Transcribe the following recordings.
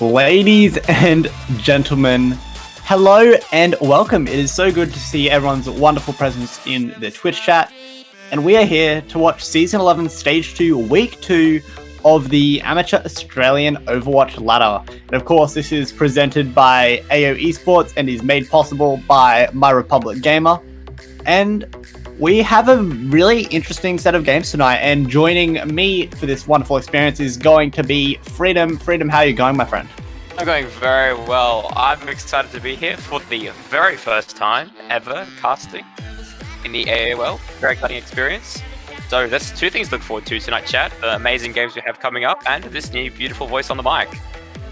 Ladies and gentlemen, hello and welcome. It is so good to see everyone's wonderful presence in the Twitch chat. And we are here to watch Season 11, Stage 2, Week 2 of the Amateur Australian Overwatch Ladder. And of course, this is presented by AAOL Esports and is made possible by My Republic Gamer. And we have a really interesting set of games tonight. And joining me for this wonderful experience is going to be Freedom. Freedom, how are you going, my friend? I'm going very well. I'm excited to be here for the very first time ever casting in the AAOL. Very exciting experience. So there's two things to look forward to tonight, chat. The amazing games we have coming up and this new beautiful voice on the mic.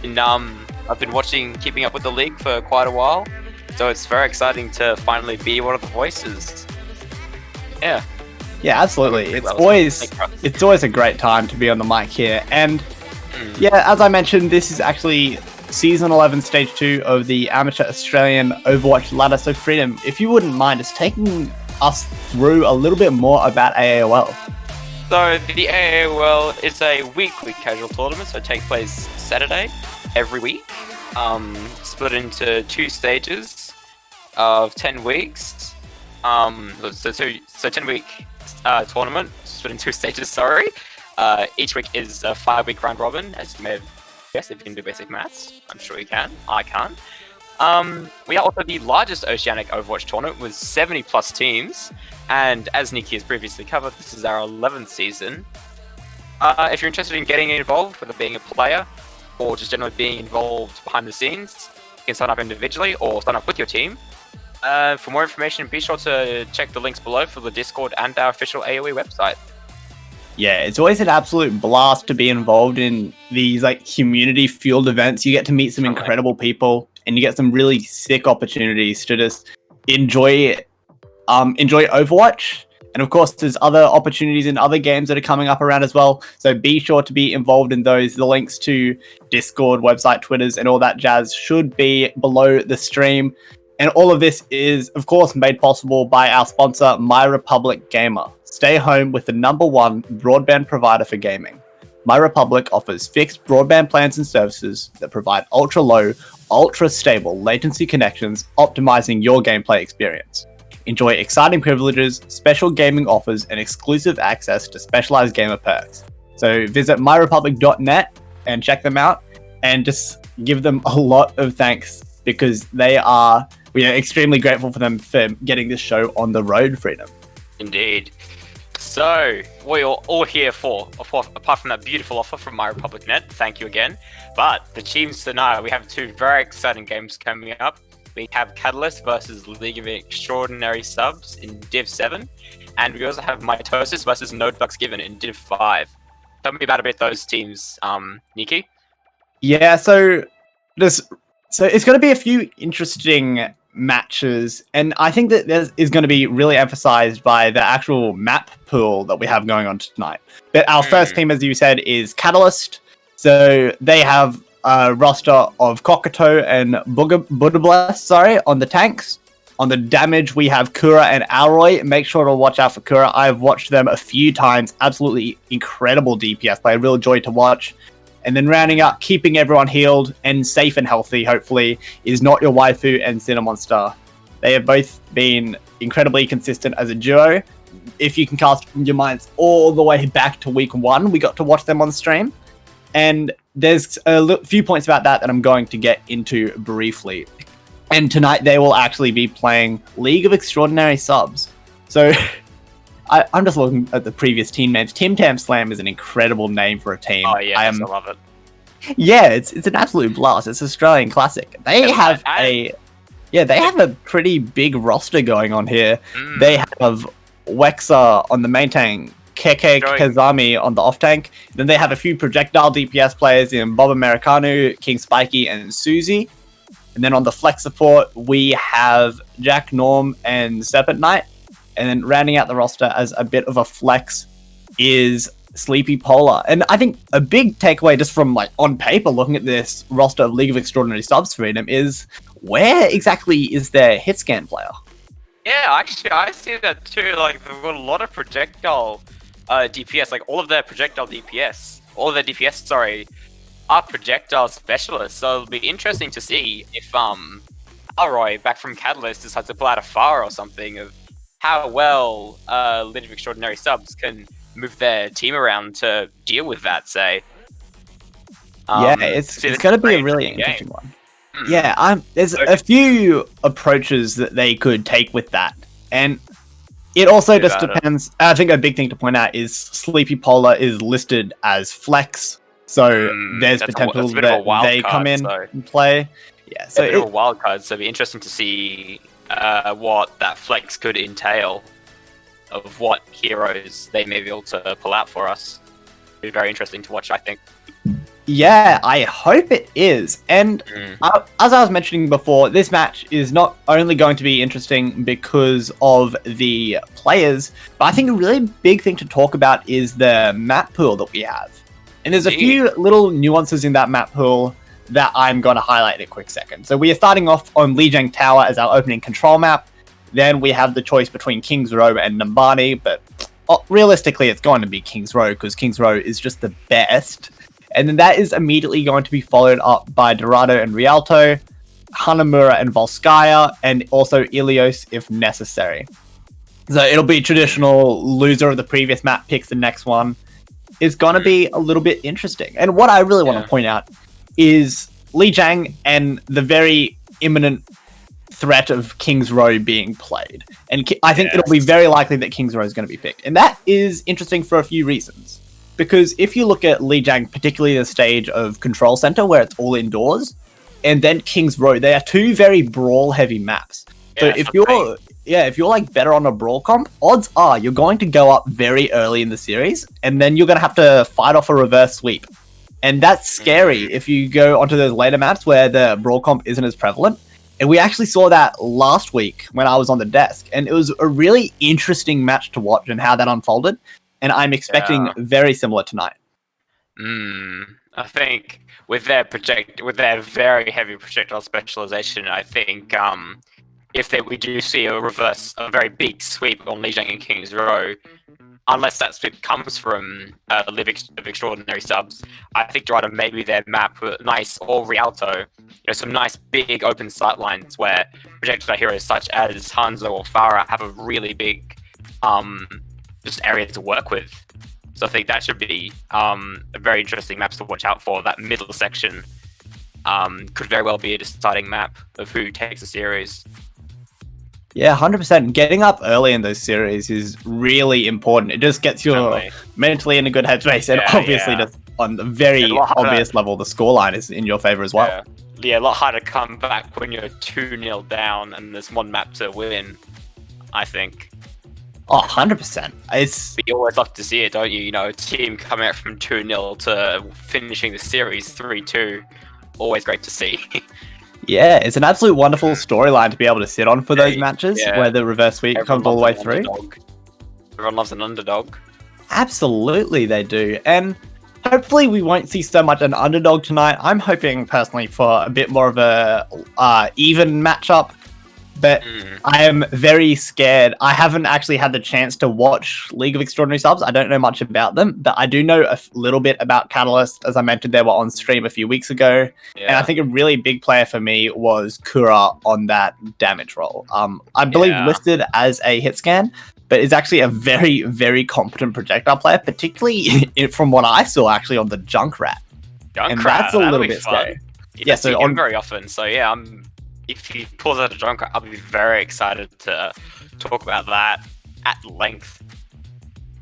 And I've been keeping up with the league for quite a while. So it's very exciting to finally be one of the voices. Yeah. Yeah, absolutely. It's always a great time to be on the mic here. And yeah, as I mentioned, this is actually Season 11, Stage 2 of the Amateur Australian Overwatch Ladder. So Freedom, if you wouldn't mind just taking us through a little bit more about AAOL. So the AAOL is a weekly casual tournament, so it takes place Saturday every week, split into 2 stages of 10 weeks. So 10-week tournament, split in 2 stages, sorry. Each week is a 5-week round robin, as you may have guessed if you can do basic maths. I'm sure you can. I can't. We are also the largest Oceanic Overwatch tournament with 70 plus teams, and as Nikki has previously covered, this is our 11th season. If you're interested in getting involved, whether being a player or just generally being involved behind the scenes, you can sign up individually or sign up with your team. For more information, be sure to check the links below for the Discord and our official AOE website. Yeah, it's always an absolute blast to be involved in these community fueled events. You get to meet some incredible people, and you get some really sick opportunities to just enjoy Overwatch. And of course, there's other opportunities in other games that are coming up around as well. So be sure to be involved in those. The links to Discord, website, Twitters, and all that jazz should be below the stream. And all of this is, of course, made possible by our sponsor, My Republic Gamer. Stay home with the #1 broadband provider for gaming. My Republic offers fixed broadband plans and services that provide ultra-low, ultra-stable latency connections, optimizing your gameplay experience. Enjoy exciting privileges, special gaming offers, and exclusive access to specialized gamer perks. So visit myrepublic.net and check them out, and just give them a lot of thanks because we are extremely grateful for them for getting this show on the road, Freedom. Indeed. So, what you're all here for, apart from that beautiful offer from My Republic Net, thank you again. But the teams tonight, we have 2 very exciting games coming up. We have Catalyst versus League of Extraordinary Subs in Div 7, and we also have Mitosis versus Nodebugs Given in Div 5. Tell me about a bit those teams, Nikki. Yeah, so it's going to be a few interesting matches, and I think that this is going to be really emphasized by the actual map pool that we have going on tonight. But our first team, as you said, is Catalyst. So they have a roster of Kokoto and Budabless, on the tanks. On the damage, we have Kura and Alroy. Make sure to watch out for Kura. I've watched them a few times. Absolutely incredible DPS play. A real joy to watch. And then rounding up, keeping everyone healed and safe and healthy, hopefully, is Not Your Waifu and Cinemonster. They have both been incredibly consistent as a duo. If you can cast your minds all the way back to week 1, we got to watch them on stream. And there's a few points about that I'm going to get into briefly. And tonight they will actually be playing League of Extraordinary Subs. So I'm just looking at the previous team names. Tim Tam Slam is an incredible name for a team. Oh, yeah, I love it. Yeah, it's an absolute blast. It's Australian classic. They have a pretty big roster going on here. They have Wexa on the main tank, Keke Kazami on the off tank. Then they have a few projectile DPS players in Bob Americano, King Spiky, and Susie. And then on the flex support, we have Jack Norm and Serpent Knight. And then rounding out the roster as a bit of a flex is Sleepy Polar. And I think a big takeaway just from like on paper looking at this roster of League of Extraordinary Subs Freedom is where exactly is their hit scan player? Yeah, actually I see that too. Like they've got a lot of projectile DPS, like all of their DPS, are projectile specialists. So it'll be interesting to see if Alroy back from Catalyst decides to pull out a Far or something of how well League of Extraordinary Subs can move their team around to deal with that, say. It's going to be a really interesting one. Yeah, there's a few approaches that they could take with that. And it also just depends. I think a big thing to point out is Sleepy Polar is listed as flex. So there's potential that they come in and play. Yeah, so it's a bit of a wild card, so it'll be interesting to see what that flex could entail of what heroes they may be able to pull out for us. It'll be very interesting to watch, I think. Yeah, I hope it is. And as I was mentioning before, this match is not only going to be interesting because of the players, but I think a really big thing to talk about is the map pool that we have. And there's a few little nuances in that map pool that I'm going to highlight in a quick second. So we are starting off on Lijiang Tower as our opening control map. Then we have the choice between King's Row and Numbani, but realistically it's going to be King's Row because King's Row is just the best. And then that is immediately going to be followed up by Dorado and Rialto, Hanamura and Volskaya, and also Ilios if necessary. So it'll be traditional loser of the previous map picks the next one. It's going to be a little bit interesting. And what I really want to point out is Lijiang and the very imminent threat of King's Row being played. And I think it'll be very likely that King's Row is going to be picked. And that is interesting for a few reasons. Because if you look at Lijiang, particularly the stage of Control Center where it's all indoors, and then King's Row, they are two very brawl-heavy maps. So if you're like better on a brawl comp, odds are you're going to go up very early in the series, and then you're going to have to fight off a reverse sweep. And that's scary if you go onto those later maps where the brawl comp isn't as prevalent. And we actually saw that last week when I was on the desk, and it was a really interesting match to watch and how that unfolded. And I'm expecting very similar tonight. I think with their very heavy projectile specialization, I think if we do see a very big sweep on Lijiang and King's Row, unless that sweep comes from Live of Extraordinary Subs, I think Dorado maybe their map nice or Rialto, some nice big open sight lines where projectile heroes such as Hanzo or Farah have a really big just area to work with. So I think that should be a very interesting map to watch out for. That middle section could very well be a deciding map of who takes the series. Yeah, 100%. Getting up early in those series is really important. It just gets you mentally in a good headspace, and obviously just on the very obvious level, the scoreline is in your favor as well. Yeah, a lot harder to come back when you're 2-0 down and there's one map to win, I think. Oh, 100%. But you always love to see it, don't you? A team coming out from 2-0 to finishing the series 3-2. Always great to see. Yeah, it's an absolute wonderful storyline to be able to sit on for those matches where the reverse sweep comes all the way through. Everyone loves an underdog. Absolutely, they do. And hopefully we won't see so much an underdog tonight. I'm hoping personally for a bit more of a even matchup. But I am very scared. I haven't actually had the chance to watch League of Extraordinary Subs. I don't know much about them, but I do know a little bit about Catalyst. As I mentioned, they were on stream a few weeks ago. And I think a really big player for me was Kura on that damage roll. I believe listed as a hit scan, but is actually a very, very competent projectile player, particularly from what I saw actually on the Junkrat. And that's a little bit scary. So on very often. So if he pulls out a Junkrat, I'll be very excited to talk about that at length.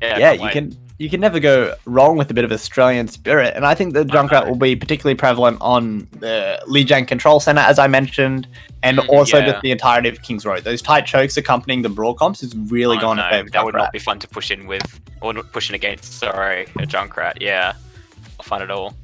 You can you can never go wrong with a bit of Australian spirit, and I think the Junkrat will be particularly prevalent on the Lijiang Control Center, as I mentioned, and also just the entirety of King's Road. Those tight chokes accompanying the broad comps is really going to favor that Junkrat. would not be fun to push in with, or pushing against, sorry, a Junkrat, yeah. Not fun at all.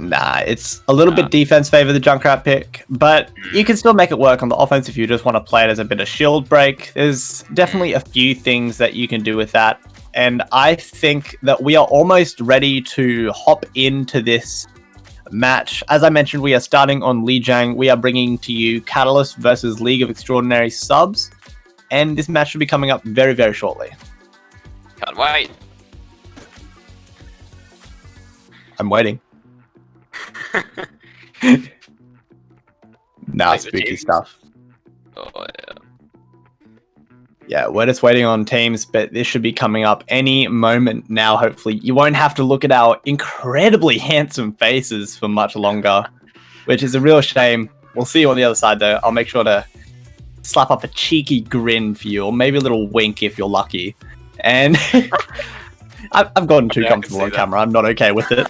Nah, it's a little bit defense favor the Junkrat pick, but you can still make it work on the offense if you just want to play it as a bit of shield break. There's definitely a few things that you can do with that, and I think that we are almost ready to hop into this match. As I mentioned, we are starting on Lijiang. We are bringing to you Catalyst versus League of Extraordinary Subs, and this match should be coming up very, very shortly. Can't wait. I'm waiting. Nah, spooky stuff. Oh, yeah. Yeah, we're just waiting on teams, but this should be coming up any moment now, hopefully. You won't have to look at our incredibly handsome faces for much longer, which is a real shame. We'll see you on the other side, though. I'll make sure to slap up a cheeky grin for you, or maybe a little wink if you're lucky. And I've gotten too comfortable on camera. I'm not okay with it.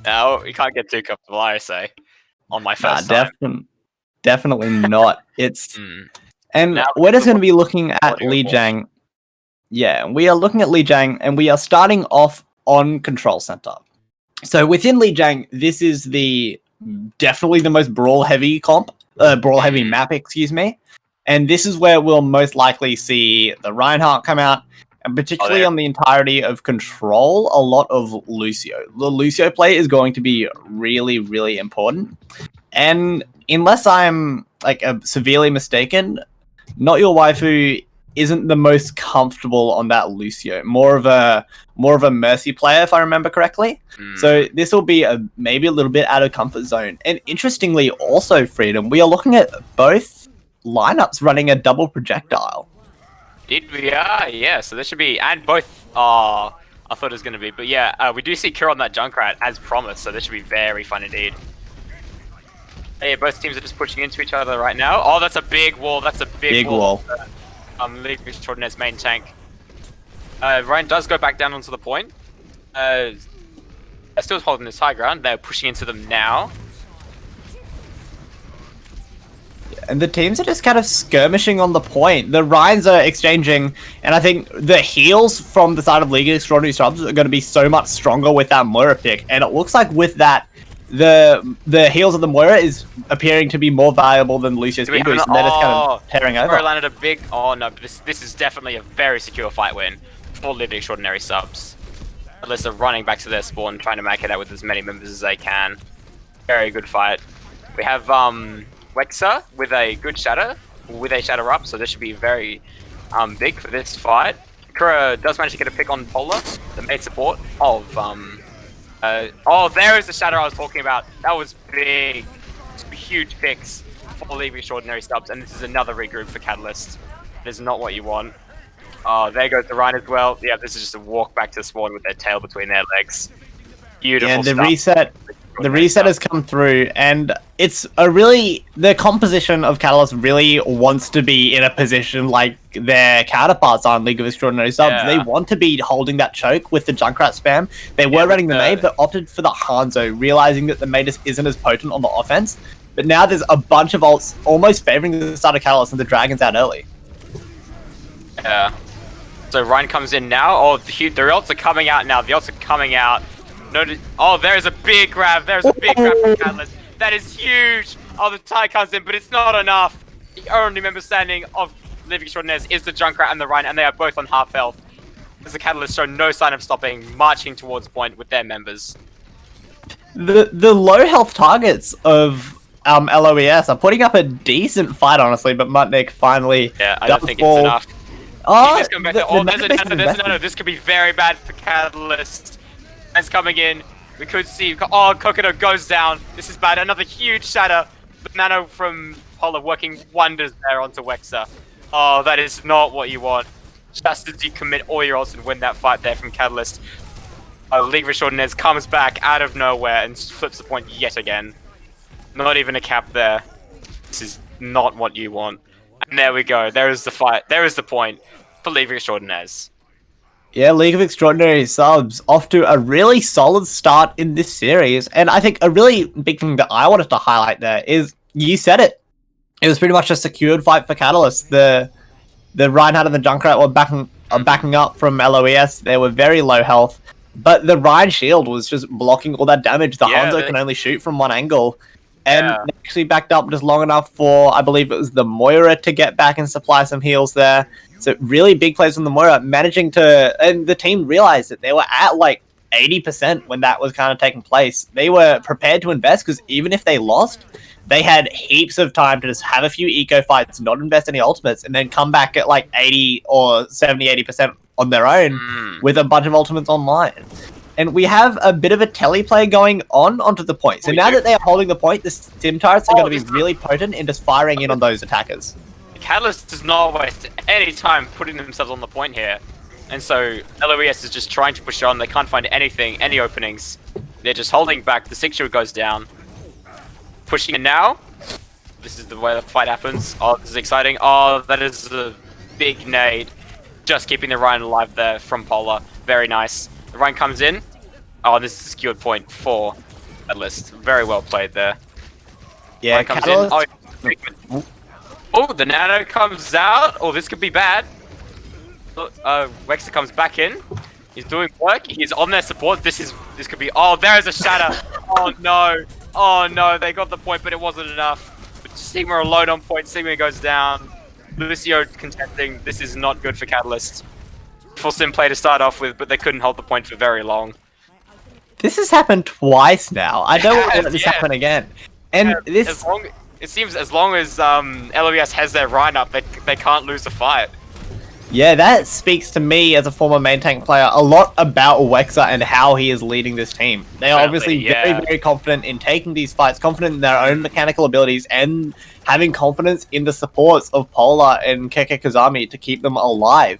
No, you can't get too comfortable, I say. On my first time. Definitely not. It's and now we're just going to be looking at Lijiang. Yeah, we are looking at Lijiang, and we are starting off on Control Center. So within Lijiang, this is definitely the most brawl-heavy map, excuse me. And this is where we'll most likely see the Reinhardt come out, and particularly on the entirety of Control, a lot of Lucio. The Lucio play is going to be really, really important. And unless I'm severely mistaken, Not Your Waifu isn't the most comfortable on that Lucio. More of a Mercy player, if I remember correctly. So this will be maybe a little bit out of comfort zone. And interestingly, also Freedom, we are looking at both lineups running a double projectile. We are, yeah. So this should be, and both. I thought it was going to be, but yeah, we do see Kira on that Junkrat as promised. So this should be very fun indeed. Yeah, both teams are just pushing into each other right now. Oh, that's a big wall. That's a big wall. League of Extraordinaire's main tank. Ryan does go back down onto the point. They're still holding this high ground. They're pushing into them now. And the teams are just kind of skirmishing on the point. The Ryans are exchanging, and I think the heals from the side of League of Extraordinary Subs are going to be so much stronger with that Moira pick. And it looks like with that, the heals of the Moira is appearing to be more valuable than Lucio's speed boost, and they're just kind of tearing over. Moira landed a big... Oh no, this is definitely a very secure fight win for League of Extraordinary Subs. Unless they're running back to their spawn, trying to make it out with as many members as they can. Very good fight. We have Wexa with a good shatter, with a shatter up, so this should be very big for this fight. Kura does manage to get a pick on Polar, the main support of oh, there is the shatter I was talking about. That was big. Huge picks for League of Extraordinary Subs, and this is another regroup for Catalyst. It is not what you want. Oh, there goes the Rhine as well. Yeah, this is just a walk back to the spawn with their tail between their legs. Beautiful and stuff. The reset has come through, and it's the composition of Catalyst really wants to be in a position like their counterparts on League of Extraordinary Subs. Yeah. They want to be holding that choke with the Junkrat spam. They were running the Maid, but opted for the Hanzo, realizing that the Maid isn't as potent on the offense. But now there's a bunch of ults almost favoring the start of Catalyst, and the Dragon's out early. Yeah. So Ryan comes in now. Oh, the ults are coming out now. The ults are coming out. Oh, there's a big grab. There's a big grab from Catalyst. That is huge. Oh, the tie comes in, but it's not enough. The only member standing of League of Extraordinaires is the Junkrat and the Rhine, and they are both on half health. As the Catalyst show no sign of stopping, marching towards point with their members. The low health targets of LOES are putting up a decent fight, honestly, but Mutnik finally I don't think it's enough. Oh, there's another. This could be very bad for Catalyst. As coming in, we could see. Oh, Kokodo goes down. This is bad. Another huge shatter. But Nano from Polar working wonders there onto Wexa. Oh, that is not what you want. Just as you commit all your ults and win that fight there from Catalyst, League of Extraordinaires comes back out of nowhere and flips the point yet again. Not even a cap there. This is not what you want. And there we go. There is the fight. There is the point for League of Extraordinaires. Yeah, League of Extraordinary Subs off to a really solid start in this series. And I think a really big thing that I wanted to highlight there is, you said it. It was pretty much a secured fight for Catalyst. The Reinhardt and the Junkrat were backing up from LOES. They were very low health. But the Ryan shield was just blocking all that damage. The Hanzo can only shoot from one angle. And they actually backed up just long enough for, I believe it was the Moira to get back and supply some heals there. So really big plays from the Moira, managing to... And the team realized that they were at like 80% when that was kind of taking place. They were prepared to invest because even if they lost, they had heaps of time to just have a few eco fights, not invest any ultimates, and then come back at like 80 or 70, 80% on their own with a bunch of ultimates online. And we have a bit of a teleplay going onto the point. So now that they are holding the point, the Sim turrets are going to be really potent in just firing in on those attackers. Catalyst does not waste any time putting themselves on the point here. And so LOES is just trying to push on. They can't find anything, any openings. They're just holding back. The 6 shield goes down. Pushing in now. This is the way the fight happens. Oh, this is exciting. Oh, that is a big nade. Just keeping the Ryan alive there from Polar. Very nice. The Ryan comes in. Oh, this is a secured point for Catalyst. Very well played there. Yeah, Ryan comes in. Oh, the Nano comes out. Oh, this could be bad. Wexer comes back in. He's doing work. He's on their support. This could be... Oh, there is a shatter. Oh, no. Oh, no. They got the point, but it wasn't enough. But Sigma alone on point. Sigma goes down. Lucio contesting. This is not good for Catalyst. Full sim play to start off with, but they couldn't hold the point for very long. This has happened twice now. I don't want this happen again. And this... It seems as long as LOES has their Rhine up, they can't lose the fight. Yeah, that speaks to me as a former main tank player a lot about Wexer and how he is leading this team. They are obviously very, very confident in taking these fights, confident in their own mechanical abilities, and having confidence in the supports of Polar and Keke Kazami to keep them alive.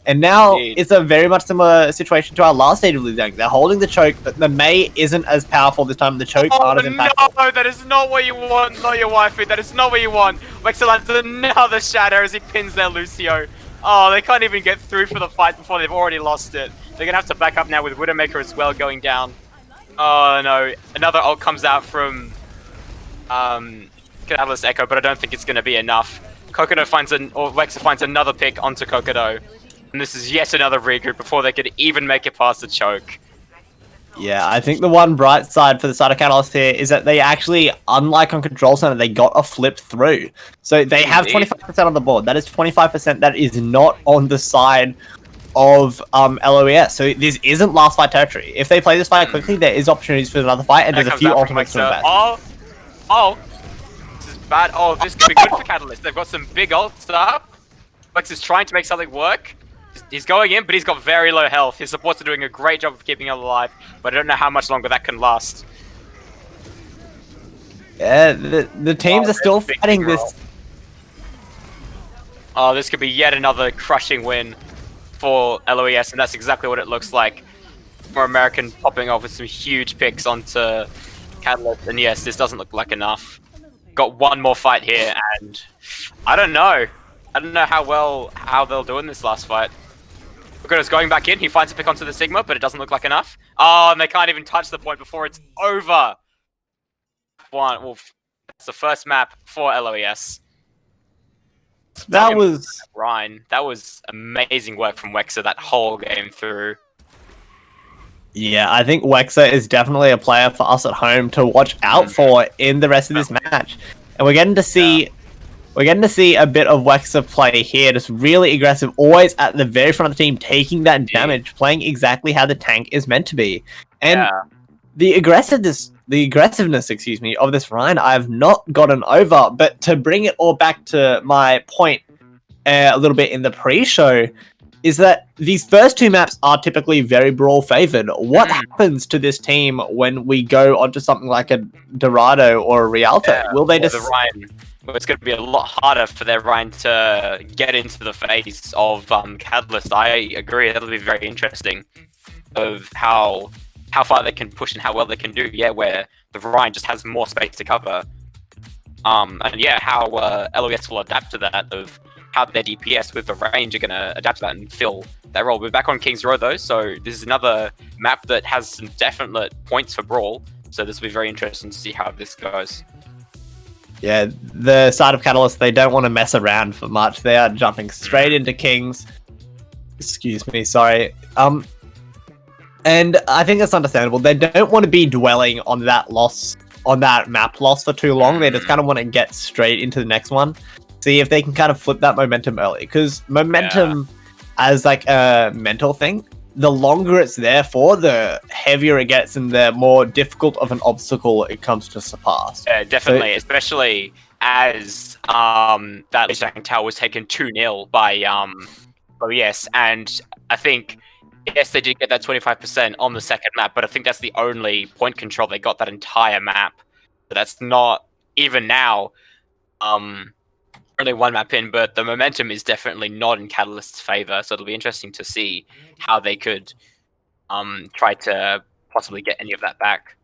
And now it's a very much similar situation to our last stage of Lizang. They're holding the choke, but the Mei isn't as powerful this time. The choke aren't as impactful. No, that is not what you want, not your waifu. That is not what you want. Wexer lands another shatter as he pins their Lucio. Oh, they can't even get through for the fight before they've already lost it. They're going to have to back up now with Widowmaker as well going down. Oh no, another ult comes out from Catalyst Echo, but I don't think it's going to be enough. Kokodo Wexer finds another pick onto Kokodo. And this is yet another regroup before they could even make it past the choke. Yeah, I think the one bright side for the side of Catalyst here is that they actually, unlike on Control Center, they got a flip through. So they have 25% on the board. That is 25% that is not on the side of LOES. So this isn't last fight territory. If they play this fight quickly, there is opportunities for another fight, and there's a few ultimates to invest. Oh, this is bad. Oh, this could be good for Catalyst. They've got some big ults up. Wex is trying to make something work. He's going in, but he's got very low health. His supports are doing a great job of keeping him alive, but I don't know how much longer that can last. Yeah, the teams are still fighting this. Oh, this could be yet another crushing win for LOES, and that's exactly what it looks like. For American popping off with some huge picks onto Catalyst, and yes, this doesn't look like enough. Got one more fight here, and I don't know. I don't know how they'll do in this last fight. Kokodo's going back in. He finds a pick onto the Sigma, but it doesn't look like enough. Oh, and they can't even touch the point before it's over. Well, it's the first map for LOES. That was Ryan. That was amazing work from Wexer that whole game through. Yeah, I think Wexer is definitely a player for us at home to watch out for in the rest of this match. And we're getting to see a bit of Wexer play here, just really aggressive, always at the very front of the team, taking that damage, playing exactly how the tank is meant to be. And the aggressiveness, of this Ryan, I've not gotten over. But to bring it all back to my point a little bit in the pre-show, is that these first two maps are typically very brawl favored. What happens to this team when we go onto something like a Dorado or a Rialto? Will they just... It's going to be a lot harder for their Ryan to get into the face of Catalyst. I agree. That'll be very interesting of how far they can push and how well they can do. Yeah, where the Ryan just has more space to cover. And yeah, how LOS will adapt to that of how their DPS with the range are going to adapt to that and fill that role. We're back on King's Row though, so this is another map that has some definite points for Brawl. So this will be very interesting to see how this goes. Yeah, the side of Catalyst, they don't want to mess around for much. They are jumping straight into Kings. Excuse me, sorry. And I think that's understandable. They don't want to be dwelling on that loss, on that map loss for too long. They just kind of want to get straight into the next one. See if they can kind of flip that momentum early. Because momentum as like a mental thing, the longer it's there for, the heavier it gets and the more difficult of an obstacle it comes to surpass. Yeah, definitely, so, especially as that Lee Tower was taken 2-0 by OES, and I think, yes, they did get that 25% on the second map, but I think that's the only point control they got that entire map. But that's not, even now, only one map in, but the momentum is definitely not in Catalyst's favor, so it'll be interesting to see how they could try to possibly get any of that back.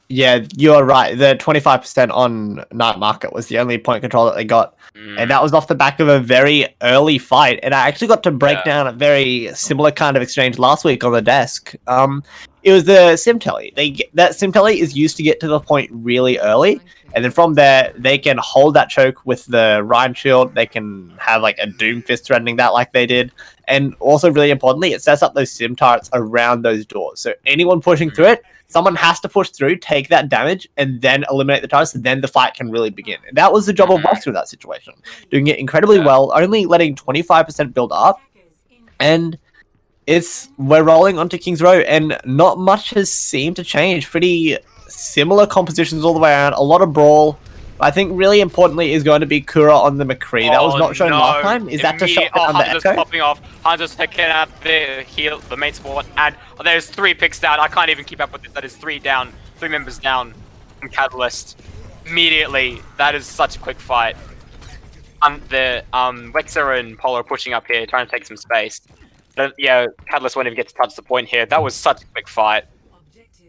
Yeah, you're right. The 25% on Night Market was the only point control that they got, and that was off the back of a very early fight. And I actually got to break down a very similar kind of exchange last week on the desk. It was the Sim Telly. That Sim Telly is used to get to the point really early, and then from there they can hold that choke with the Rhine Shield. They can have like a Doom Fist threatening that, like they did, and also really importantly, it sets up those Sim turrets around those doors. So anyone pushing through it, someone has to push through, take that damage, and then eliminate the turrets, and then the fight can really begin. And that was the job of Vox in that situation, doing it incredibly well, only letting 25% build up, and we're rolling onto King's Row, and not much has seemed to change. Pretty similar compositions all the way around, a lot of Brawl. I think really importantly is going to be Kura on the McCree. That was not shown last time. Is that to shut down the Hunter's Echo? popping off. Hunter's taking out the heal, the main support, and there's 3 picks down. I can't even keep up with this. That is 3 down, 3 members down from Catalyst. Immediately, that is such a quick fight. The Wexer and Polo are pushing up here, trying to take some space. But, yeah, Catalyst won't even get to touch the point here. That was such a quick fight.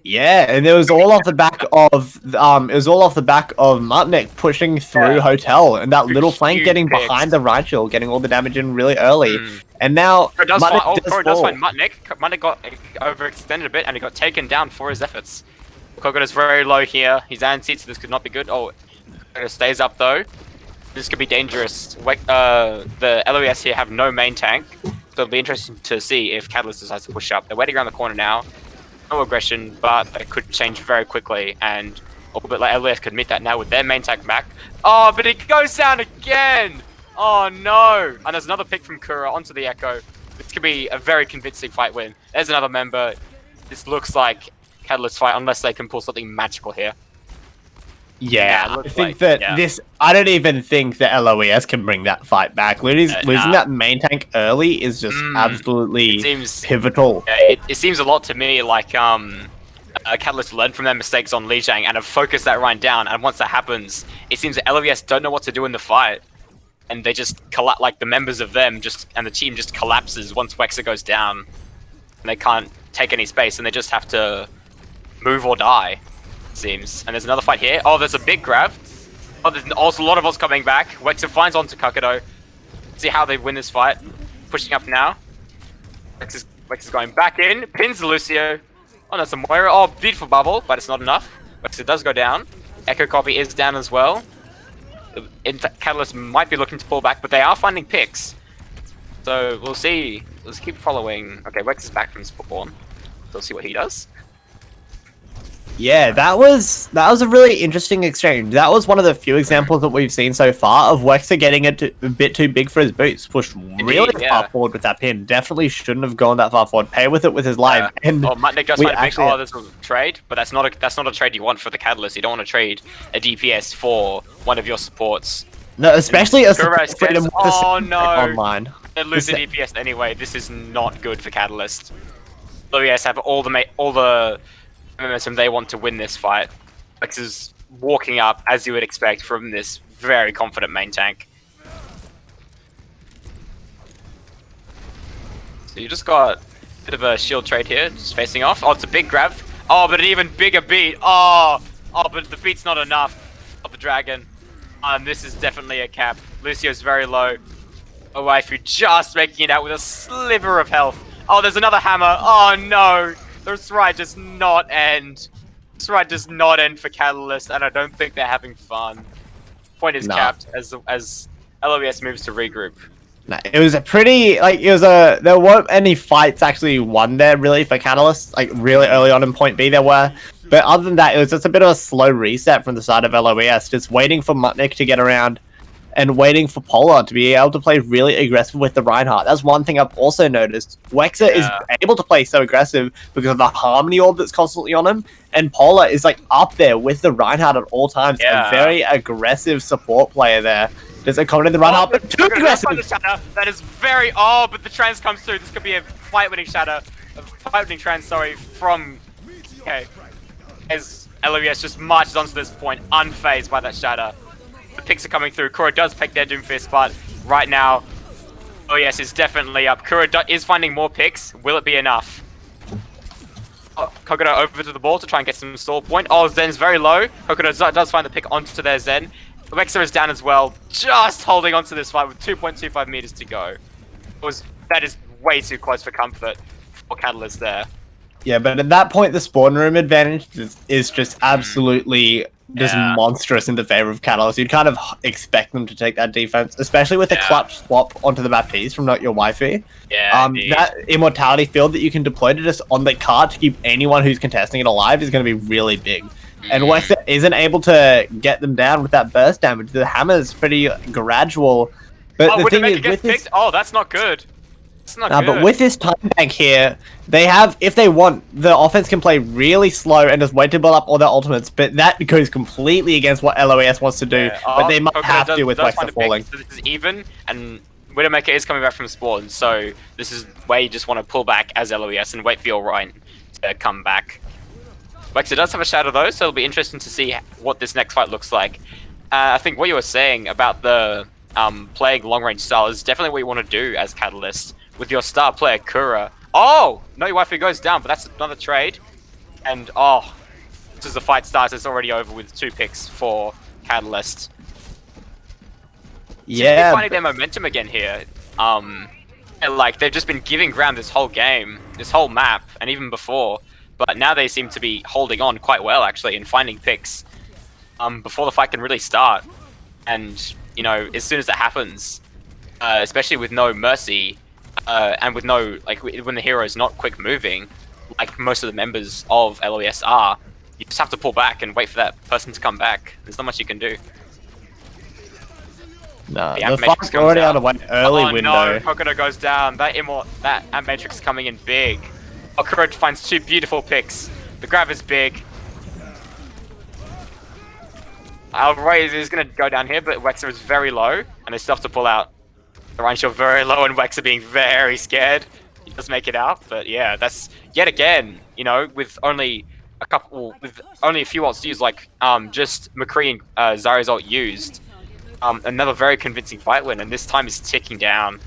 Yeah, and it was all off the back of Martinek pushing through Hotel, and that little flank getting behind the right shield, getting all the damage in really early. And now Kuro does find Martinek. Martinek got overextended a bit, and he got taken down for his efforts. Kogot is very low here. He's anti, so this could not be good. Oh, it stays up though. This could be dangerous. The LOES here have no main tank, so it'll be interesting to see if Catalyst decides to push up. They're waiting around the corner now. No aggression, but it could change very quickly, and a little bit like LS could meet that now with their main tank back. Oh, but it goes down again! Oh no! And there's another pick from Kura onto the Echo. This could be a very convincing fight win. There's another member. This looks like Catalyst fight, unless they can pull something magical here. Yeah, I think this. I don't even think the LOES can bring that fight back. Losing that main tank early is just absolutely pivotal. Yeah, it seems a lot to me like Catalyst learned from their mistakes on Lijiang and have focused that Rhine down. And once that happens, it seems that LOES don't know what to do in the fight, and they just collapse. Like the members of them and the team just collapses once Wexer goes down, and they can't take any space, and they just have to move or die. Seems. And there's another fight here. Oh, there's a big grab. Oh, there's also a lot of us coming back. Wexer finds onto Kakado. See how they win this fight. Pushing up now. Wexer's going back in. Pins Lucio. Oh, that's a Moira. Oh, beautiful bubble, but it's not enough. Wexer does go down. Echo Copy is down as well. In fact, Catalyst might be looking to pull back, but they are finding picks. So we'll see. Let's keep following. Okay, Wexer's back from spawn. We'll see what he does. Yeah, that was a really interesting exchange. That was one of the few examples that we've seen so far of Wexer getting a bit too big for his boots. Pushed really far forward with that pin. Definitely shouldn't have gone that far forward. Pay with it with his life. And Matnik does find a big. Oh, this was a trade, but that's not a trade you want for the Catalyst. You don't want to trade a DPS for one of your supports. No, especially a support freedom. Oh no! Online. They lose the DPS anyway. This is not good for Catalyst. LOES have all the momentum they want to win this fight. Wexer's walking up as you would expect from this very confident main tank. So you just got a bit of a shield trade here, just facing off. Oh, it's a big grab. Oh, but an even bigger beat. Oh, but the beat's not enough of the dragon. This is definitely a cap. Lucio's very low. A waifu just making it out with a sliver of health. Oh, there's another hammer. Oh no! This ride does not end. This ride does not end for Catalyst, and I don't think they're having fun. Point is capped as LOES moves to regroup. No, it was a pretty, like, there weren't any fights actually won there, really, for Catalyst. Like, really early on in Point B there were. But other than that, it was just a bit of a slow reset from the side of LOES, just waiting for Mutnik to get around and waiting for Polar to be able to play really aggressive with the Reinhardt. That's one thing I've also noticed. Wexa is able to play so aggressive because of the Harmony Orb that's constantly on him, and Polar is, like, up there with the Reinhardt at all times. A very aggressive support player there. There's a comment in the Reinhardt, but too aggressive! That is very... Oh, but the trans comes through. This could be a fight-winning shatter. A fight-winning trans, sorry, from... Okay. As LOES just marches onto this point, unfazed by that shatter. The picks are coming through. Kura does pick their Doomfist, but right now, LOES is definitely up. Kura is finding more picks. Will it be enough? Oh, Kokoda over to the ball to try and get some stall point. Oh, Zen's very low. Kokoda does find the pick onto their Zen. Wexa is down as well, just holding onto this fight with 2.25 meters to go. That is way too close for comfort for Catalyst there. Yeah, but at that point, the spawn room advantage is just absolutely monstrous in the favor of Catalyst. You'd kind of expect them to take that defense, especially with a clutch swap onto the Baptiste from not your waifu. That immortality field that you can deploy to just on the card to keep anyone who's contesting it alive is going to be really big. And Wexa isn't able to get them down with that burst damage. The hammer is pretty gradual. But the thing is, with this... Oh, that's not good. It's not good. But with this time bank here, they have, if they want, the offense can play really slow and just wait to build up all their ultimates, but that goes completely against what LOES wants to do, but they might have to with Wexa falling. So this is even, and Widowmaker is coming back from spawn, so this is where you just want to pull back as LOES and wait for your Ryan to come back. Wexa does have a shadow though, so it'll be interesting to see what this next fight looks like. I think what you were saying about the playing long-range style is definitely what you want to do as Catalyst with your star player Kura. Oh! No, your waifu goes down, but that's another trade. And just as the fight starts, it's already over with 2 picks for Catalyst. Yeah. Finding their momentum again here. Like, they've just been giving ground this whole game, this whole map, and even before. But now they seem to be holding on quite well, actually, and finding picks before the fight can really start. And, you know, as soon as that happens, especially with no mercy, and with no, like, when the hero's not quick moving, like most of the members of LOES are, you just have to pull back and wait for that person to come back. There's not much you can do. No, the fight's already out of an early window. No, Kokoda goes down. That Amp Matrix is coming in big. Okura finds 2 beautiful picks. The grab is big. Alroy is going to go down here, but Wexa is very low, and they still have to pull out. The Ryan Shield very low, and Wexa being very scared. He does make it out, but yeah, that's yet again, you know, with only a few ults used, like just McCree and Zarya's ult used. Another very convincing fight win, and this time is ticking down.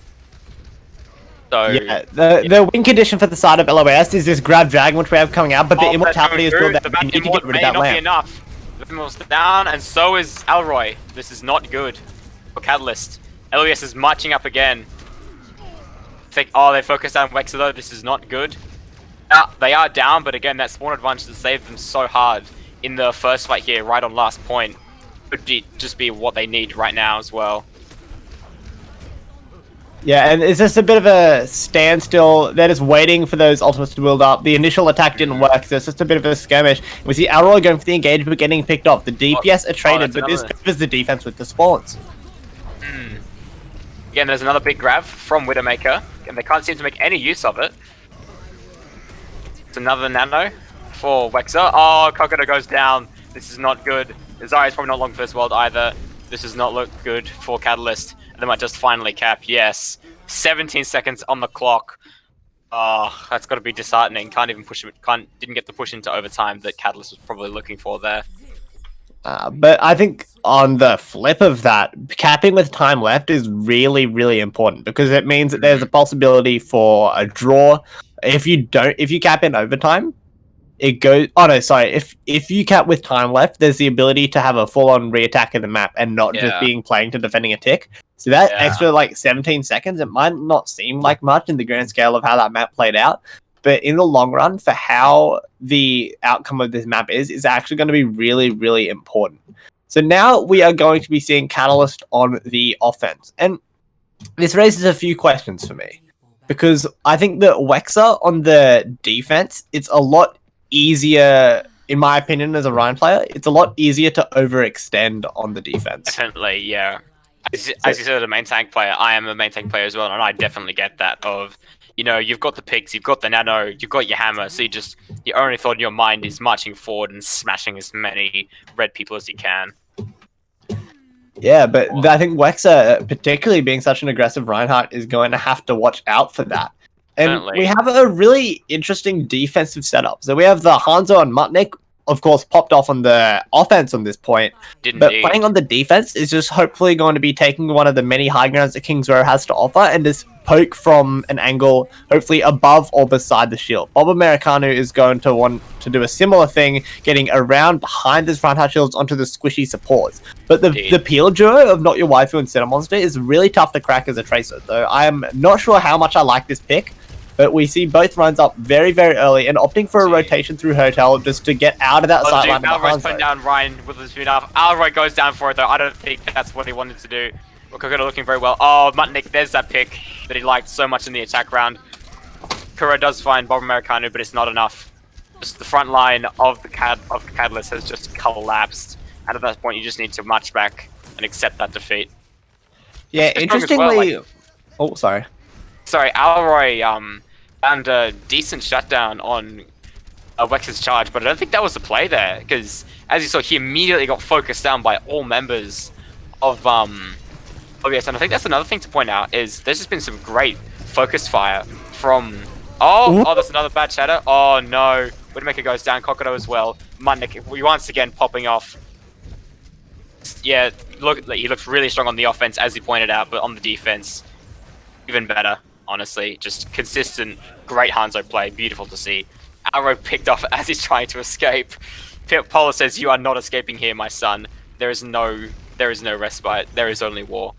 So, yeah, the win condition for the side of LOES is this grab dragon which we have coming out, but the immortality is still that we need to get rid of that lamp. Enough. The Immortal's down, and so is Alroy. This is not good for Catalyst. LOES is marching up again. They focused on Wexa though. This is not good. They are down, but again, that spawn advantage that saved them so hard in the first fight here, right on last point, could just be what they need right now as well. Yeah, and it's just a bit of a standstill. They're just waiting for those ultimates to build up. The initial attack didn't work, so it's just a bit of a skirmish. We see Alroy going for the engage, but getting picked off. The DPS are traded, but this covers the defense with the spawns. Again, there's another big grab from Widowmaker, and they can't seem to make any use of it. It's another nano for Wexa. Oh, Kokoda goes down. This is not good. Zarya's probably not long first world either. This does not look good for Catalyst. They might just finally cap. Yes, 17 seconds on the clock. Oh, that's got to be disheartening. Can't even push it. Didn't get the push into overtime that Catalyst was probably looking for there. But I think on the flip of that, capping with time left is really, really important because it means that there's a possibility for a draw. If you cap in overtime, it goes. Oh no, sorry. If you cap with time left, there's the ability to have a full-on re-attack of the map and not just being playing to defending a tick. So that extra like 17 seconds, it might not seem like much in the grand scale of how that map played out, but in the long run, for how the outcome of this map is actually going to be really, really important. So now we are going to be seeing Catalyst on the offense, and this raises a few questions for me. Because I think that Wexa on the defense, it's a lot easier, in my opinion, as a Ryan player, it's a lot easier to overextend on the defense. Definitely, yeah. As you said, a main tank player, I am a main tank player as well, and I definitely get that of, you know, you've got the picks, you've got the nano, you've got your hammer, so your only thought in your mind is marching forward and smashing as many red people as you can. Yeah, but I think Wexa, particularly being such an aggressive Reinhardt, is going to have to watch out for that. And Definitely. We have a really interesting defensive setup. So we have the Hanzo and Mutnik, of course, popped off on the offense on this point. But playing on the defense is just hopefully going to be taking one of the many high grounds that King's Row has to offer and just poke from an angle, hopefully above or beside the shield. Bob Americano is going to want to do a similar thing, getting around behind his front high shields onto the squishy supports. But the peel duo of Not Your Waifu and Center Monster is really tough to crack as a tracer, though I am not sure how much I like this pick. But we see both runs up very, very early and opting for a rotation through Hotel just to get out of that sideline. Alroy's putting down Ryan with his speed up. Alroy goes down for it though. I don't think that's what he wanted to do. Kokoro looking very well. Oh, Mutnik, there's that pick that he liked so much in the attack round. Kuro does find Bob Americano, but it's not enough. Just the front line of the Catalyst has just collapsed. And at that point, you just need to march back and accept that defeat. Yeah, interestingly... Oh, sorry. Sorry, Alroy found a decent shutdown on Wex's charge, but I don't think that was the play there, because as you saw, he immediately got focused down by all members of yes, and I think that's another thing to point out, is there's just been some great focus fire from... Oh, that's another bad shatter. Oh no, Widowmaker goes down, Kokodo as well. Mutnik once again popping off. Yeah, look, he looks really strong on the offense, as he pointed out, but on the defense, even better. Honestly, just consistent, great Hanzo play, beautiful to see. Arrow picked off as he's trying to escape. Polo says, "You are not escaping here, my son. There is no respite. There is only war."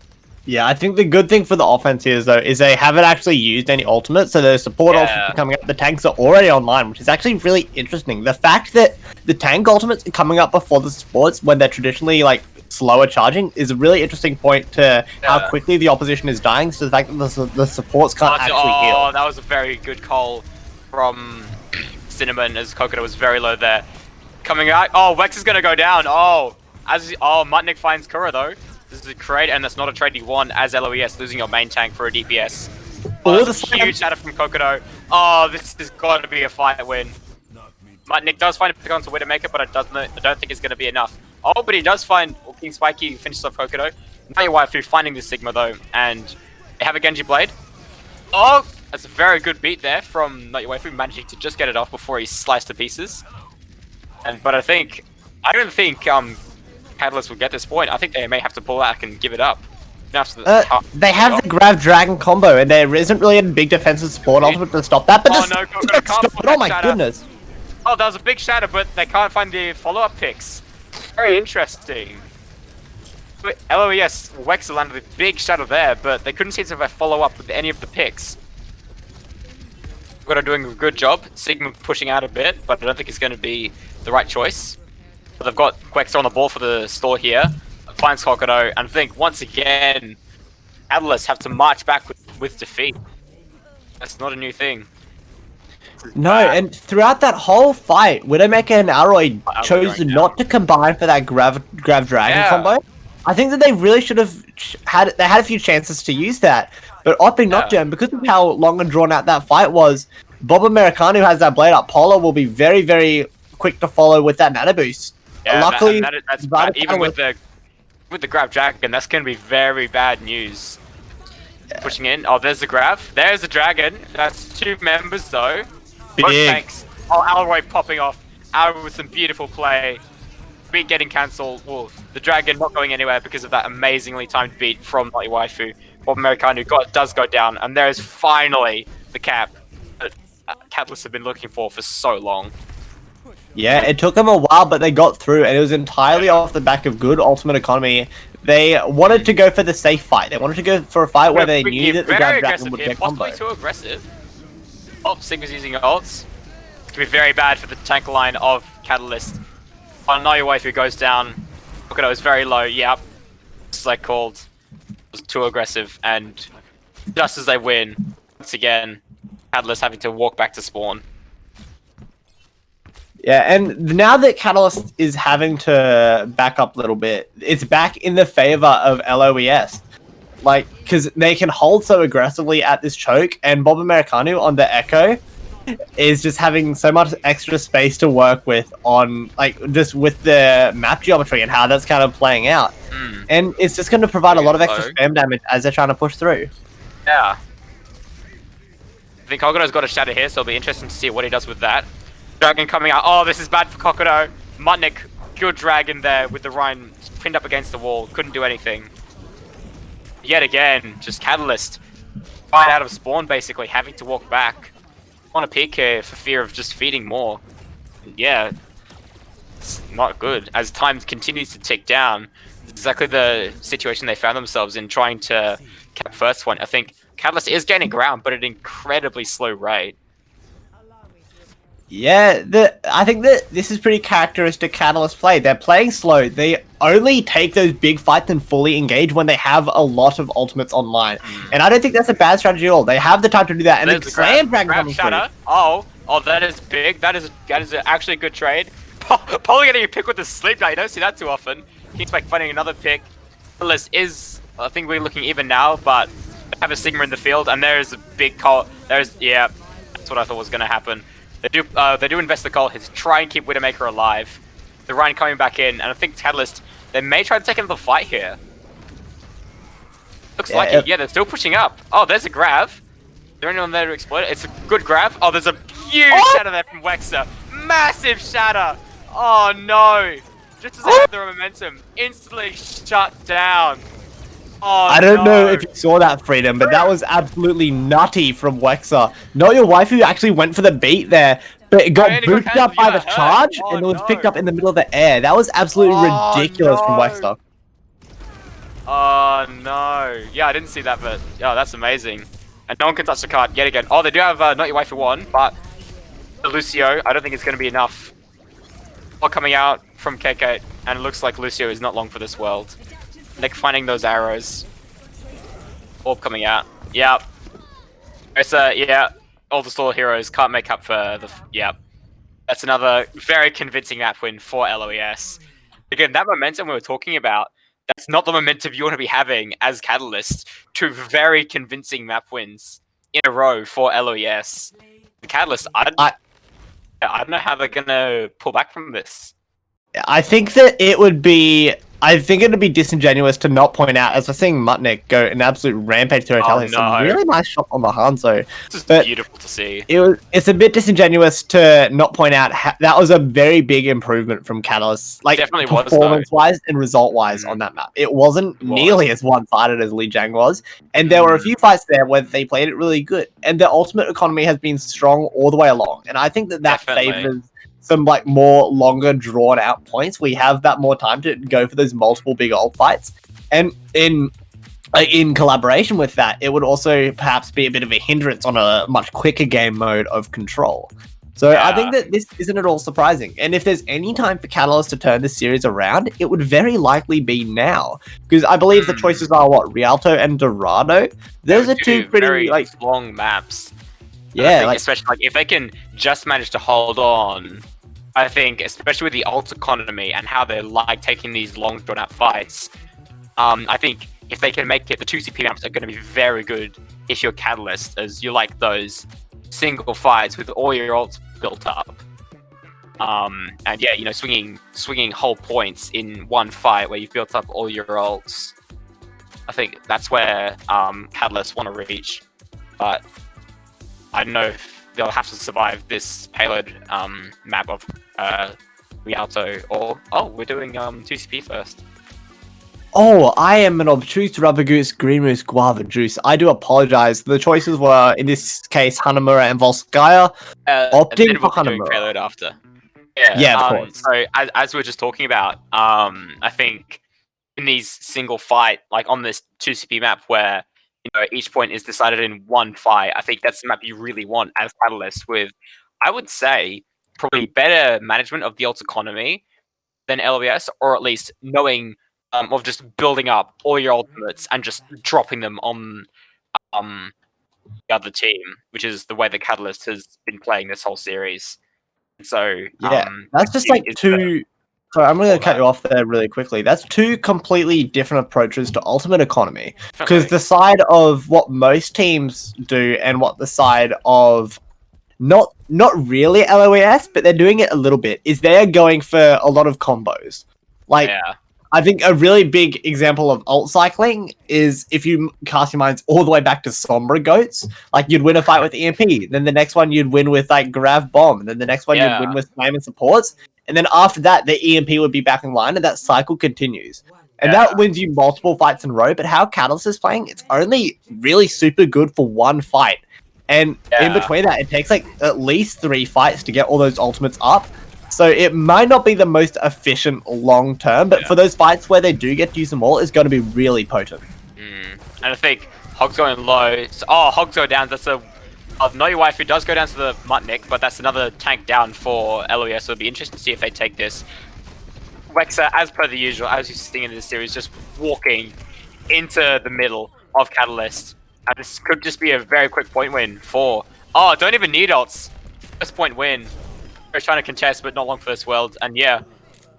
Yeah, I think the good thing for the offense here is, though, is they haven't actually used any ultimates, so the support ultimates are coming up. The tanks are already online, which is actually really interesting. The fact that the tank ultimates are coming up before the supports when they're traditionally like slower charging is a really interesting point to how quickly the opposition is dying. So the fact that the supports can't actually heal. Oh, that was a very good call from Cinnamon, as Kokoda was very low there. Coming out. Oh, Wex is gonna go down. Mutnik finds Kura though. This is a trade, and that's not a trade you want as LOES, losing your main tank for a DPS. Oh, that's a huge shatter from Kokodo. Oh, this has got to be a fight win. Mutnik does find a pick onto Widowmaker, but I don't think it's going to be enough. Oh, but he does find King Spiky, finishes off Kokodo. Now your waifu finding the Sigma though, and they have a Genji Blade. Oh, that's a very good beat there from Not Your Waifu, managing to just get it off before he's sliced to pieces. But I don't think Catalyst will get this point. I think they may have to pull back and give it up. They have the Grav Dragon combo, and there isn't really a big defensive support ultimate to stop that. But oh my goodness! Oh, that was a big shatter, but they can't find the follow-up picks. Very interesting. LOES, Wexa landed a big shadow there, but they couldn't seem to have a follow-up with any of the picks. We're doing a good job. Sigma pushing out a bit, but I don't think it's going to be the right choice. But they've got Quexter on the ball for the store here. Finds Kokodo, and I think once again, Catalyst have to march back with defeat. That's not a new thing. No, and throughout that whole fight, Widowmaker and Alroy chose not to combine for that Grav Dragon combo. I think that they really should have had a few chances to use that, but opting not to, and because of how long and drawn out that fight was, Bob Americano has that blade up. Polo will be very, very quick to follow with that nano boost. Yeah, luckily, even with the Grav Dragon, that's going to be very bad news. Yeah. Pushing in. Oh, there's the Grav. There's the Dragon. That's two members, though. Both tanks. Oh, Alroy popping off. Alroy with some beautiful play. Beat getting cancelled. Well, the Dragon not going anywhere because of that amazingly timed beat from Not Your Waifu. Bob Americano does go down, and there is finally the cap that Catalyst have been looking for so long. Yeah, it took them a while, but they got through, and it was entirely off the back of good ultimate economy. They wanted to go for the safe fight. They wanted to go for a fight where they knew that the Grab Dragon would get combo. Possibly too aggressive. Oh, Sigma's using ults. It could be very bad for the tank line of Catalyst. Oh no, your waifu goes down. Look at it, was very low. Yep. It's like called. It was too aggressive, and just as they win, once again, Catalyst having to walk back to spawn. Yeah, and now that Catalyst is having to back up a little bit, it's back in the favor of LOES. Like, because they can hold so aggressively at this choke, and Bob Americano on the Echo is just having so much extra space to work with on, like, just with the map geometry and how that's kind of playing out. And it's just going to provide a lot of extra spam damage as they're trying to push through. Yeah. I think Kokodo's got a shatter here, so it'll be interesting to see what he does with that. Dragon coming out. Oh, this is bad for Kokodo. Mutnik, good dragon there with the Rhine pinned up against the wall. Couldn't do anything. Yet again, just Catalyst. Right out of spawn, basically, having to walk back. On a peek here for fear of just feeding more. Yeah. It's not good. As time continues to tick down, it's exactly the situation they found themselves in trying to cap first one. I think Catalyst is gaining ground, but at an incredibly slow rate. Yeah, I think that this is pretty characteristic Catalyst play. They're playing slow. They only take those big fights and fully engage when they have a lot of ultimates online. And I don't think that's a bad strategy at all. They have the time to do that. And the Slam Dragon coming through. Oh, that is big. That is actually a good trade. Probably getting a pick with the Sleep Knight. You don't see that too often. Keeps like finding another pick. Catalyst is, I think we're looking even now, but they have a Sigma in the field, and there's a big call. Yeah, that's what I thought was going to happen. They do invest the call here to try and keep Widowmaker alive. The Rhine coming back in, and I think Catalyst, they may try to take another fight here. Looks like it. Yeah, they're still pushing up. Oh, there's a grab. Is there anyone there to exploit it? It's a good grab. Oh, there's a huge shatter there from Wexer. Massive shatter. Oh no. Just as they have their momentum, instantly shut down. Oh, I don't know if you saw that, Freedom, but that was absolutely nutty from Wexer. Not Your Waifu actually went for the beat there, but it got booped up by the charge, and it was picked up in the middle of the air. That was absolutely ridiculous from Wexer. Oh no. Yeah, I didn't see that, but yeah, that's amazing. And no one can touch the card yet again. Oh, they do have Not Your Waifu 1, but the Lucio, I don't think it's going to be enough. All coming out from KK, and it looks like Lucio is not long for this world. Like finding those arrows. Orb coming out. Yep. It's yeah. All the stall heroes can't make up for the. Yep. That's another very convincing map win for LOES. Again, that momentum we were talking about, that's not the momentum you want to be having as Catalyst. Two very convincing map wins in a row for LOES. The Catalyst, I don't know how they're gonna pull back from this. I think that it would be. I think it'd be disingenuous to not point out, as we're seeing Mutnik go an absolute rampage through Hotel. Some really nice shot on the Hanzo. This is beautiful to see. It's a bit disingenuous to not point out that was a very big improvement from Catalyst, like performance-wise and result-wise on that map. It wasn't nearly as one-sided as Lijiang was, and there were a few fights there where they played it really good. And the ultimate economy has been strong all the way along, and I think that favors some like more longer drawn out points. We have that more time to go for those multiple big ult fights, and in collaboration with that, it would also perhaps be a bit of a hindrance on a much quicker game mode of Control. So I think that this isn't at all surprising. And if there's any time for Catalyst to turn this series around, it would very likely be now, because I believe the choices are Rialto and Dorado. Those are two pretty very long maps. Yeah, especially like if they can just manage to hold on. I think, especially with the ult economy and how they like taking these long drawn out fights, I think if they can make it, the 2 CP maps are going to be very good if you're Catalyst, as you like those single fights with all your ults built up. And yeah, you know, swinging whole points in one fight where you've built up all your ults. I think that's where Catalyst want to reach, but I don't know if they'll have to survive this payload map of Rialto, or we're doing 2CP first. Oh, I am an obtuse rubber goose, green moose, guava juice. I do apologize. The choices were, in this case, Hanamura and Volskaya. Opting for Hanamura. Payload after. Yeah, of course. So as we were just talking about, I think in these single fight, like on this 2CP map where each point is decided in one fight, I think that's the map you really want as Catalyst with, I would say, probably better management of the ult economy than LVS, or at least knowing of just building up all your ultimates and just dropping them on the other team, which is the way the Catalyst has been playing this whole series. So Yeah, that's just like two. Sorry, I'm going to cut you off there really quickly. That's two completely different approaches to ultimate economy. Because the side of what most teams do and what the side of not really LOES, but they're doing it a little bit, is they're going for a lot of combos. Like, I think a really big example of ult cycling is if you cast your minds all the way back to Sombra Goats, like you'd win a fight with EMP, then the next one you'd win with like Grav Bomb, and then the next one you'd win with Flame and Supports, and then after that the EMP would be back in line, and that cycle continues. And that wins you multiple fights in a row, but how Catalyst is playing, it's only really super good for one fight. And in between that, it takes like at least 3 fights to get all those ultimates up. So it might not be the most efficient long term, but for those fights where they do get to use them all, it's going to be really potent. And I think Hog's going low. So, Hog's go down. That's a Know Your Wife who does go down to the Mutnik, but that's another tank down for LOS. So it'll be interesting to see if they take this. Wexa, as per the usual, as you've seen in this series, just walking into the middle of Catalyst. And this could just be a very quick point win for... don't even need ults. First point win. They're trying to contest, but not long for this world. And yeah,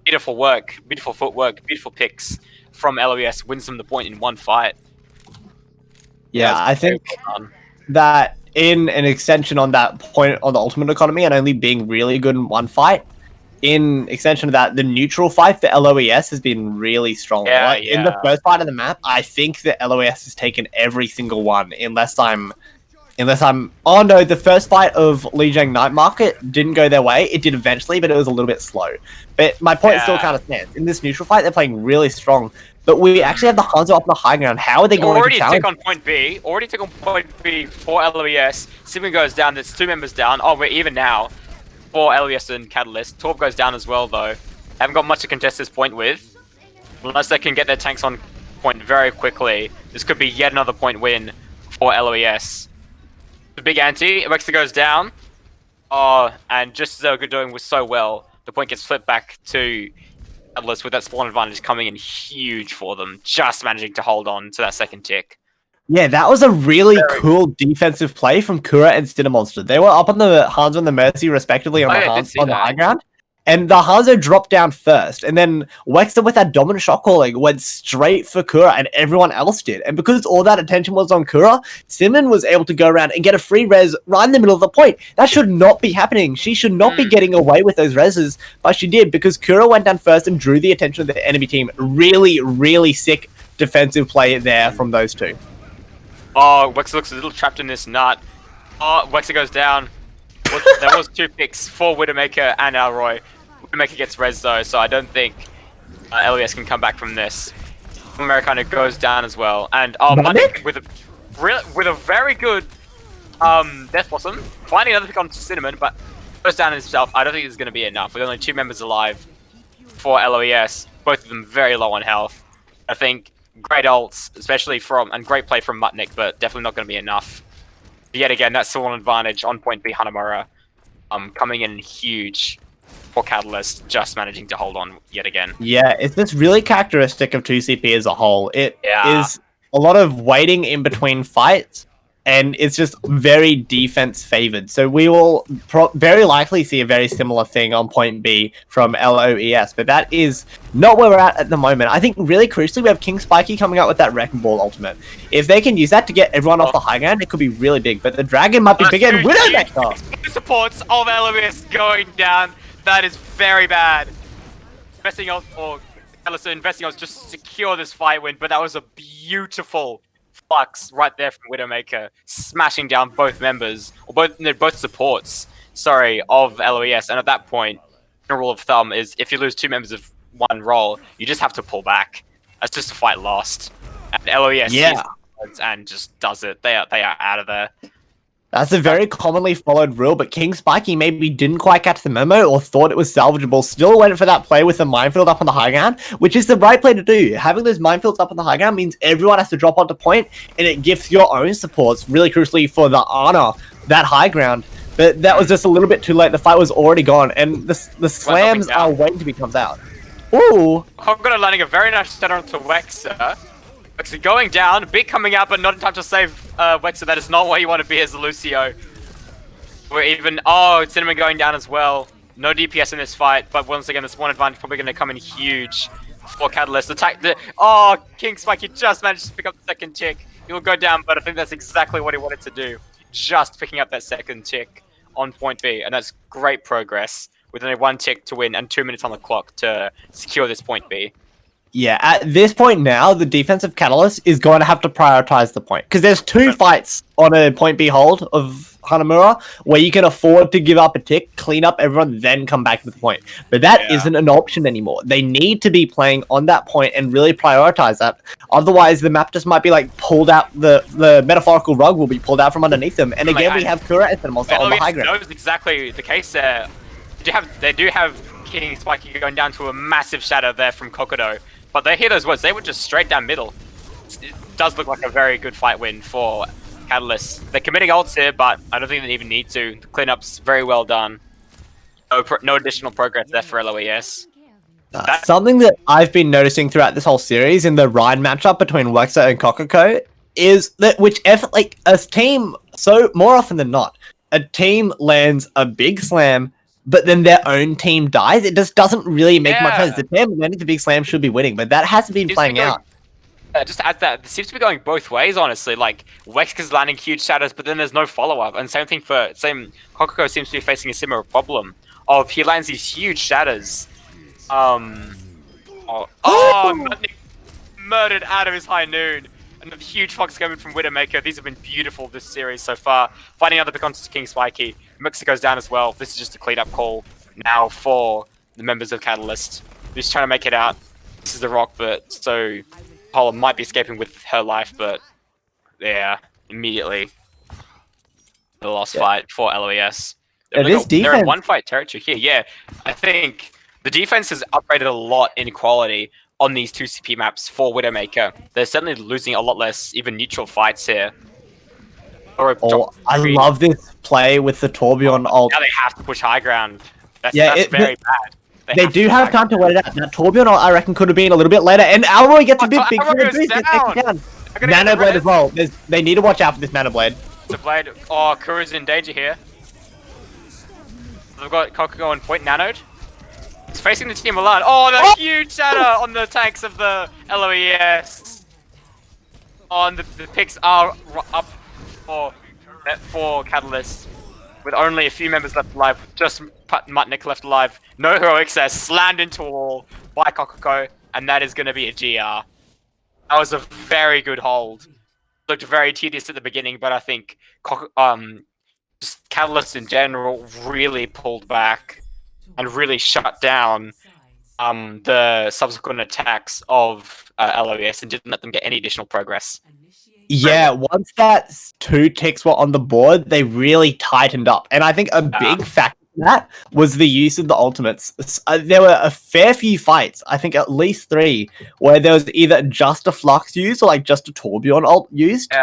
beautiful work, beautiful footwork, beautiful picks from LOS. Wins them the point in one fight. Yeah, I think that in an extension on that point on the ultimate economy and only being really good in one fight, in extension of that, the neutral fight for LOES has been really strong. In the first part of the map, I think that LOES has taken every single one, unless I'm... Oh no, the first fight of Lijiang Night Market didn't go their way. It did eventually, but it was a little bit slow. But my point still kind of stands. In this neutral fight, they're playing really strong. But we actually have the Hanzo up on the high ground. How are they going to challenge? Already took on point B for LOES. Simon goes down. There's 2 members down. We're even now for LOES and Catalyst. Torb goes down as well, though. Haven't got much to contest this point with. Unless they can get their tanks on point very quickly. This could be yet another point win for LOES. The big anti, Wexa goes down. And just as they were doing so well, the point gets flipped back to Catalyst with that spawn advantage coming in huge for them, just managing to hold on to that second tick. Yeah, that was a really cool defensive play from Kura and Monster. They were up on the Hanzo and the Mercy respectively on the high ground. And the Hanzo dropped down first, and then Wexa with that dominant shot calling went straight for Kura, and everyone else did. And because all that attention was on Kura, Simon was able to go around and get a free res right in the middle of the point. That should not be happening. She should not be getting away with those reses, but she did because Kura went down first and drew the attention of the enemy team. Really, really sick defensive play there from those two. Wexa looks a little trapped in this nut. Wexa goes down. There was 2 picks for Widowmaker and Alroy. Widowmaker gets res though, so I don't think LES can come back from this. Americana goes down as well, and Mutnik with a very good Death Blossom, finding another pick on Cinnamon, but goes down himself. I don't think this is going to be enough. With only 2 members alive for LOES, both of them very low on health. I think great ults, especially and great play from Mutnik, but definitely not going to be enough. Yet again, that's still an advantage on point B Hanamura, coming in huge for Catalyst, just managing to hold on yet again. Yeah, it's just really characteristic of 2CP as a whole. It is a lot of waiting in between fights, and it's just very defense favored. So we will very likely see a very similar thing on point B from LOES, but that is not where we're at the moment. I think really crucially, we have King Spiky coming out with that Wrecking Ball ultimate. If they can use that to get everyone off the high ground, it could be really big, but the Dragon might be bigger and Widowmaker! Supports of LOES going down. That is very bad. Investing on, or Ellison investing on just secure this fight win, but that was a beautiful flux right there from Widowmaker, smashing down both members, or both supports, of LOES. And at that point, the rule of thumb is if you lose 2 members of one role, you just have to pull back. That's just a fight lost. And LOES sees and just does it. They are out of there. That's a very commonly followed rule, but King Spiky maybe didn't quite catch the memo or thought it was salvageable, still went for that play with the minefield up on the high ground, which is the right play to do. Having those minefields up on the high ground means everyone has to drop onto point, and it gives your own supports, really crucially for the Ana, that high ground. But that was just a little bit too late. The fight was already gone, and the slams are waiting to be comes out. Ooh! Hogono landing a very nice shot onto Wexa. Wexa going down, big coming out, but not in time to save Wexa. That is not where you want to be as Lucio. We're even... Oh, Cinnamon going down as well. No DPS in this fight, but once again, this one advantage probably going to come in huge for Catalyst. Oh, King Spike, just managed to pick up the second tick. He'll go down, but I think that's exactly what he wanted to do. Just picking up that second tick on point B, and that's great progress with only 1 tick to win and 2 minutes on the clock to secure this point B. Yeah, at this point now, the defensive Catalyst is going to have to prioritize the point. Because there's 2 fights on a point B hold of Hanamura where you can afford to give up a tick, clean up everyone, then come back to the point. But that isn't an option anymore. They need to be playing on that point and really prioritize that. Otherwise, the map just might be like pulled out, the metaphorical rug will be pulled out from underneath them. And again, we have Kura and Cinemonster on the high ground. Knows exactly the case there. They do have King Spiky going down to a massive shadow there from Kokodo. But they hear those words, they were just straight down middle. It does look like a very good fight win for Catalyst. They're committing ults here, but I don't think they even need to. The cleanup's very well done. No additional progress there for LOES. Something that I've been noticing throughout this whole series in the Ryan matchup between Wexa and Kokoko is that whichever, like, a team, so more often than not, a team lands a big slam, but then their own team dies. It just doesn't really make much sense. The team landing the big slam should be winning, but that hasn't been playing out. Just add that, it seems to be going both ways, honestly. Like, Weska's landing huge shadows, but then there's no follow-up. And same thing for, Kokoko seems to be facing a similar problem of he lands these huge shadows. Murdered out of his high noon. And the huge fox coming from Widowmaker. These have been beautiful this series so far. Finding out the pick onto King Spiky. Mixer goes down as well. This is just a clean-up call now for the members of Catalyst. Who's trying to make it out. This is the rock, but so Paula might be escaping with her life, but yeah, immediately the lost fight for LOES. They're in one-fight territory here. Yeah, I think the defense has upgraded a lot in quality on these 2 CP maps for Widowmaker. They're certainly losing a lot less even neutral fights here. I love this play with the Tourbillon ult. Now they have to push high ground. That's very bad. They do have time to wait it out. That Tourbillon ult, I reckon, could have been a little bit later. And Alroy gets a bit big for the boost. Down. Nano Blade as well. They need to watch out for this Nano Blade. The Blade. Oh, Kuru's in danger here. They've got Kokoko on point nanoed. He's facing the team alone. Oh, the huge shadow on the tanks of the LOES. Oh, and the picks are up for Catalyst. With only a few members left alive. Just Mutnik left alive. No heroic access. Slammed into a wall by Kokoko. And that is going to be a GR. That was a very good hold. Looked very tedious at the beginning, but I think just Catalyst in general really pulled back and really shut down the subsequent attacks of LOES and didn't let them get any additional progress. Yeah, once that 2 ticks were on the board, they really tightened up. And I think a big factor in that was the use of the ultimates. There were a fair few fights, I think at least 3, where there was either just a Flux used or like just a Tourbillon ult used.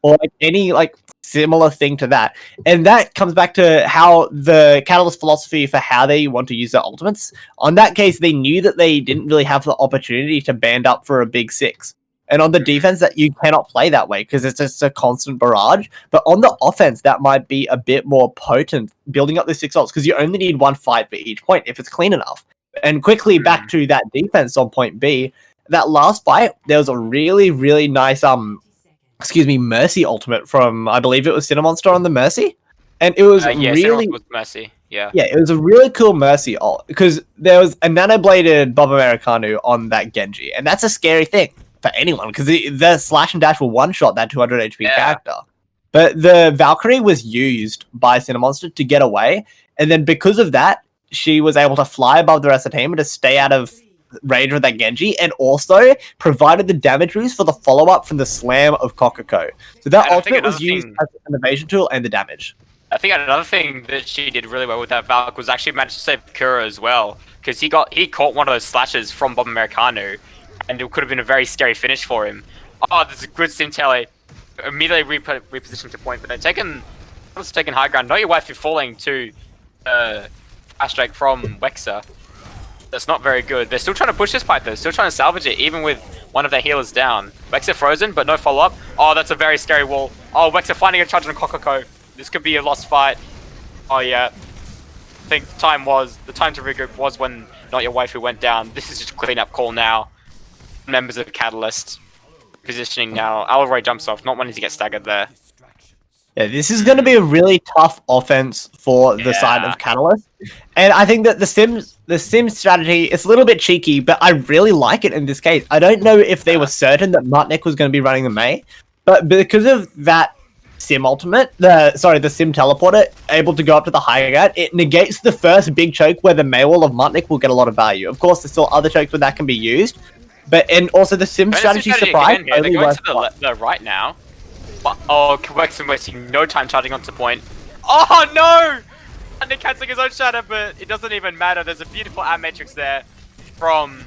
Or like any like similar thing to that. And that comes back to how the Catalyst philosophy for how they want to use their ultimates. On that case, they knew that they didn't really have the opportunity to band up for a big 6. And on the defense, that you cannot play that way because it's just a constant barrage. But on the offense, that might be a bit more potent, building up the 6 ults, because you only need 1 fight for each point if it's clean enough. And quickly back to that defense on point B, that last fight, there was a really, really nice Mercy ultimate from, I believe it was Cinemonster on the Mercy. And it was really... was Mercy, yeah. Yeah, it was a really cool Mercy ult, because there was a nano-bladed Bob Americano on that Genji, and that's a scary thing for anyone, because the slash and dash will one-shot that 200 HP character. But the Valkyrie was used by Cinemonster to get away, and then because of that, she was able to fly above the rest of the team and to stay out of range with that Genji, and also provided the damage boost for the follow-up from the slam of Kokoko. So that ultimate was used as an evasion tool and the damage. I think another thing that she did really well with that Valk was actually managed to save Kura as well, because he caught one of those slashes from Bob Americano, and it could have been a very scary finish for him. Oh, there's a good sim tele. Immediately repositioned to point, but they've taken high ground. Not your wife, you're falling to flash strike from Wexa. That's not very good. They're still trying to push this fight though, still trying to salvage it, even with one of their healers down. Wexa frozen, but no follow-up. Oh, that's a very scary wall. Oh, Wexa finding a charge on Kokoko. This could be a lost fight. Oh yeah. I think the time to regroup was when Not Your Wife who went down. This is just a clean-up call now. Members of Catalyst positioning now. Alroy jumps off, not wanting to get staggered there. Yeah, this is going to be a really tough offense for the side of Catalyst. And I think that the sim strategy is a little bit cheeky, but I really like it in this case. I don't know if they were certain that Mutnik was going to be running the Mei, but because of that sim ultimate, the sim teleporter, able to go up to the high ground, it negates the first big choke where the Mei wall of Mutnik will get a lot of value. Of course, there's still other chokes where that can be used, and also the sim strategy surprise. They're going to the right now. Oh, Wexa wasting no time charging onto point. Oh no! And they're cancelling his own shadow, but it doesn't even matter. There's a beautiful ant matrix there from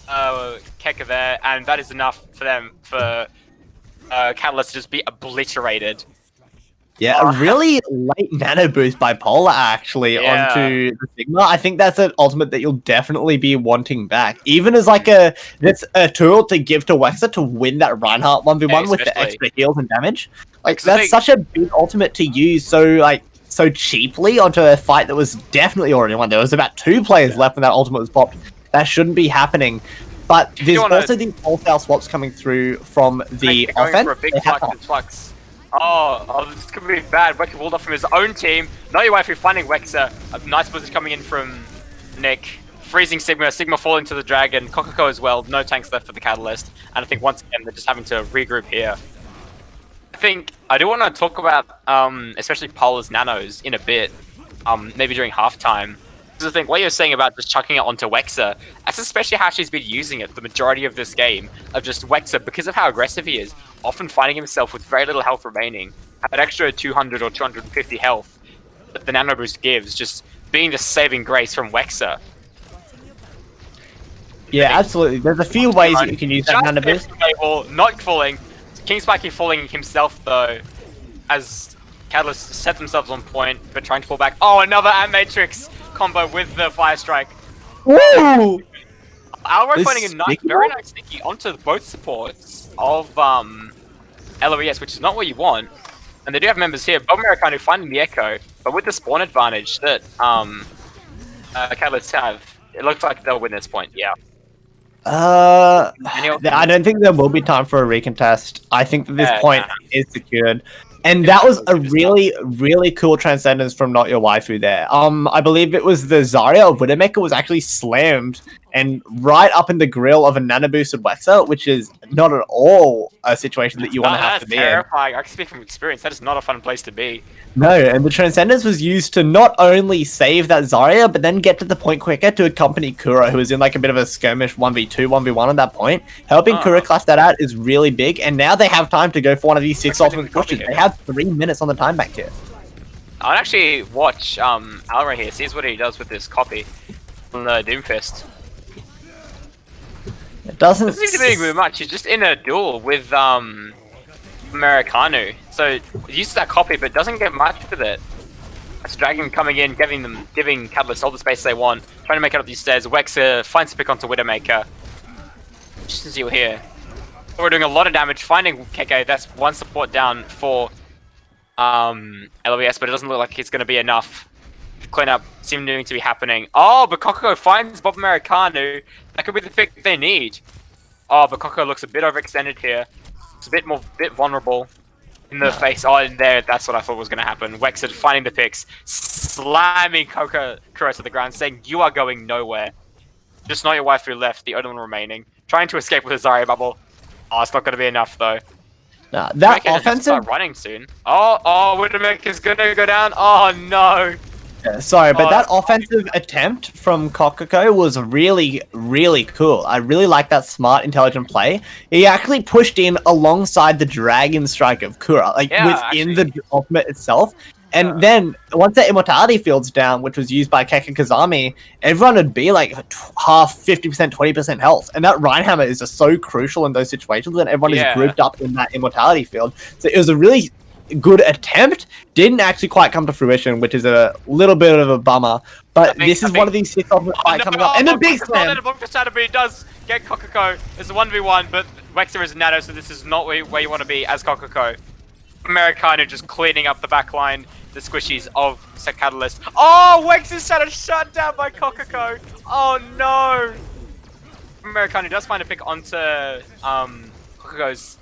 Keka there, and that is enough for them for Catalyst to just be obliterated. Yeah, a really late nano boost by Polar actually onto the Sigma. I think that's an ultimate that you'll definitely be wanting back. Even as like a tool to give to Wexa to win that Reinhardt 1v1 with the extra heals and damage. Like that's such a big ultimate to use so cheaply onto a fight that was definitely already won. There was about 2 players left when that ultimate was popped. That shouldn't be happening. But there's also these wholesale swaps coming through from the offense. For a big flux. Oh, this could be bad. Wexa walled off from his own team. Not Your Wife finding Wexa. A nice position coming in from Nick. Freezing Sigma. Sigma falling to the Dragon. Kokoko as well. No tanks left for the Catalyst. And I think once again, they're just having to regroup here. I do want to talk about, especially Polar's nanos in a bit. Maybe during halftime. Because I think what you're saying about just chucking it onto Wexa, that's especially how she's been using it the majority of this game, of just Wexa, because of how aggressive he is, often finding himself with very little health remaining, an extra 200 or 250 health that the nano boost gives, just being the saving grace from Wexa. Yeah, absolutely. There's a few ways that you can use that nano boost. Not falling. King Spiky falling himself though, as Catalyst set themselves on point, but trying to pull back. Oh, another Ant Matrix combo with the Fire Strike. Woo! Alroy finding a very nice sneaky onto both supports of LOES, which is not what you want. And they do have members here. Bob Americano finding the Echo, but with the spawn advantage that Catalysts have, it looks like they'll win this point, yeah. I don't think there will be time for a recontest. I think that this point is secured. And that was a really, really cool transcendence from Not Your Waifu there. I believe it was the Zarya of Widowmaker was actually slammed and right up in the grill of a nano boosted Wexa, which is not at all a situation that you want to have to be in. That's terrifying. I can speak from experience. That is not a fun place to be. No, and the Transcendence was used to not only save that Zarya, but then get to the point quicker to accompany Kura, who was in like a bit of a skirmish 1v2, 1v1 at that point. Helping Kura class that out is really big, and now they have time to go for one of these 6 ultimate pushes. They have 3 minutes on the time back here. I'd actually watch Alroy here, sees what he does with this copy on the Doomfist. It doesn't seem to be doing much. He's just in a duel with Americano. So he uses that copy, but doesn't get much with it. That's Dragon coming in, giving Catalyst all the space they want, trying to make it up these stairs. Wexa finds a pick onto Widowmaker. Just as you'll hear. We're doing a lot of damage, finding Keke. That's one support down for LOES, but it doesn't look like it's going to be enough. Cleanup seeming to be happening. Oh, but Kokoko finds Bob Americano. That could be the pick they need. Oh, but Kokoko looks a bit overextended here. It's a bit vulnerable in the face. Oh, and there, that's what I thought was going to happen. Wexa finding the picks, slamming Kura to the ground, saying, "You are going nowhere." Just Not Your Waifu left, the only one remaining. Trying to escape with a Zarya bubble. Oh, it's not going to be enough, though. Nah, that offensive... start running soon. Oh, Widowmaker's going to go down. Oh, no. Sorry, but that that's offensive attempt from Kokoko was really, really cool. I really like that smart, intelligent play. He actually pushed in alongside the Dragon Strike of Kura, like Yeah, within actually. the ultimate itself. And Yeah. then once that Immortality Field's down, which was used by Keka Kazami, everyone would be like half, 50%, 20% health. And that Rhinehammer is just so crucial in those situations when everyone is grouped up in that Immortality Field. So it was a really good attempt. Didn't actually quite come to fruition, which is a little bit of a bummer. But this is one of these 6 ultimate fight coming up. And the big slam! But he does get Kokoko. It's a 1v1, but Wexer is Nano, so this is not where you want to be as Kokoko. Americano just cleaning up the back line, the squishies of Set Catalyst. Oh, Wex is shut down by Kokoko. Oh no! Americano does find a pick onto Kokoko's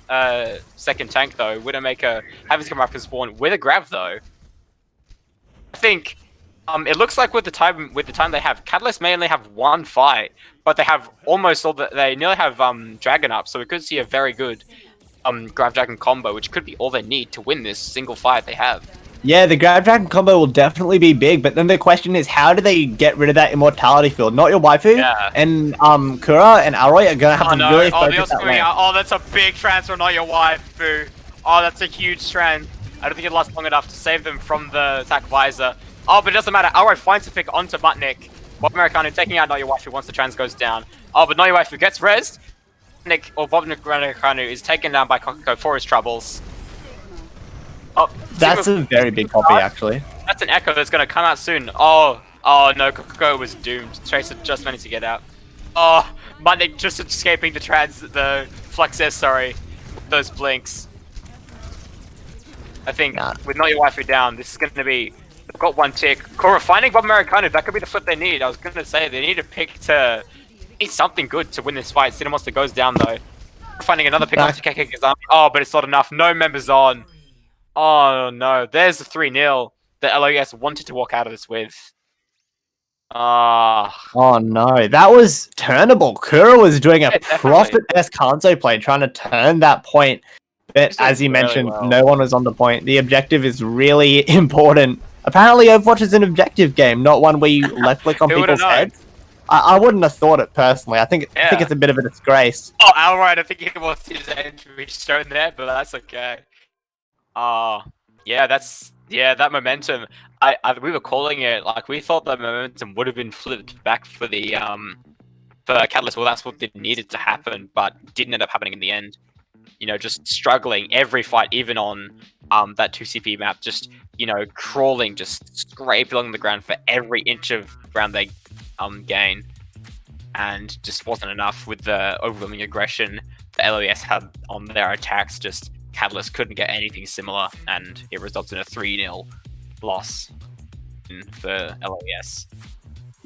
second tank though. Widowmaker having to come up and spawn with a grab though. I think it looks like with the time they have, Catalyst may only have one fight, but they have almost all they nearly have Dragon up, so we could see a very good Grab Dragon combo, which could be all they need to win this single fight they have. Yeah, the Grab Dragon combo will definitely be big, but then the question is, how do they get rid of that Immortality Field? Not Your Waifu, and Kura and Alroy are gonna have to really focus that lane. Oh, that's a big transfer, Not Your Waifu. Oh, that's a huge trend. I don't think it lasts long enough to save them from the attack visor. Oh, but it doesn't matter. Alroy finds a pick onto Mutnik. Bob Americano taking out Not Your Waifu once the trans goes down. Oh, but Not Your Waifu gets rezzed. Bob Americano is taken down by Kokoko for his troubles. Oh, that's a very big copy, actually. That's an echo that's going to come out soon. Oh no, Kokoko was doomed. Tracer just managed to get out. Oh, Mutnik just escaping the Flexes, sorry, with those blinks. I think with Not Your Waifu down, this is going to be, they've got one tick. Korra finding Bob Americano, that could be the flip they need. I was going to say, they need a pick to, need something good to win this fight. Cinemonster goes down though. Finding another pick onto Keke Kazami. Oh, but it's not enough. No members on. Oh no, there's the 3-0 that LOS wanted to walk out of this with. Oh no, that was turnable. Kura was doing a profit-best Kanzo play, trying to turn that point. But as you mentioned, no one was on the point. The objective is really important. Apparently, Overwatch is an objective game, not one where you left-click on people's heads. I wouldn't have thought it personally. I think it's a bit of a disgrace. Oh, Alright, I think he wants his entry shown there, but that's okay. Yeah, that momentum. We were calling it, like, we thought the momentum would have been flipped back for the for Catalyst. Well, that's what needed to happen, but didn't end up happening in the end. You know, just struggling every fight, even on that 2CP map, just, you know, crawling, just scraping along the ground for every inch of ground they gain, and just wasn't enough with the overwhelming aggression the LOS had on their attacks. Just Catalyst couldn't get anything similar, and it resulted in a 3-0 loss for LOS.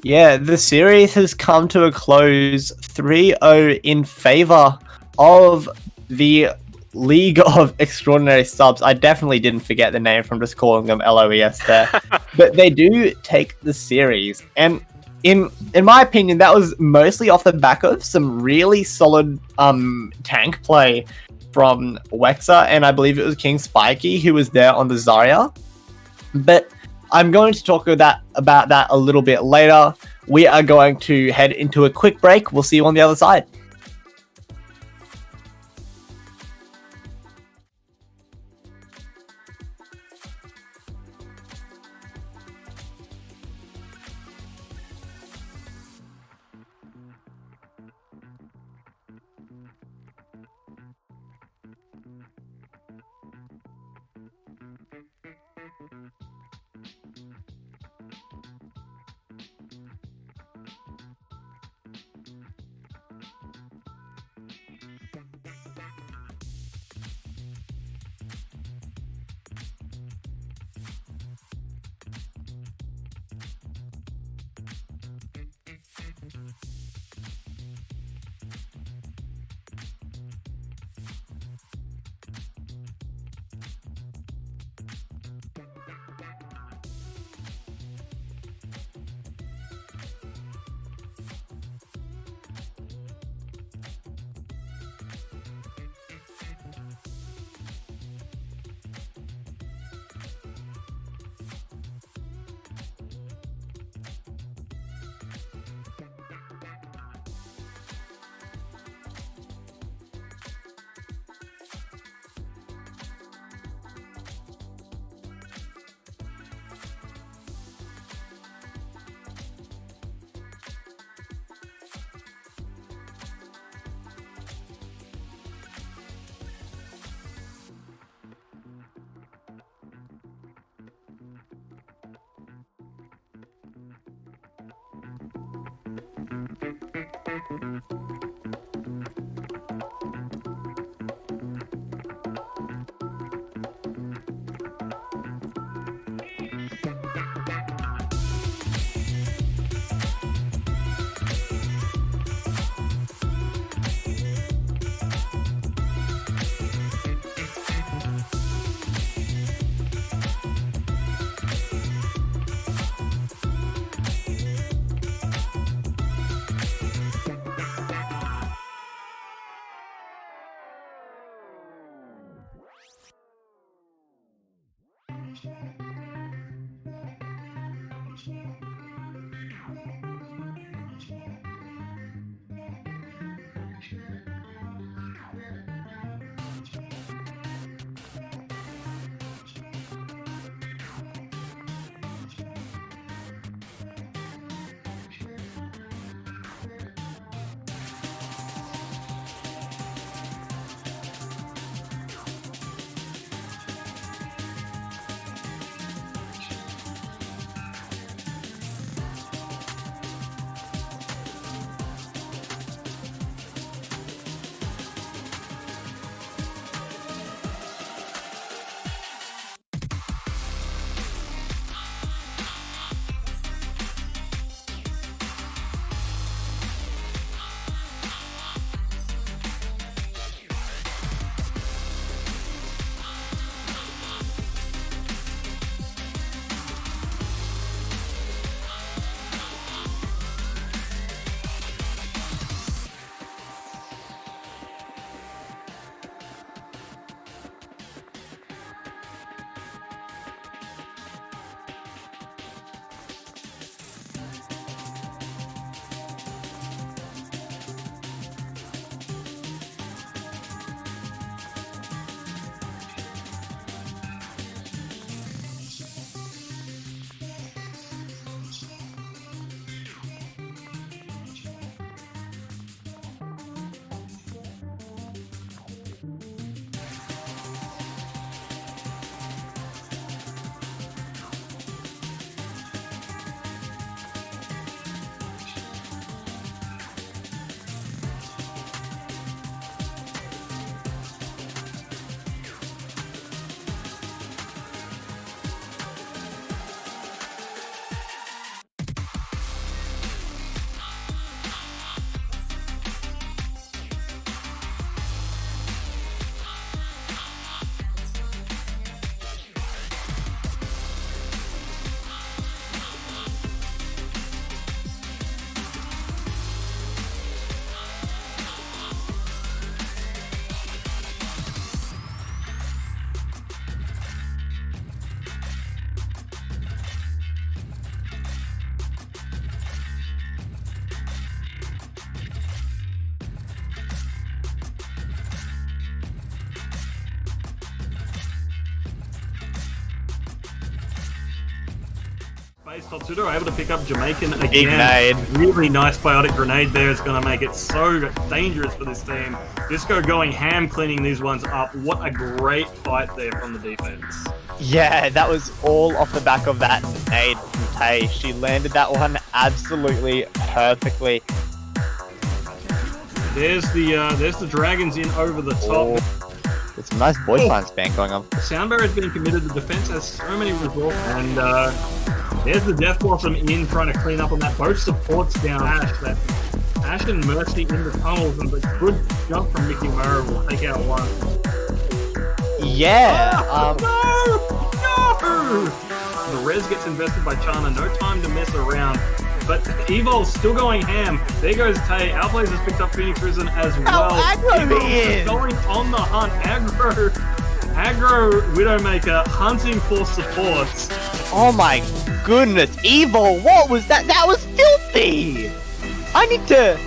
Yeah, the series has come to a close 3-0 in favor of the League of Extraordinary Subs. I definitely didn't forget the name from just calling them LOES there. But they do take the series. And in my opinion, that was mostly off the back of some really solid tank play from Wexer, and I believe it was King Spikey who was there on the Zarya. But I'm going to talk about that a little bit later. We are going to head into a quick break. We'll see you on the other side. Totsudo able to pick up Jamaican again. Ignite. Really nice biotic grenade there is going to make it so dangerous for this team. Disco going ham, cleaning these ones up. What a great fight there from the defense. Yeah, that was all off the back of that nade from Tay. She landed that one absolutely perfectly. There's the dragons in over the top. Oh, it's a nice boy science band going on. Sound Barrier's been committed. The defense has so many resources, and there's the Death Blossom in trying to clean up on that. Both supports down Ash. That Ash and Mercy in the tunnels, and the good jump from Mickey Murray will take out one. Yeah. No! The res gets invested by Chana. No time to mess around. But Evol's still going ham. There goes Tay. Outplays has picked up Phoenix Risen as well. Aggro he is! Going on the hunt. Aggro Widowmaker hunting for supports. Oh my goodness, Evil! What was that? That was filthy! I need to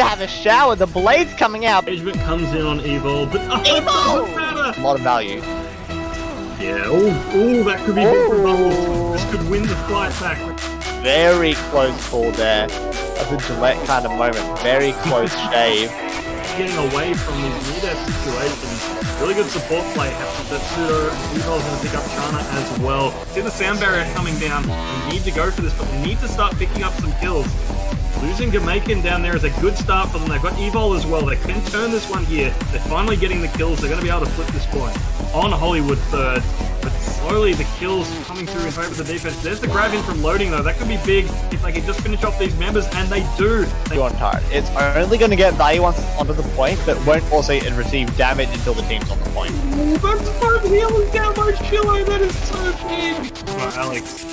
have a shower. The blade's coming out. Engagement comes in on Evil, but Evil! doesn't matter. A lot of value. Yeah. Oh, that could be good for Bubbles. This could win the fight back. Very close call there. That's a Gillette kind of moment. Very close shave. Getting away from these near-death situations. Really good support play happens that Pseudo. Evol's going to pick up Chana as well. See the sound barrier coming down. We need to go for this, but we need to start picking up some kills. Losing Jamaican down there is a good start for them. They've got Evol as well. They can turn this one here. They're finally getting the kills. They're going to be able to flip this point on Hollywood third. But slowly the kills coming through in favor of the defense. There's the grab in from loading though. That could be big if they can just finish off these members, and they do. On target. It's only going to get value once it's onto the point, but won't also receive damage until the team's on the point. Ooh, that's 5 healing down by Chilo. That is so big. Right, Alex.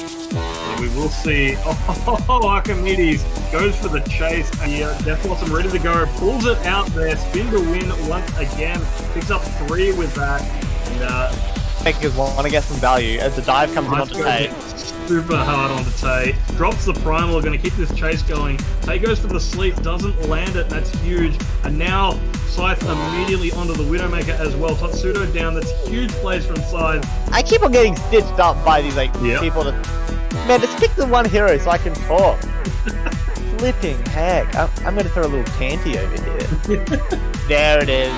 We will see. Oh, Archimedes goes for the chase. And Death Blossom ready to go. Pulls it out there. Spin to win once again. Picks up 3 with that. And Makers want to get some value as the dive comes in onto Tay. Super hard onto Tay. Drops the primal. Going to keep this chase going. Tay goes for the sleep. Doesn't land it. That's huge. And now Scythe immediately onto the Widowmaker as well. Tatsudo down. That's huge plays from Scythe. I keep on getting stitched up by these people that... Man, just pick the one hero so I can talk. Flipping heck. I'm going to throw a little canty over here. There it is.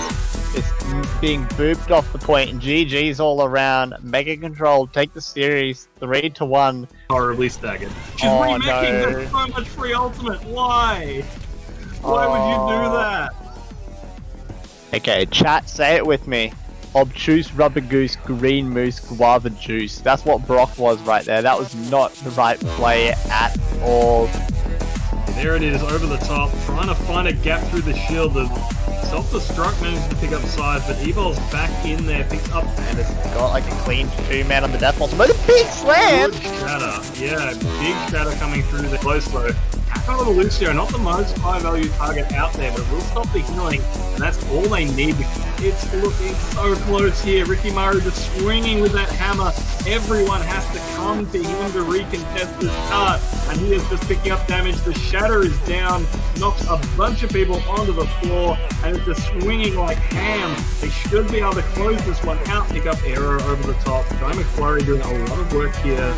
It's being booped off the point. And GG's all around. Mega Control, take the series. 3-1. Horribly staggered. She's Oh, remaking no. There's so much free ultimate. Why? Why would you do that? Okay, chat, say it with me. Obtuse rubber goose, green moose, guava juice. That's what Brock was right there. That was not the right play at all. There it is, over the top, trying to find a gap through the shield. The self-destruct managed to pick up Scythe, but Evol's back in there, picks up And it's got like a clean 2-man on the death boss. But a big slam! good shatter. Yeah, big shatter coming through the close though. Tackle of the Lucio, not the most high-value target out there, but it will stop the healing, and that's all they need. It's looking so close here. Ricky Maru just swinging with that hammer. Everyone has to come to him to recontest this card, and he is just picking up damage. The shatter is down, knocks a bunch of people onto the floor, and it's just swinging like ham. They should be able to close this one out, pick up Arrow over the top. Guy McFlurry doing a lot of work here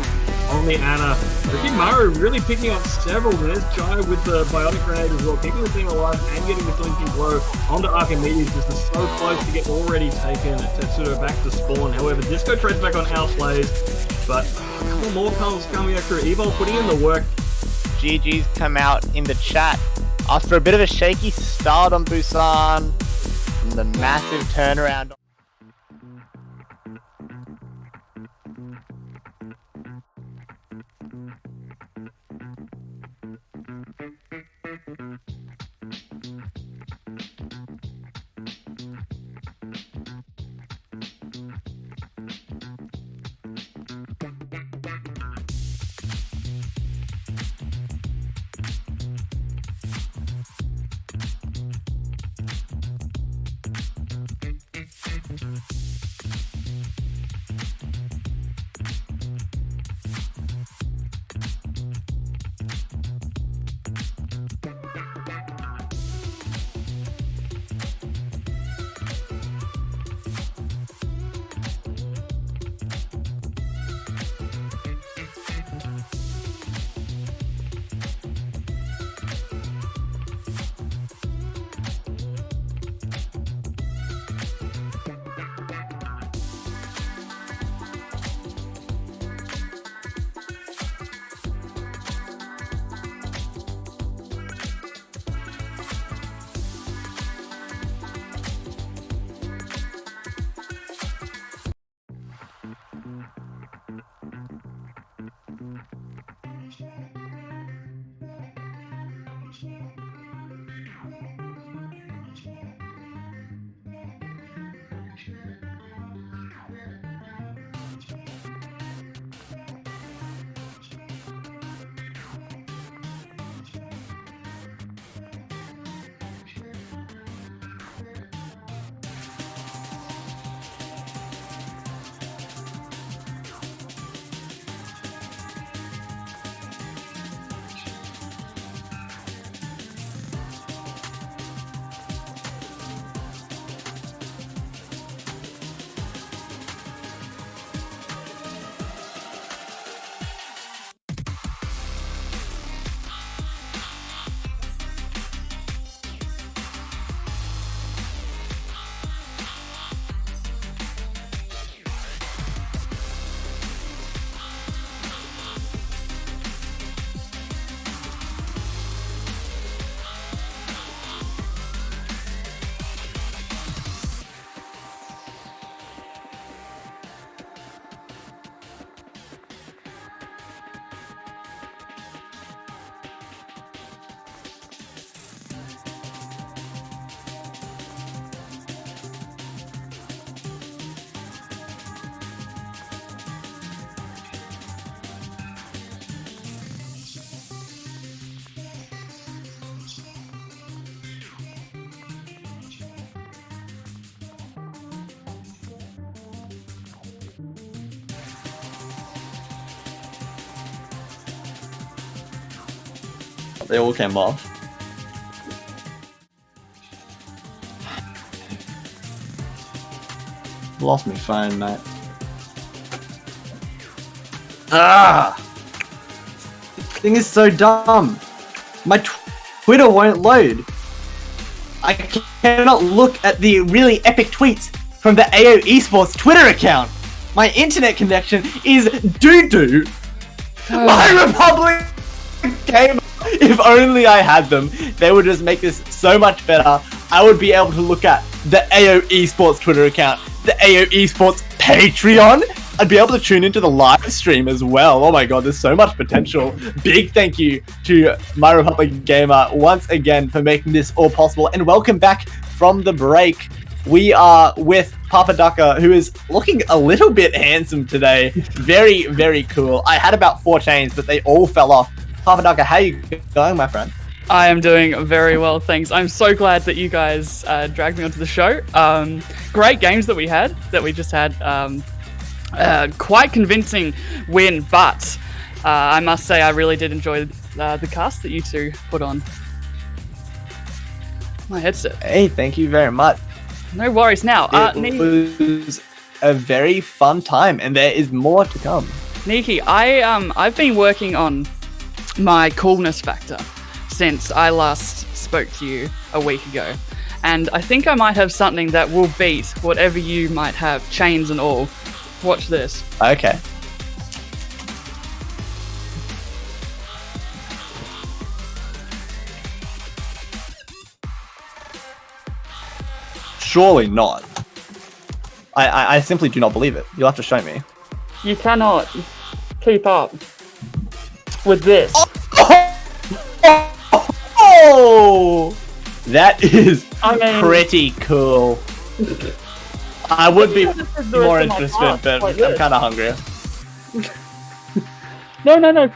on the Ana. Ricky Maru really picking up several. There's Jai with the Biotic Grenade as well, keeping the team alive and getting the flinching blow onto Archimedes. This is so close to get already taken. Tetsudo back to spawn. However, Disco trades back on outplays, but a couple more calls coming through. Evil putting in the work. GG's come out in the chat after a bit of a shaky start on Busan and the massive turnaround. They all came off. Lost my phone, mate. Ah! This thing is so dumb. My Twitter won't load. I cannot look at the really epic tweets from the AO Esports Twitter account. My internet connection is doo-doo. My Republic game. If only I had them, they would just make this so much better. I would be able to look at the AO Esports Twitter account, the AO Esports Patreon. I'd be able to tune into the live stream as well. Oh my god, there's so much potential. Big thank you to My Republic Gamer once again for making this all possible. And welcome back from the break. We are with Papa Ducker, who is looking a little bit handsome today. Very, very cool. I had about 4 chains, but they all fell off. Papa Ducker, how you going, my friend? I am doing very well, thanks. I'm so glad that you guys dragged me onto the show. Great games that we just had. Quite convincing win, but I must say I really did enjoy the cast that you two put on. My headset. Hey, thank you very much. No worries. Now, it was a very fun time, and there is more to come. Nikki, I've been working on my coolness factor since I last spoke to you a week ago, and I think I might have something that will beat whatever you might have, chains and all. Watch this. Okay. Surely not. I simply do not believe it. You'll have to show me. You cannot keep up with this. Oh! That is pretty cool. I would be more interested, but I'm kind of hungry. No.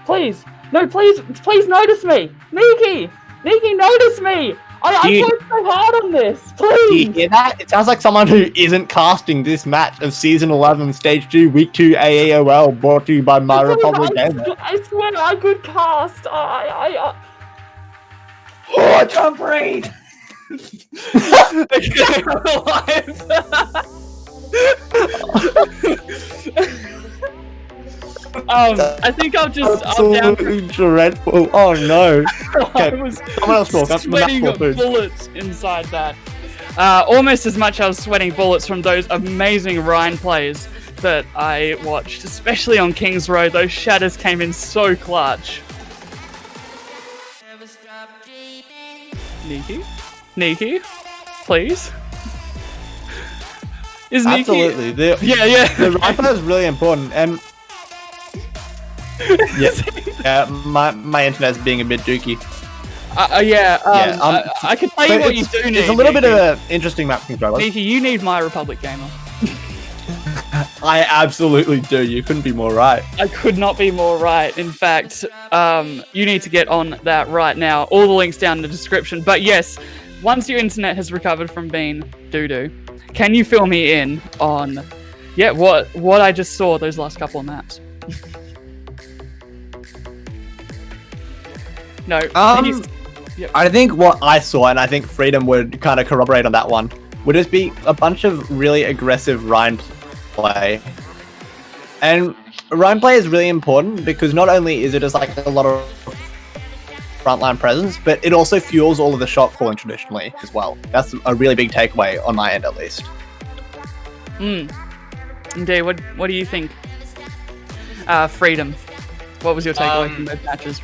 Please. No, please notice me. Nikki, notice me. I worked so hard on this. Please. Do you hear that? It sounds like someone who isn't casting this match of Season 11, Stage 2, Week 2, AAOL, brought to you by My Republic Gamer. I swear I could cast. Oh, I can't breathe. Okay, we're alive. I think I'll just. Absolutely dreadful. Oh no. Okay, I was someone else talk. sweating bullets inside that. Almost as much I was sweating bullets from those amazing Rhine plays that I watched, especially on King's Road. Those shatters came in so clutch. Nikki, please. Is Nikki? Absolutely. Yeah. The rifle is really important, and yeah, my internet's being a bit dookie. I can tell you what you do need. It's a little bit of an interesting map controller. Nikki, you need My Republic Gamer. I absolutely do. You couldn't be more right. I could not be more right. In fact, you need to get on that right now. All the links down in the description. But yes, once your internet has recovered from being doo-doo, can you fill me in on what I just saw those last couple of maps? No. I think what I saw, and I think Freedom would kind of corroborate on that one, would just be a bunch of really aggressive Rhine play. And Rhine play is really important because not only is it just like a lot of frontline presence, but it also fuels all of the shot calling traditionally as well. That's a really big takeaway on my end, at least. Indeed, what do you think? Freedom, what was your takeaway from those matches?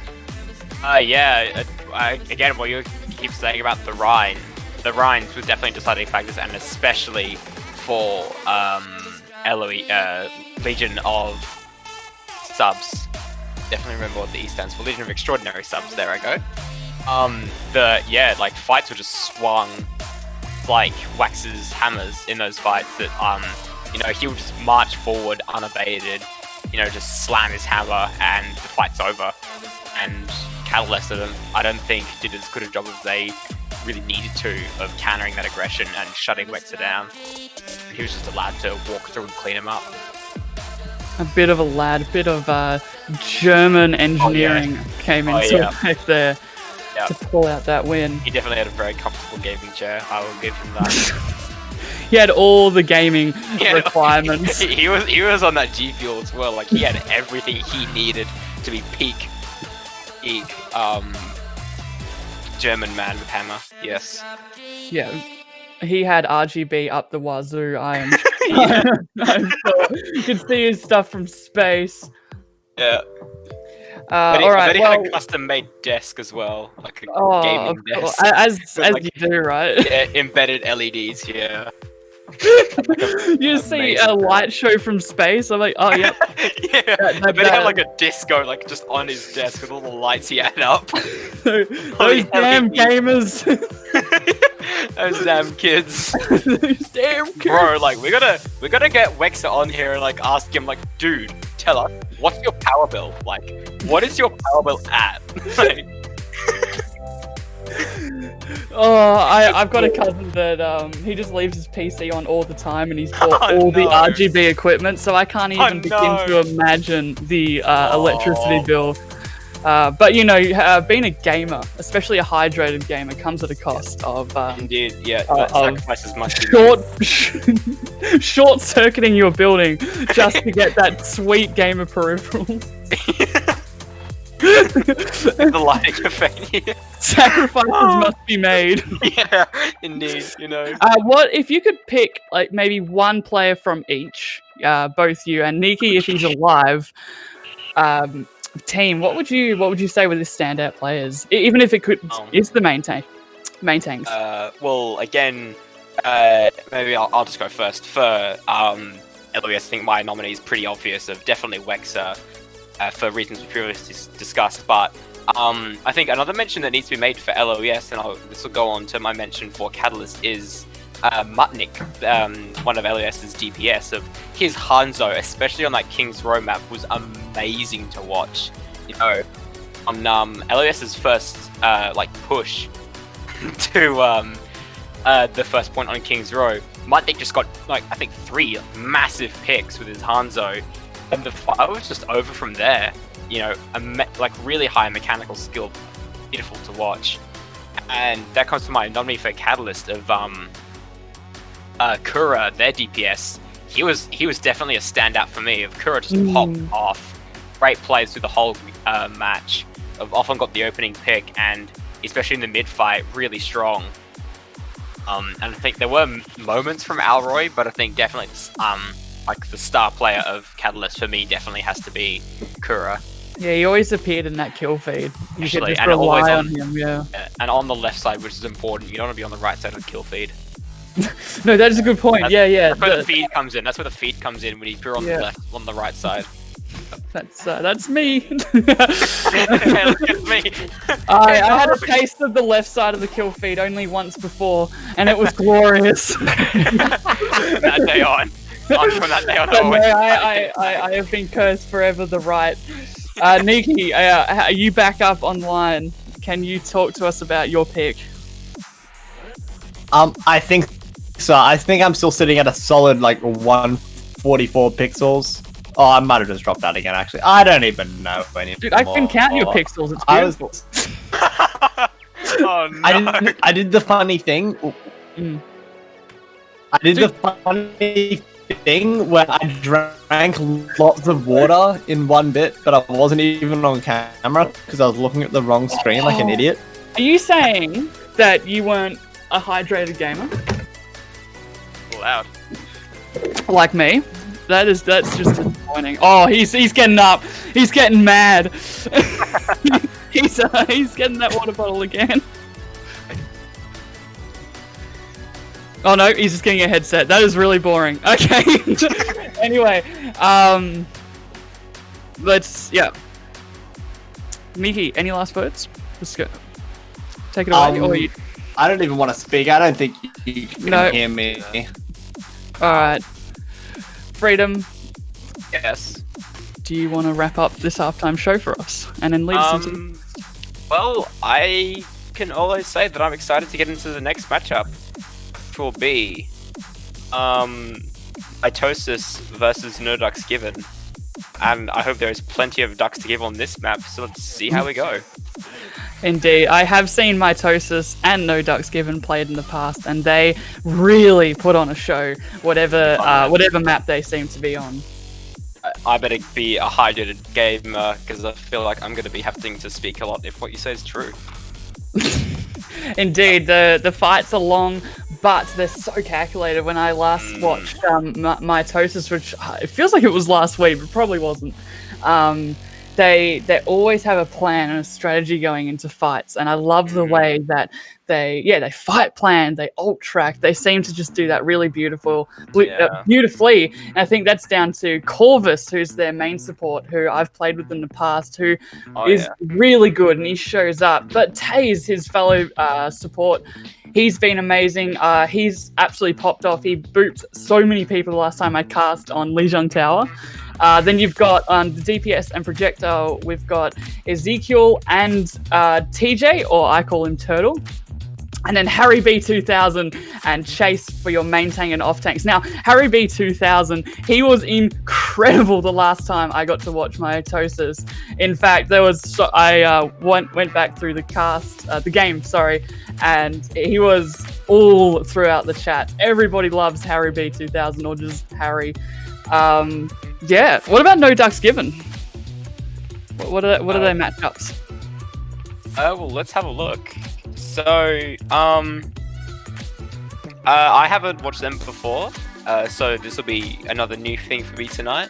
Again, what you keep saying about the Rhines was definitely deciding factors, and especially for LOE, Legion of Subs. Definitely remember what the E stands for. Legion of Extraordinary Subs. There I go. Fights were just swung like Wax's hammers in those fights. That he would just march forward unabated. Just slam his hammer, and the fight's over. And Catalyst, I don't think did as good a job as they really needed to of countering that aggression and shutting Wexa down. He was just allowed to walk through and clean him up. A bit of a lad, a bit of German engineering came into effect there to pull out that win. He definitely had a very comfortable gaming chair. I will give him that. He had all the gaming requirements. He was on that G Fuel as well. Like he had everything he needed to be peak German man with hammer. Yes. Yeah. He had RGB up the wazoo. I'm sure. You can see his stuff from space. Yeah. All right. He had a custom-made desk as well, like a gaming desk. As you do, right? Yeah, embedded LEDs. Yeah. You see a light show from space. I'm like, oh yeah. Yeah. But he had like a disco, like just on his desk with all the lights he had up. Those damn gamers. Those damn kids. Those damn kids. Bro, like we gotta get Wexer on here and like ask him like, dude, tell us, what's your power bill? Like, what is your power bill at? Like, I've got a cousin that he just leaves his PC on all the time, and he's bought all the RGB equipment, so I can't even begin to imagine the electricity bill. But you know, being a gamer, especially a hydrated gamer, comes at a cost of indeed, yeah, sacrifices must be short-circuiting your building just to get that sweet gamer peripheral. The lighting effect. Sacrifices must be made. Yeah, indeed. You know. What if you could pick like maybe one player from each, both you and Nikki, if he's alive, team? What would you say were the standout players? Even if it is the main tanks. Well, again, maybe I'll just go first. For LOS, I think my nominee is pretty obvious. Of definitely Wexer. For reasons we previously discussed, but I think another mention that needs to be made for LOS, and this will go on to my mention for Catalyst, is Mutnik, one of LOS's DPS. Of his Hanzo, especially on that King's Row map, was amazing to watch. You know, on LOS's first like push to the first point on King's Row, Mutnik just got like I think 3 massive picks with his Hanzo. And the fight was just over from there. You know, like really high mechanical skill, beautiful to watch. And that comes to my nominee for Catalyst of Kura, their DPS. He was definitely a standout for me. Of Kura just popped off. Great plays through the whole match. I've often got the opening pick, and especially in the mid fight, really strong. And I think there were moments from Alroy, but I think definitely like the star player of Catalyst for me definitely has to be Kura. Yeah, he always appeared in that kill feed. You should just and rely on him, yeah. And on the left side, which is important. You don't want to be on the right side of the kill feed. No, that is a good point. That's where the feed comes in. That's where the feed comes in when you're on the left, on the right side. That's me. Look at me. I had a taste of the left side of the kill feed only once before, and it was glorious. That day on. From that day on, I have been cursed forever the right. Nikki, are you back up online? Can you talk to us about your pick? I think so. I think I'm still sitting at a solid like 144 pixels. Oh, I might have just dropped that again. Actually, I don't even know anymore. Dude, I can count your pixels. It's beautiful. Oh no! I did the funny thing. I did the funny thing where I drank lots of water in one bit, but I wasn't even on camera because I was looking at the wrong screen like an idiot. Are you saying that you weren't a hydrated gamer? Loud. Like me? That's just disappointing. Oh, he's getting up. He's getting mad. he's getting that water bottle again. Oh no, he's just getting a headset. That is really boring. Okay. Anyway, Miki, any last words? Let's go. Take it away. Or you... I don't even want to speak. I don't think you can hear me. Alright. Freedom. Yes. Do you want to wrap up this halftime show for us? And then lead us into... Well, I can always say that I'm excited to get into the next matchup. Which will be... Mitosis versus Nerdux Given. and I hope there is plenty of ducks to give on this map. So let's see how we go. Indeed, I have seen Mitosis and No Ducks Given played in the past, and they really put on a show, whatever map they seem to be on. I better be a hydrated gamer because I feel like I'm going to be having to speak a lot if what you say is true. Indeed, the fights are long, but they're so calculated. When I last watched Mitosis, which it feels like it was last week, but probably wasn't. They always have a plan and a strategy going into fights, and I love the way that they fight plan, they ult track, they seem to just do that really beautifully. And I think that's down to Corvus, who's their main support, who I've played with in the past, who is really good, and he shows up. But Taze, his fellow support, he's been amazing. He's absolutely popped off. He booped so many people the last time I cast on Lijiang Tower. Then you've got the DPS and projectile. We've got Ezekiel and TJ, or I call him Turtle. And then Harry B2000 and Chase for your main tank and off tanks. Now, Harry B2000, he was incredible the last time I got to watch Mitosis. In fact, I went back through the game, and he was all throughout the chat. Everybody loves Harry B2000, or just Harry. Yeah. What about No Ducks Given? What are their matchups? Well, let's have a look. So, I haven't watched them before, so this will be another new thing for me tonight.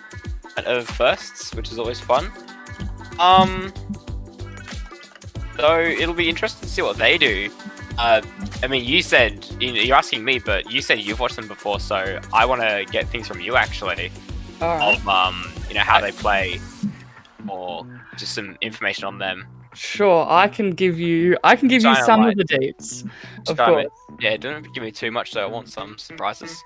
Of firsts, which is always fun. So it'll be interesting to see what they do. I mean, you said you're asking me, but you said you've watched them before, so I want to get things from you actually. Of how they play, or just some information on them. Sure, I can give you some of the deets. Of course. Yeah, don't give me too much though. I want some surprises.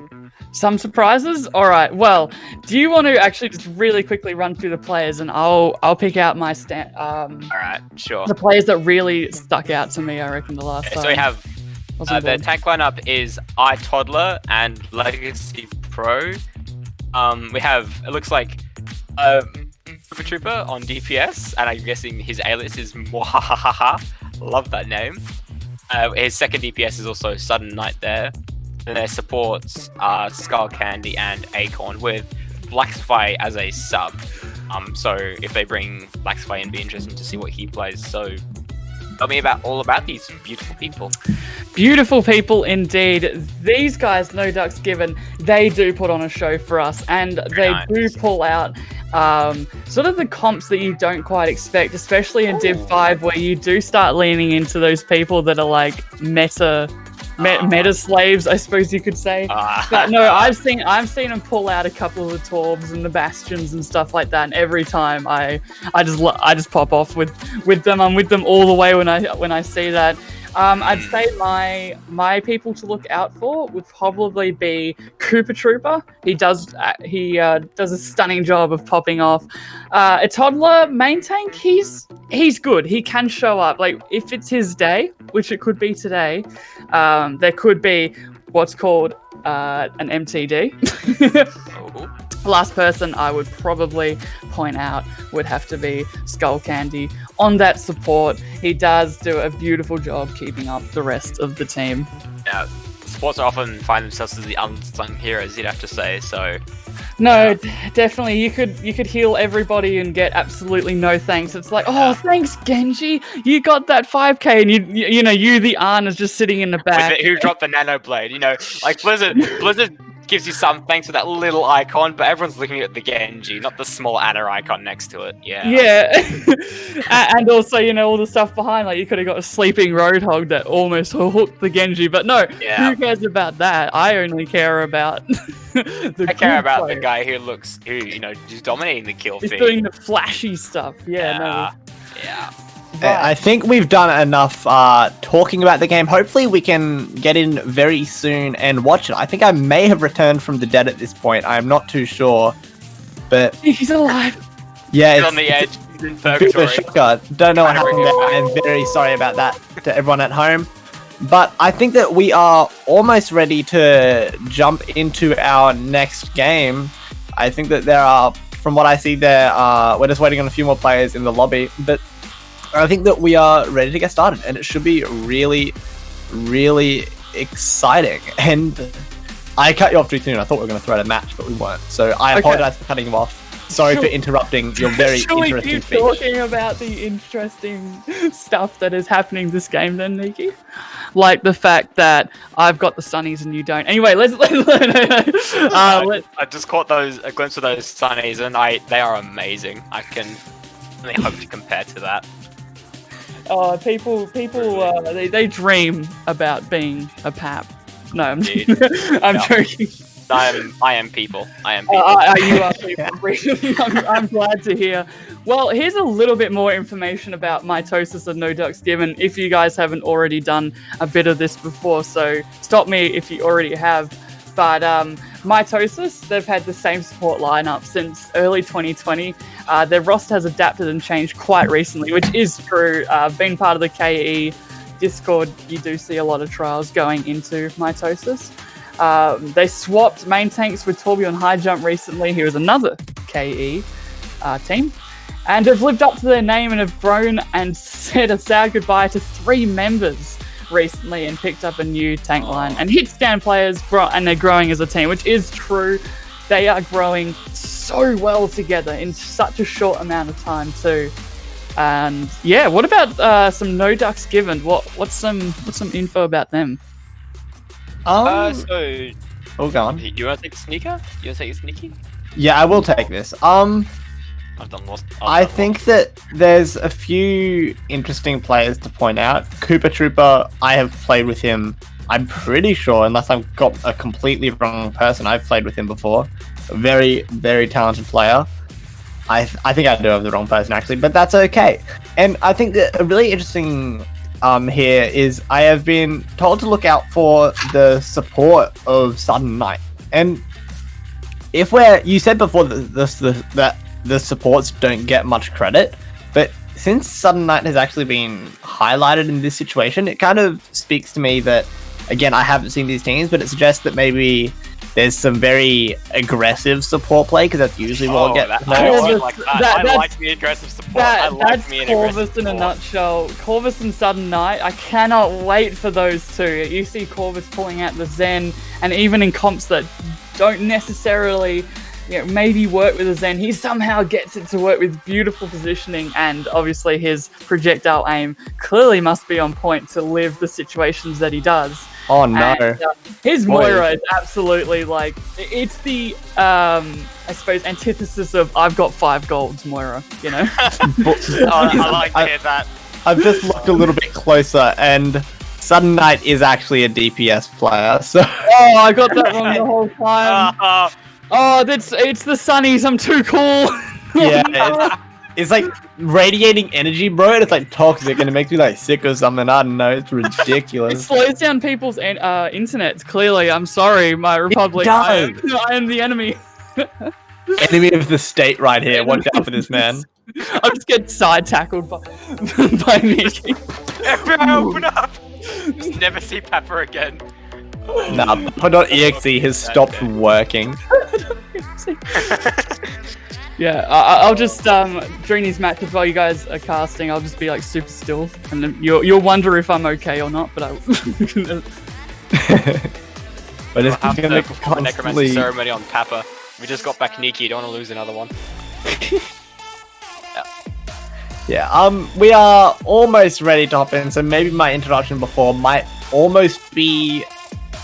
Some surprises? All right. Well, do you want to actually just really quickly run through the players, and I'll pick out my All right, sure. The players that really stuck out to me, I reckon, the last time. So we have the tank lineup is iToddler and Legacy Pro. We have, it looks like Super Trooper on DPS, and I'm guessing his alias is Mwahahaha. Love that name. His second DPS is also Sudden Night there. And their supports are Skull Candy and Acorn, with Blacksify as a sub. So if they bring Blacksify in, it'd be interesting to see what he plays. So tell me all about these beautiful people. Beautiful people indeed. These guys, No Ducks Given, they do put on a show for us, and they do pull out sort of the comps that you don't quite expect, especially in Div 5, where you do start leaning into those people that are like meta slaves, I suppose you could say. But no, I've seen them pull out a couple of the Torbs and the Bastions and stuff like that, and every time I just pop off with them. I'm with them all the way when I see that. I'd say my people to look out for would probably be Cooper Trooper. He does a stunning job of popping off. A Toddler main tank, he's good. He can show up. Like, if it's his day, which it could be today, there could be what's called an MTD. Last person I would probably point out would have to be Skull Candy on that support. He does do a beautiful job keeping up the rest of the team. Yeah, supports often find themselves as the unsung heroes, you'd have to say. So no, definitely you could heal everybody and get absolutely no thanks. It's like, oh, thanks Genji, you got that 5k, and you the Arn is just sitting in the back. Who dropped the nano blade? Like Blizzard gives you some thanks for that little icon, but everyone's looking at the Genji, not the small Ana icon next to it. Yeah. And also, all the stuff behind, like you could have got a sleeping Roadhog that almost hooked the Genji, but no, who cares about that? I only care about I care about the guy who's dominating the kill feed. He's doing the flashy stuff. Yeah. I think we've done enough talking about the game. Hopefully we can get in very soon and watch it. I think I may have returned from the dead at this point. I'm not too sure. But he's alive. Yeah, he's on the edge. He's in purgatory. Don't know what happened there. I'm very sorry about that to everyone at home. But I think that we are almost ready to jump into our next game. I think that there are from what I see there, we're just waiting on a few more players in the lobby, but I think that we are ready to get started, and it should be really, really exciting. And I cut you off too soon. I thought we were going to throw out a match, but we weren't. So I apologize for cutting you off. Sorry for interrupting your very interesting keep speech. Talking about the interesting stuff that is happening this game, then, Nikki, like the fact that I've got the sunnies and you don't. Anyway, let's I just caught a glimpse of those sunnies, and they are amazing. I can only hope to compare to that. Oh, people, they dream about being a pap. No, I'm joking. I am people. You are people. Really, I'm glad to hear. Well, here's a little bit more information about Mitosis and No Ducks Given, if you guys haven't already done a bit of this before, so stop me if you already have. But Mitosis, they've had the same support lineup since early 2020. Their roster has adapted and changed quite recently, which is true. Being part of the KE Discord, you do see a lot of trials going into Mitosis. They swapped main tanks with Torbjorn High Jump recently. He was another KE team. And have lived up to their name and have grown and said a sad goodbye to 3 members recently and picked up a new tank line. And hit stand players, and they're growing as a team, which is true. They are growing so well together in such a short amount of time too. And yeah, what about some No Ducks Given? What's some info about them? Oh, go on. Do you want to take the sneaker? You want to take a sneaky? Yeah, I will take this. I think that there's a few interesting players to point out. Cooper Trooper, I have played with him. I'm pretty sure, unless I've got a completely wrong person, I've played with him before. A very, very talented player. I think I do have the wrong person actually, but that's okay. And I think that a really interesting here is I have been told to look out for the support of Sudden Night. And you said before that the supports don't get much credit, but since Sudden Night has actually been highlighted in this situation, it kind of speaks to me that, again, I haven't seen these teams, but it suggests that maybe there's some very aggressive support play, because that's usually what I'll get. I like the aggressive support. That's Corvus in a nutshell. Corvus and Sudden Night, I cannot wait for those two. You see Corvus pulling out the Zen, and even in comps that don't necessarily maybe work with a Zen, he somehow gets it to work with beautiful positioning, and obviously his projectile aim clearly must be on point to live the situations that he does. Oh no. And, his Moira is absolutely it's the I suppose antithesis of I've got 5 golds Moira, I like to hear that. I've just looked a little bit closer, and Sudden Night is actually a DPS player, so I got that wrong the whole time. It's the Sunnies, I'm too cool. Yeah, it's like radiating energy, bro, and it's like toxic, and it makes me sick or something. I don't know, it's ridiculous. It slows down people's internet, clearly. I'm sorry, my Republic. I am the enemy. Enemy of the state right here. Watch out for this man. I'll just get side tackled by Nikki. Open up! Just never see Pepper again. Nah, Pepper.exe has stopped working. Yeah, I'll just during these matches while you guys are casting, I'll just be super still, and then you'll wonder if I'm okay or not. But But it's going to perform a necromancy ceremony on Papa. We just got back Nikki. Don't want to lose another one. Yeah. We are almost ready to hop in. So maybe my introduction before might almost be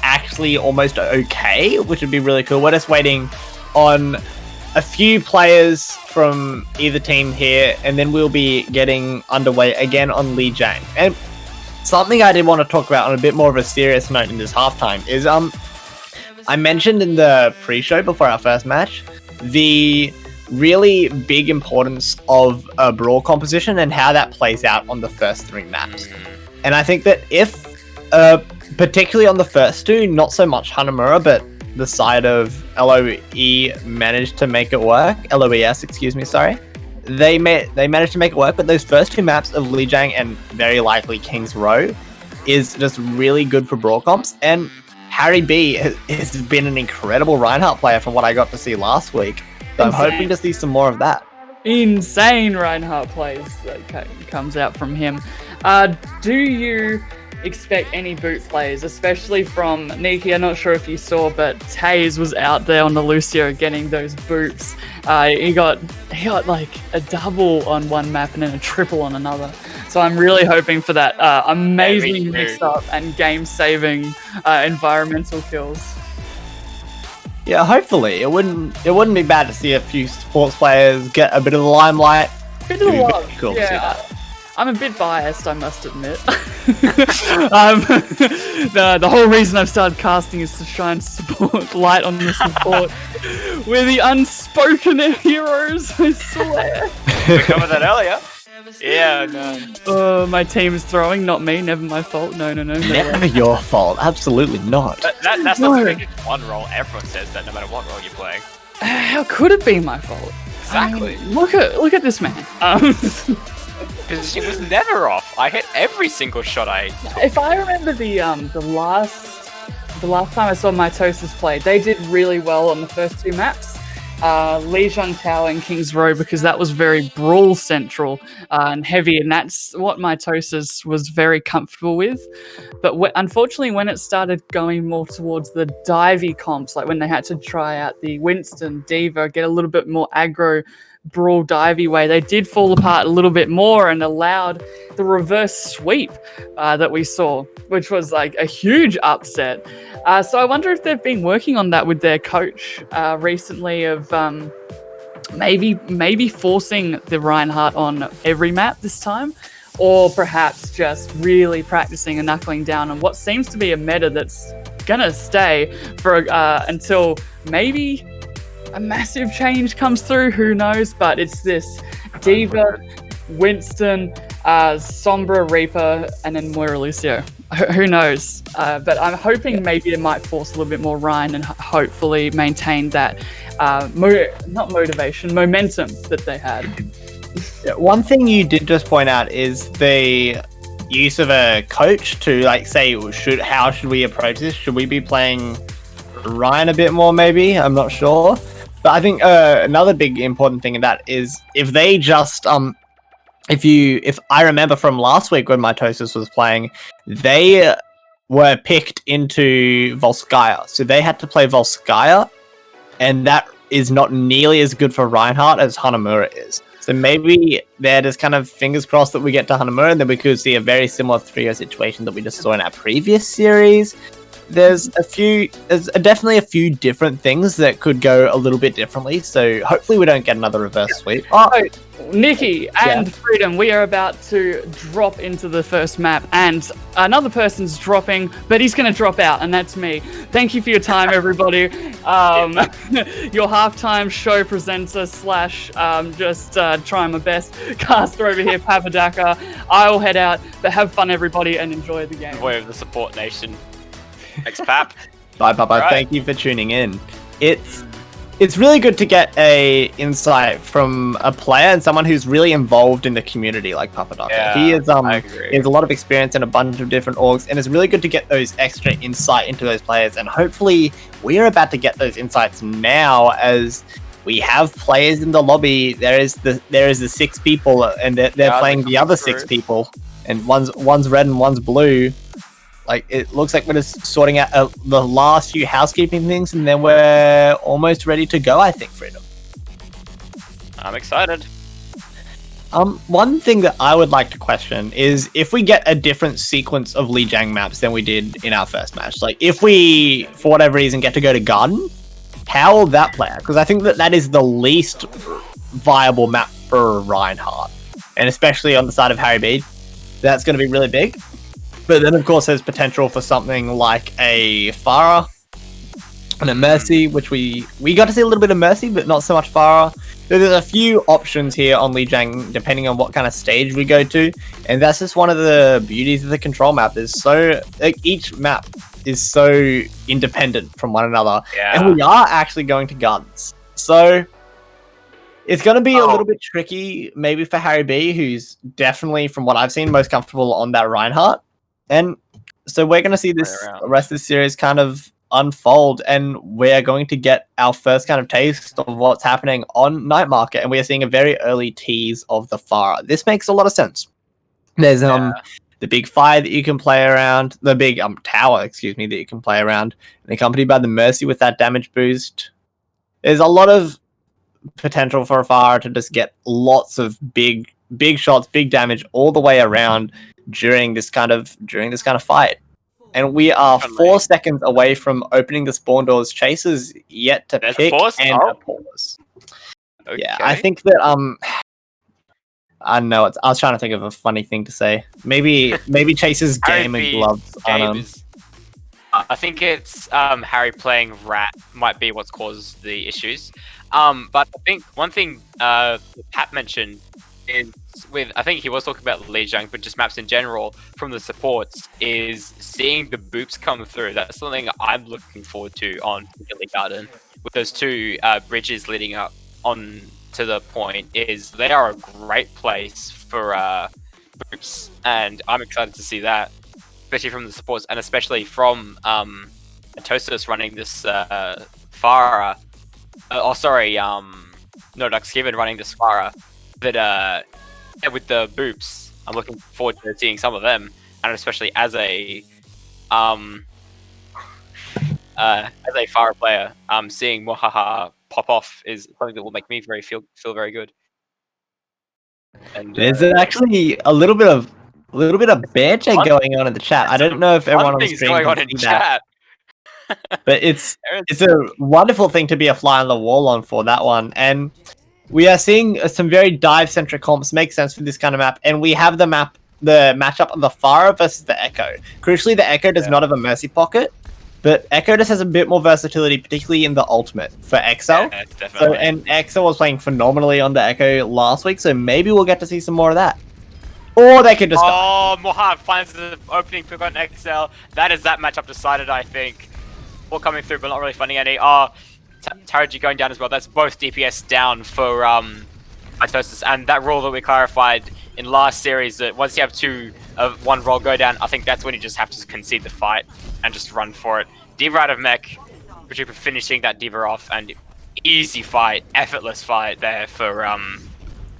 actually almost okay, which would be really cool. We're just waiting on a few players from either team here, and then we'll be getting underway again on Li Jiang. And something I did want to talk about on a bit more of a serious note in this halftime is I mentioned in the pre-show before our first match the really big importance of a brawl composition and how that plays out on the first 3 maps. And I think that if particularly on the first 2, not so much Hanamura, but the side of LOE managed to make it work. LOES, excuse me, sorry. They managed to make it work, but those first 2 maps of Li Jiang and very likely King's Row is just really good for brawl comps. And Harry B has been an incredible Reinhardt player from what I got to see last week. So I'm hoping to see some more of that. Insane Reinhardt plays that comes out from him. Do you expect any boot plays, especially from Nikki? I'm not sure if you saw, but Taze was out there on the Lucio getting those boots. He got like a double on one map and then a triple on another. So I'm really hoping for that amazing mix-up and game-saving environmental kills. Yeah, hopefully it wouldn't be bad to see a few sports players get a bit of the limelight. Bit of love. Cool to see that. I'm a bit biased, I must admit. The whole reason I've started casting is to shine light on the support. We're the unspoken heroes, I swear. We covered that earlier. Yeah, no. My team is throwing, not me. Never my fault. No. Never your fault. Absolutely not. That's not one role. Everyone says that no matter what role you're playing. How could it be my fault? Exactly. Look at this man. Because she was never off. I hit every single shot I took. If I remember the last time I saw Mitosis play, they did really well on the first two maps. Lijiang Tao and King's Row, because that was very brawl central and heavy, and that's what Mitosis was very comfortable with. But unfortunately, when it started going more towards the divey comps, like when they had to try out the Winston Diva, get a little bit more aggro brawl divey way, they did fall apart a little bit more and allowed the reverse sweep that we saw, which was like a huge upset. So I wonder if they've been working on that with their coach recently, of maybe forcing the Reinhardt on every map this time, or perhaps just really practicing and knuckling down on what seems to be a meta that's gonna stay for until maybe a massive change comes through. Who knows? But it's this Diva, Winston, Sombra, Reaper, and then Moira Lucio. Who knows? But I'm hoping maybe it might force a little bit more Ryan and hopefully maintain that momentum that they had. Yeah, one thing you did just point out is the use of a coach to say, how should we approach this? Should we be playing Ryan a bit more? Maybe, I'm not sure. But I think another big important thing in that is if they just if I remember from last week when Mitosis was playing, they were picked into Volskaya, so they had to play Volskaya, and that is not nearly as good for Reinhardt as Hanamura is. So maybe they're just kind of fingers crossed that we get to Hanamura, and then we could see a very similar 3-0 situation that we just saw in our previous series. There's definitely a few different things that could go a little bit differently, so hopefully we don't get another reverse sweep. Nikki and Freedom, we are about to drop into the first map, and another person's dropping, but he's going to drop out, and that's me. Thank you for your time, everybody. Your halftime show presenter / just trying my best caster over here, Papadaka. I will head out, but have fun, everybody, and enjoy the game. Voice of the support nation. Thanks, Pap. Bye, Papa. Right. Thank you for tuning in. It's really good to get a insight from a player and someone who's really involved in the community like Papadaka. Yeah, he has a lot of experience in a bunch of different orgs, and it's really good to get those extra insight into those players. And hopefully, we are about to get those insights now as we have players in the lobby. There is the 6 people, and they're playing the other 6 people, and one's red and one's blue. It looks like we're just sorting out the last few housekeeping things, and then we're almost ready to go, I think, Freedom. I'm excited. One thing that I would like to question is if we get a different sequence of Lijiang maps than we did in our first match. If we, for whatever reason, get to go to Garden, how will that play out? Because I think that is the least viable map for Reinhardt, and especially on the side of Harry B, that's going to be really big. But then, of course, there's potential for something like a Pharah and a Mercy, which we got to see a little bit of Mercy, but not so much Pharah. So there's a few options here on Lijiang, depending on what kind of stage we go to. And that's just one of the beauties of the control map. Each map is so independent from one another. Yeah. And we are actually going to Guns. So it's going to be a little bit tricky, maybe for Harry B, who's definitely, from what I've seen, most comfortable on that Reinhardt. And so we're going to see the rest of the series kind of unfold, and we're going to get our first kind of taste of what's happening on Night Market, and we are seeing a very early tease of the Farah. This makes a lot of sense. There's the big fire that you can play around, the big tower, excuse me, that you can play around, and accompanied by the Mercy with that damage boost. There's a lot of potential for a Farah to just get lots of big shots, big damage all the way around during this kind of fight. And we are 4 seconds away from opening the spawn doors. Chasers yet to pick and a pause. Okay. Yeah, I think that I don't know. I was trying to think of a funny thing to say. Maybe Chase's game and gloves. I think it's Harry playing Rat might be what's caused the issues. But I think one thing Pat mentioned is I think he was talking about Lijiang, but just maps in general from the supports, is seeing the boops come through. That's something I'm looking forward to on Piccadilly Garden with those 2 bridges leading up on to the point. Is they are a great place for boops, and I'm excited to see that, especially from the supports and especially from Mitosis running this Farah. No Ducks Given running this Farah. That with the boops, I'm looking forward to seeing some of them, and especially as a Farah player, seeing Mohaha pop off is something that will make me feel very good. And there's actually a little bit of banter going on in the chat. I don't know if everyone on the stream going on in chat. But it's a wonderful thing to be a fly on the wall on for that one. And we are seeing some very dive-centric comps make sense for this kind of map. And we have the matchup of the Farah versus the Echo. Crucially, the Echo does not have a Mercy pocket, but Echo just has a bit more versatility, particularly in the ultimate for Excel. Yeah, definitely. And Excel was playing phenomenally on the Echo last week, so maybe we'll get to see some more of that. Or they could just Mohab finds the opening pick on Excel. That is that matchup decided, I think. All coming through, but not really finding any. Taraji going down as well. That's both DPS down for Mitosis, and that rule that we clarified in last series, that once you have 2 of 1 roll go down, I think that's when you just have to concede the fight and just run for it. Diva out of mech, Pachuca finishing that Diva off, and easy fight, effortless fight there for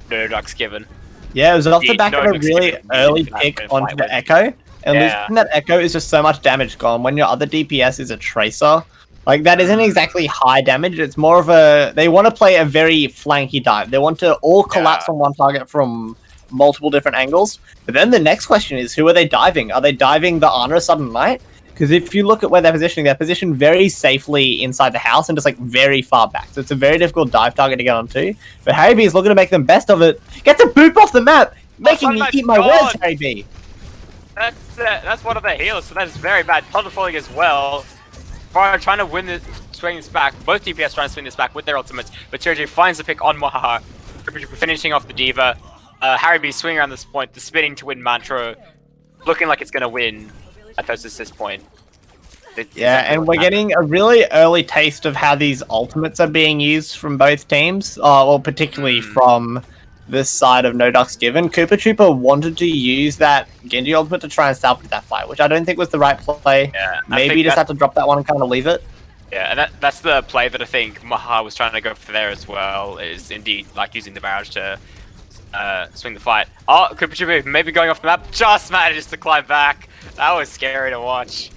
No Ducks Given. Yeah, it was off the back of a really early pick onto the Echo, and losing that Echo is just so much damage gone when your other DPS is a Tracer. Like, that isn't exactly high damage, it's more of they want to play a very flanky dive. They want to all collapse on one target from multiple different angles. But then the next question is, who are they diving? Are they diving the Ana Sudden Light? Because if you look at where they're positioned very safely inside the house and just like very far back. So it's a very difficult dive target to get onto. But Harry B is looking to make the best of it. Gets a boop off the map, making me eat my words, Harry B. That's one of their heals, so that is very bad. Thunder falling as well. Farah trying to swing this back. Both DPS trying to swing this back with their ultimates, but Sergio finds the pick on Mohaha, finishing off the Diva. Harry B swinging around this point, the spinning to win mantra, looking like it's going to win at this point. And we're getting a really early taste of how these ultimates are being used from both teams, well, particularly from this side of No Ducks Given. Koopa Troopa wanted to use that Genji ultimate to try and salvage that fight, which I don't think was the right play. Yeah, maybe you just have to drop that one and kind of leave it. Yeah, and that's the play that I think Maha was trying to go for there as well, is indeed like using the barrage to swing the fight. Oh, Koopa Troopa maybe going off the map, just manages to climb back. That was scary to watch.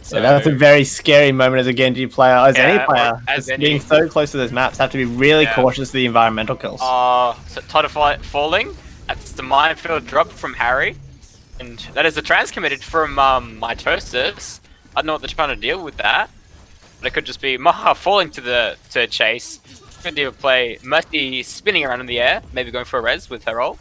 So that's a very scary moment as a Genji player, as any player. Being so close to those maps, have to be really cautious of the environmental kills. So Todd falling. That's the minefield drop from Harry. And that is a transcommitted from Mitosis. I don't know what they're trying to deal with that. But it could just be Maha falling to chase. Could do a play. Mercy spinning around in the air, maybe going for a res with her ult.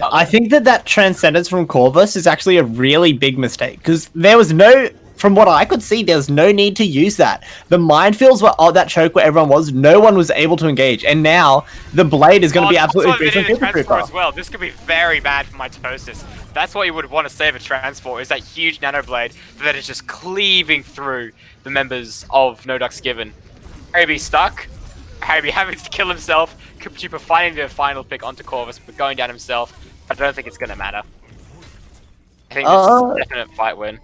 I think that Transcendence from Corvus is actually a really big mistake, because there was no... From what I could see, there's no need to use that. The minefields were that choke where everyone was. No one was able to engage, and now the blade is going to be absolutely great for Trooper as well. This could be very bad for Mitosis. That's what you would want to save a transport, is that huge nano blade that is just cleaving through the members of No Ducks Given. Harry B stuck. Harry B having to kill himself. Koopa Troopa finding the final pick onto Corvus, but going down himself. I don't think it's going to matter. I think this is a definite fight win.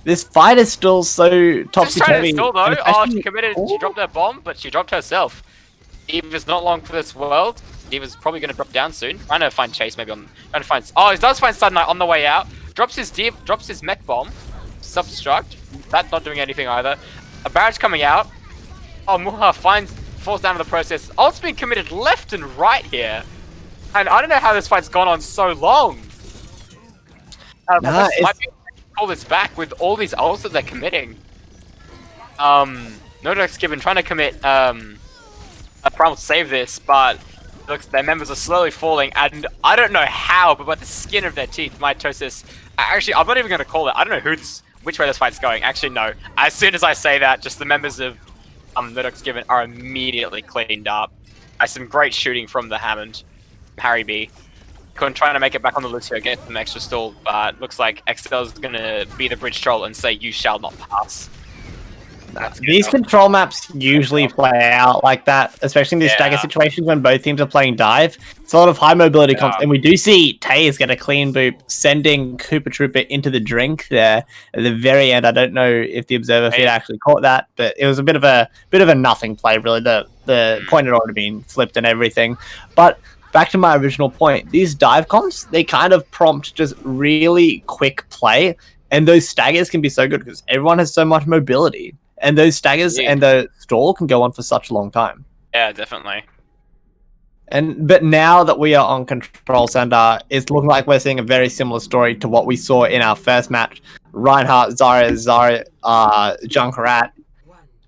this fight is still so Just topsy trying to turvy. stall though. Oh, she committed. She dropped her bomb, but she dropped herself. Eva's not long for this world. Eva's probably going to drop down soon. Trying to find Chase maybe on. Trying to find. Oh, he does find Sudden Night on the way out. Drops his mech bomb. Self-destruct. That's not doing anything either. A barrage coming out. Oh, Muha falls down in the process. Ult's been committed left and right here. And I don't know how this fight's gone on so long. Might be able to pull this back with all these ults that they're committing. Nodox Given trying to commit a Primal to save this, but looks their members are slowly falling, and I don't know how, but by the skin of their teeth, Mitosis. Actually, I'm not even going to call it. I don't know which way this fight's going. Actually, no. As soon as I say that, just the members of Nodox Given are immediately cleaned up. Some great shooting from the Hammond, Harry B. Trying to make it back on the Lucio, get some extra stall, but looks like XL is going to be the bridge troll and say, "You shall not pass." These control maps usually play out like that, especially in these stagger situations when both teams are playing dive. It's a lot of high mobility comps, and we do see Taze get a clean boop, sending Koopa Trooper into the drink there at the very end. I don't know if the observer feed actually caught that, but it was a bit of a nothing play, really. The point had already been flipped and everything. But back to my original point, these dive comps, they kind of prompt just really quick play, and those staggers can be so good because everyone has so much mobility. And those staggers and the stall can go on for such a long time. Yeah, definitely. But now that we are on Control Center, it's looking like we're seeing a very similar story to what we saw in our first match. Reinhardt, Zarya, Junkrat.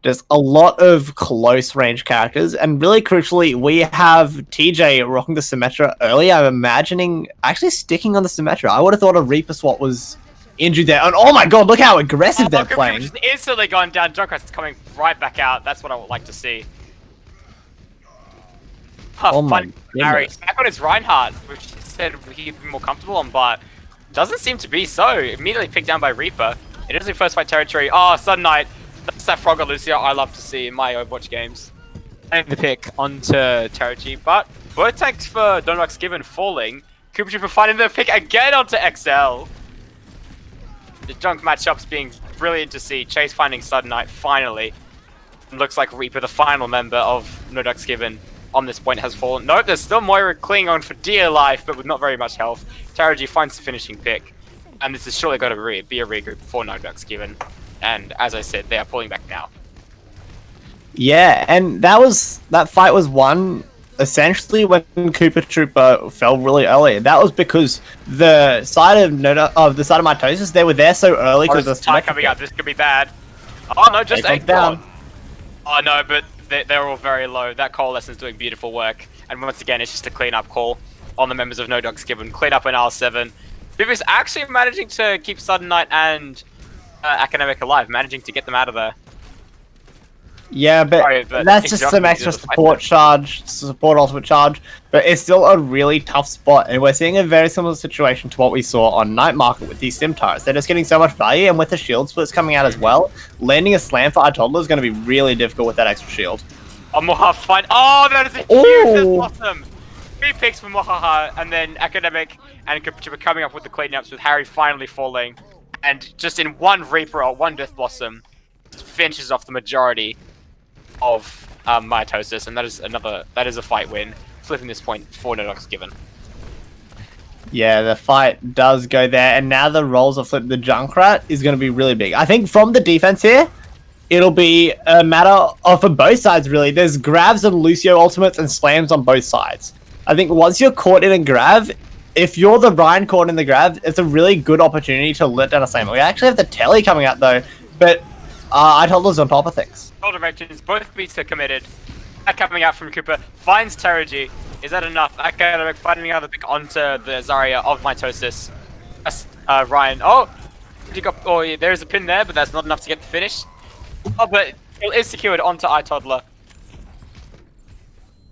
Just a lot of close range characters. And really crucially, we have TJ rocking the Symmetra early. I'm imagining actually sticking on the Symmetra. I would have thought a Reaper swap was injured there. And oh my god, look how aggressive they're playing. Just instantly gone down. Junkrat's coming right back out. That's what I would like to see. Oh my goodness. Back on his Reinhardt, which he said he'd be more comfortable on, but doesn't seem to be so. Immediately picked down by Reaper. It is in first fight territory. Oh, Sudden Night. That's that Frogger Lucio I love to see in my Overwatch games. And the pick onto territory, but both tanks for Donox Given falling. Koopa Trooper finding the pick again onto XL. The junk matchups being brilliant to see. Chase finding Sudden Night finally. And looks like Reaper, the final member of Nodox Given, on this point has fallen. Nope, there's still Moira clinging on for dear life, but with not very much health. Taraji finds the finishing pick. And this is surely got to be a regroup for Nodox Given. And as I said, they are pulling back now. Yeah, and that fight was won essentially when Koopa Trooper fell really early. That was because the side of Mitosis, they were there so early because the time coming up. This could be bad. Oh no, just 8 down. Oh no, but they're all very low. That Coalescence doing beautiful work. And once again, it's just a clean-up call on the members of Nodox Given. Clean up an R7. Bibis actually managing to keep Sudden Night and Academic alive, managing to get them out of there. Yeah, but that's just some extra support ultimate charge, but it's still a really tough spot, and we're seeing a very similar situation to what we saw on Night Market with these Simtars. They're just getting so much value, and with the shield splits coming out as well, landing a slam for Untitled is going to be really difficult with that extra shield. Oh, Moha fine. Oh, that is a huge blossom! 3 picks for Mohaha, and then Academic and Koopa coming up with the cleanups with Harry finally falling, and just in one Reaper or one Death Blossom, finishes off the majority of Mitosis, and that is a fight win, flipping this point for Nodox Given. Yeah, the fight does go there, and now the roles are flipped. The Junkrat is going to be really big. I think from the defense here, it'll be a matter of for both sides really. There's grabs and Lucio ultimates and slams on both sides. I think once you're caught in a grab, if you're the Ryan caught in the grab, it's a really good opportunity to let down a slam. We actually have the Telly coming out though, but Untitled on top of things. All directions, both beats are committed. That coming out from Koopa finds Taraji. Is that enough? Academic finding another pick onto the Zarya of Mitosis. Ryan. Oh, yeah, there is a pin there, but that's not enough to get the finish. Oh, but it is secured onto iToddler.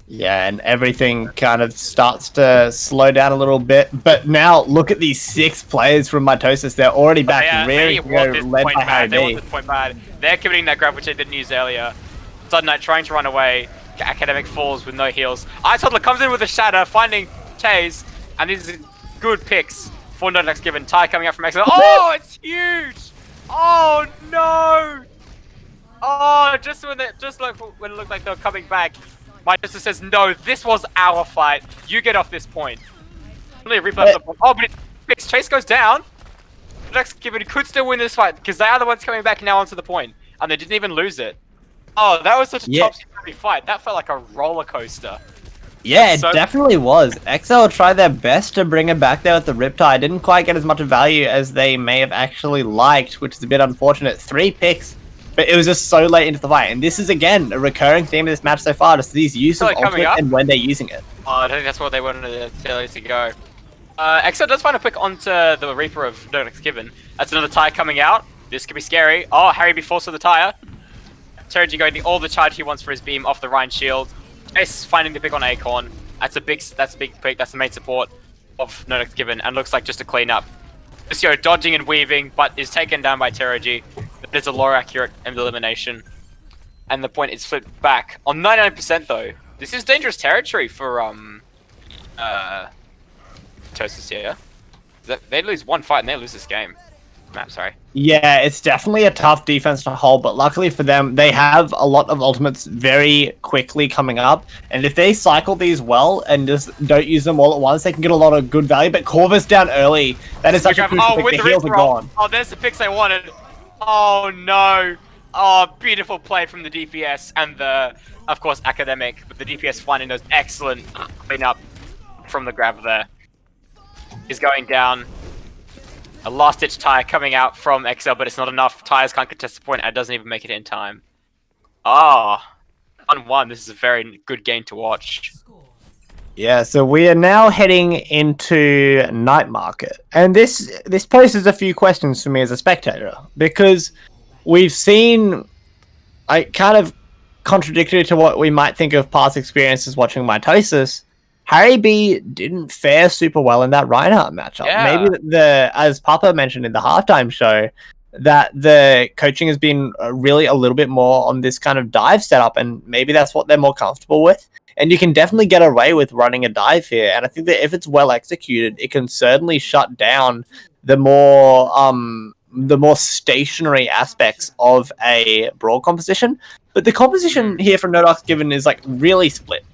Yeah, and everything kind of starts to slow down a little bit. But now, look at these 6 players from Mitosis. They're already back ready to go, led by Harry B. They want this point bad. They're committing that grab, which they didn't use earlier. Sudden Night trying to run away. Academic falls with no heals. iToddler comes in with a shatter, finding Chase. And these are good picks for Nodox Given. Ty coming out from XL. Oh, it's huge! Oh, when it looked like they were coming back, Mitosis says, "No, this was our fight. You get off this point." Only replay the point. Oh, but Chase goes down. Next, Given could still win this fight because they are the ones coming back now onto the point, and they didn't even lose it. Oh, that was such a topsy-turvy fight. That felt like a roller coaster. Yeah, it definitely was. XL tried their best to bring it back there with the Riptide. Didn't quite get as much value as they may have actually liked, which is a bit unfortunate. 3 picks, but it was just so late into the fight. And this is, again, a recurring theme of this match so far, just these use of ultimate and when they're using it. Oh, I don't think that's what they wanted to go. XL does find a pick onto the Reaper of Nodex Given. That's another tire coming out. This could be scary. Oh, Harry be forced with the tire. Terji going all the charge he wants for his beam off the Rhine shield. Ace finding the pick on Acorn. That's a big pick. That's the main support of Nodex Given, and looks like just a cleanup. Lucio dodging and weaving, but is taken down by Terji. There's a lore accurate elimination, and the point is flipped back on 99% though. This is dangerous territory for Mitosis here. They lose one fight and they lose this game. Map, sorry. Yeah, it's definitely a tough defense to hold, but luckily for them, they have a lot of ultimates very quickly coming up, and if they cycle these well and just don't use them all at once, they can get a lot of good value, but Corvus down early. That is such a crucial pick. The heals are gone. Oh, there's the picks I wanted. Oh, no. Oh, beautiful play from the DPS and the, of course, Academic, but the DPS finding those excellent cleanup from the grab there. Is going down. A last-ditch tire coming out from XL, but it's not enough. Tires can't contest the point, and it doesn't even make it in time. Ah, 1-1. This is a very good game to watch. Yeah, so we are now heading into Night Market, and this poses a few questions for me as a spectator, because we've seen, kind of contradictory to what we might think of past experiences watching Mitosis, Harry B didn't fare super well in that Reinhardt matchup. Yeah. Maybe as Papa mentioned in the halftime show, that the coaching has been really a little bit more on this kind of dive setup, and maybe that's what they're more comfortable with. And you can definitely get away with running a dive here. And I think that if it's well executed, it can certainly shut down the more stationary aspects of a brawl composition. But the composition here from Nodox Given is like really split.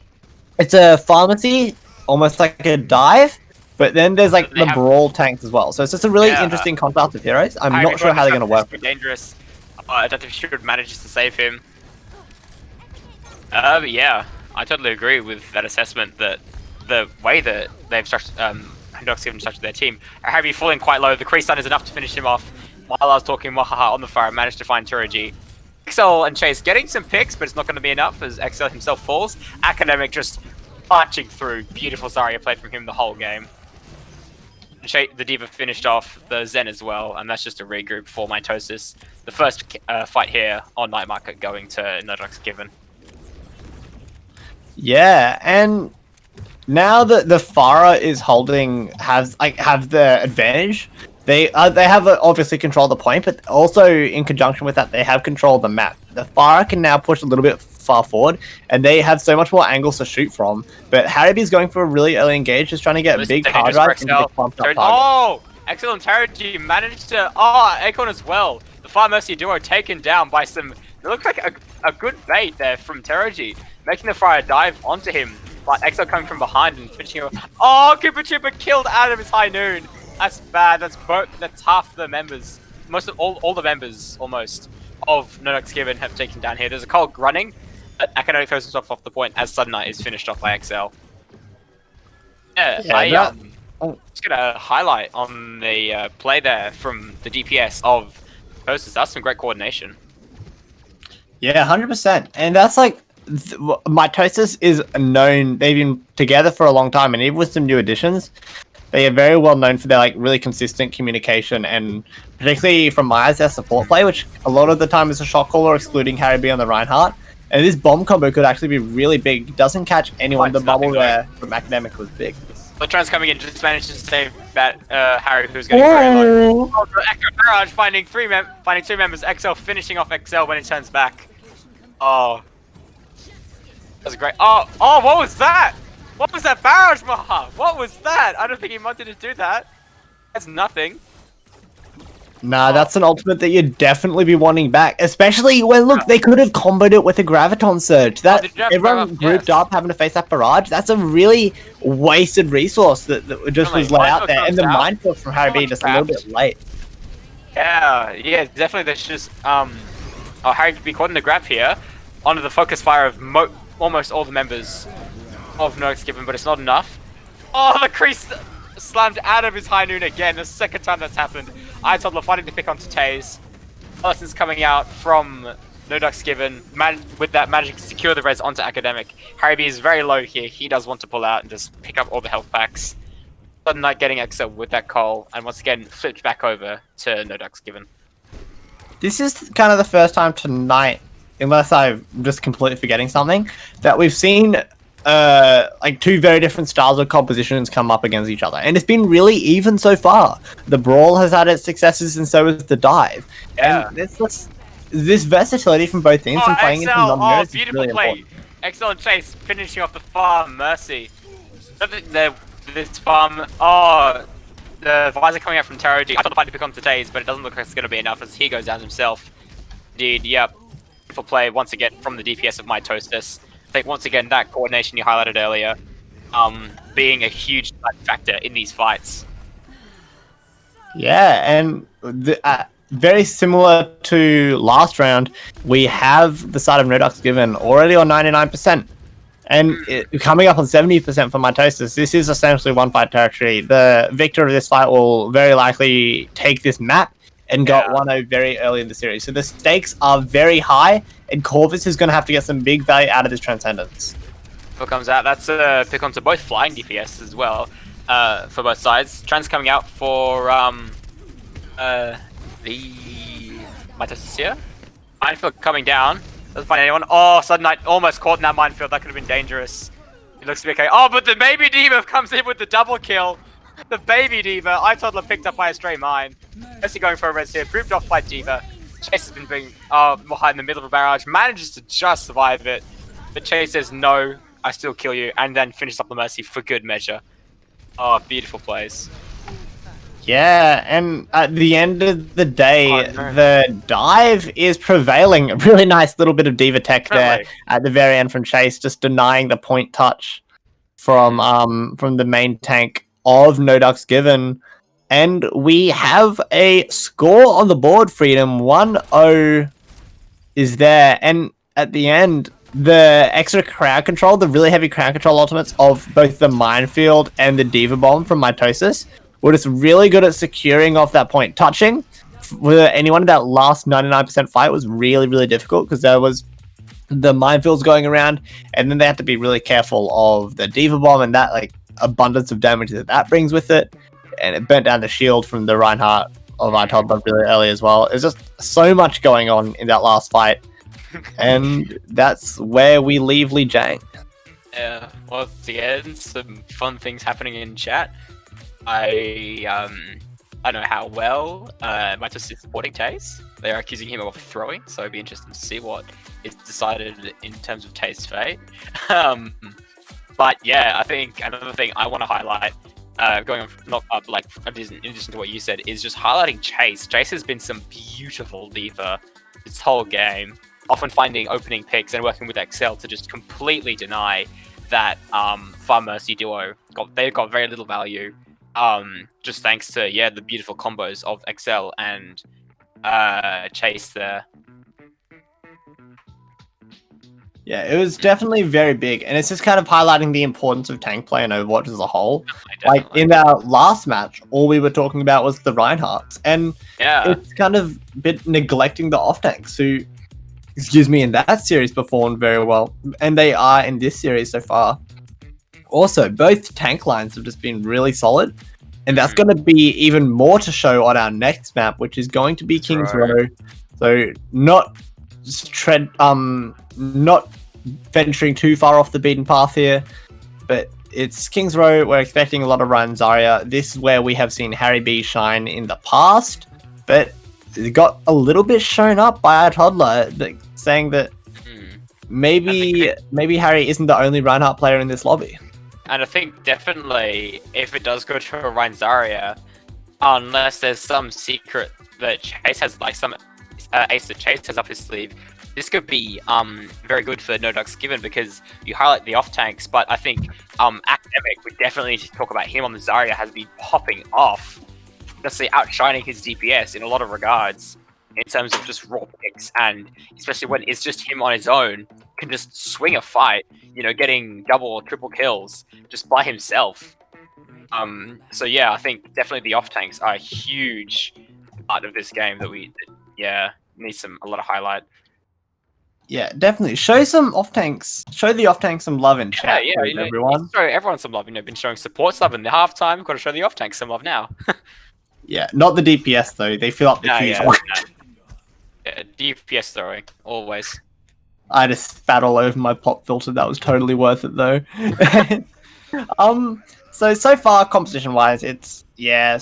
It's a pharmacy, almost like a dive, but then there's like the brawl tanks as well. So it's just a really interesting contrast of heroes. I'm not sure how they're going to work. Dangerous. I don't think Should manages to save him. But yeah, I totally agree with that assessment that the way that they've structured, Nodox Given structured their team, Harry falling quite low. The Kree stun is enough to finish him off. While I was talking, Wahaha on the fire managed to find Turoji. XL and Chase getting some picks, but it's not going to be enough as XL himself falls. Academic just punching through. Beautiful Zarya play from him the whole game. The D.Va finished off the Zen as well, and that's just a regroup for Mitosis. The first fight here on Night Market going to Nodox Given. Yeah, and now that the Pharah is have the advantage. They have obviously control the point, but also in conjunction with that, they have control of the map. The Pharah can now push a little bit far forward, and they have so much more angles to shoot from. But Hariby's going for a really early engage, just trying to get big hard drives into the pumped up target. Oh! Excellent Taraji managed to... Oh, Acorn as well. The Fire Mercy duo taken down by some... It looks like a good bait there from Taraji, making the Fire dive onto him. But XL coming from behind and finishing him. Oh, Cooper Trooper killed out of his high noon. That's bad. That's half the members. Most of all the members almost of Nodox Given have taken down here. There's a Cole running, but Academic throws himself off the point as Sudden Night is finished off by XL. Yeah, just gonna highlight on the play there from the DPS of Mitosis. That's some great coordination. Yeah, 100%. And that's like Mitosis is known. They've been together for a long time, and even with some new additions, they are very well known for their like really consistent communication, and particularly from my eyes, their support play, which a lot of the time is a shot caller, excluding Harry B on the Reinhardt. And this bomb combo could actually be really big. Doesn't catch anyone. The bubble there from Academic was big. Latron's coming in, just managed to save that Harry, who's getting very low. Oh, Echo Barrage finding two members. XL finishing off XL when it turns back. Oh, that was great. Oh, what was that? What was that barrage, Maha? What was that? I don't think he wanted to do that. That's nothing. Nah, that's an ultimate that you'd definitely be wanting back, especially when, look, they could have comboed it with a Graviton Surge. That everyone grouped up having to face that barrage, that's a really wasted resource that just was let out there. And the Minefield from Harry B just a little bit late. Yeah, definitely there's just, Harry B caught in the grab here, onto the focus fire of almost all the members of Nox Given, but it's not enough. Oh, the crease slammed out of his high noon again, the second time that's happened. Untitled fighting to pick onto Taze. Lessons coming out from No Ducks Given, with that managing to secure the res onto Academic. Harry B is very low here, he does want to pull out and just pick up all the health packs. Sudden Night getting Excel with that call, and once again flipped back over to No Ducks Given. This is kind of the first time tonight, unless I'm just completely forgetting something, that we've seen like two very different styles of compositions come up against each other, and it's been really even so far. The Brawl has had its successes, and so has the Dive. Yeah. And this versatility from both teams and playing into non-mirrors is really important. Excel and Chase finishing off the farm. Mercy. This farm. The visor coming out from Taro G. I thought the fight to pick on Taze, but it doesn't look like it's going to be enough as he goes down himself. Indeed, yep. For play once again from the DPS of Mitosis. I think once again that coordination you highlighted earlier, being a huge factor in these fights. Yeah, and very similar to last round, we have the side of No Ducks Given already on 99%. And coming up on 70% for Mitosis, this is essentially one fight territory. The victor of this fight will very likely take this map and got 1-0 very early in the series. So the stakes are very high, and Corvus is going to have to get some big value out of this Transcendence. What comes out, that's a pick onto both flying DPS as well, for both sides. Trans coming out for the Mitosis here. Minefield coming down. Doesn't find anyone. Oh, Sudden Night almost caught in that minefield. That could have been dangerous. It looks to be okay. Oh, but the baby diva comes in with the double kill. The baby diva. Untitled picked up by a stray mine. Mercy going for a res here. Grouped off by Diva. Chase has been being behind the middle of a barrage. Manages to just survive it. But Chase says, no, I still kill you. And then finishes up the Mercy for good measure. Oh, beautiful plays. Yeah, and at the end of the day, the Dive is prevailing. A really nice little bit of Diva tech there at the very end from Chase, just denying the point touch from the main tank of No Ducks Given. And we have a score on the board, Freedom. 1-0 is there. And at the end, the extra crowd control, the really heavy crowd control ultimates of both the Minefield and the Diva Bomb from Mitosis were just really good at securing off that point. Touching for anyone in that last 99% fight was really, really difficult because there was the minefields going around, and then they had to be really careful of the Diva Bomb and that like abundance of damage that brings with it. And it burnt down the shield from the Reinhardt of Untitled really early as well. There's just so much going on in that last fight. And that's where we leave Li Jiang. Yeah, once again, some fun things happening in chat. I don't know how well Mitosis is supporting Taze. They're accusing him of throwing, so it'd be interesting to see what is decided in terms of Taze's fate. But yeah, I think another thing I want to highlight, going on not up like in addition to what you said, is just highlighting Chase. Chase has been some beautiful diva this whole game, often finding opening picks and working with Excel to just completely deny that Farm Mercy duo. They've got very little value. Just thanks to the beautiful combos of Excel and Chase there. Yeah, it was definitely very big, and it's just kind of highlighting the importance of tank play and Overwatch as a whole. Definitely. Like in our last match, all we were talking about was the Reinhardts, and it's kind of a bit neglecting the off tanks who, in that series performed very well, and they are in this series so far. Also, both tank lines have just been really solid, and that's going to be even more to show on our next map, which is going to be King's Row. So not venturing too far off the beaten path here, but it's King's Row. We're expecting a lot of Ryan Zarya. This is where we have seen Harry B shine in the past, but it got a little bit shown up by our toddler, saying that maybe Harry isn't the only Reinhardt player in this lobby. And I think definitely if it does go to a Ryan Zarya, unless there's some secret that Chase has, like some ace that Chase has up his sleeve. This could be very good for No Ducks Given because you highlight the off tanks, but I think Academic, we definitely need to talk about him on the Zarya, has been popping off, just outshining his DPS in a lot of regards in terms of just raw picks, and especially when it's just him on his own, can just swing a fight, you know, getting double or triple kills just by himself. So yeah, I think definitely the off tanks are a huge part of this game that needs a lot of highlight. Yeah, definitely. Show some off tanks. Show the off tanks some love in chat, Yeah, please, you know, everyone. show everyone some love. You know, been showing support love in the halftime. Got to show the off tanks some love now. Yeah, not the DPS though. They fill up the queues. Yeah, DPS throwing always. I just spat all over my pop filter. That was totally worth it though. So far, competition-wise, it's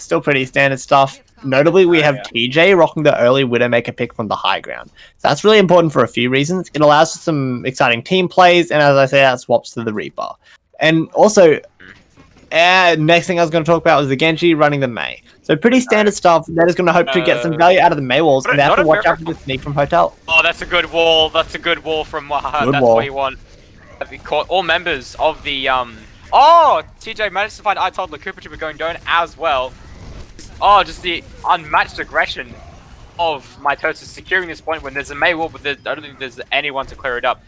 still pretty standard stuff. Notably, we have TJ rocking the early Widowmaker pick from the high ground. So that's really important for a few reasons. It allows for some exciting team plays, and as I say, that swaps to the Reaper. And also, next thing I was going to talk about was the Genji running the Mei. So pretty standard stuff. That is going to hope to get some value out of the Mei walls, and they have to watch out for the sneak from Hotel. Oh, that's a good wall. That's a good wall from Waha. That's what you want. We caught all members of the Oh, TJ managed to find Untitled Chapter going down as well. Oh, just the unmatched aggression of Mitosis securing this point when there's a Mei wall, but I don't think there's anyone to clear it up.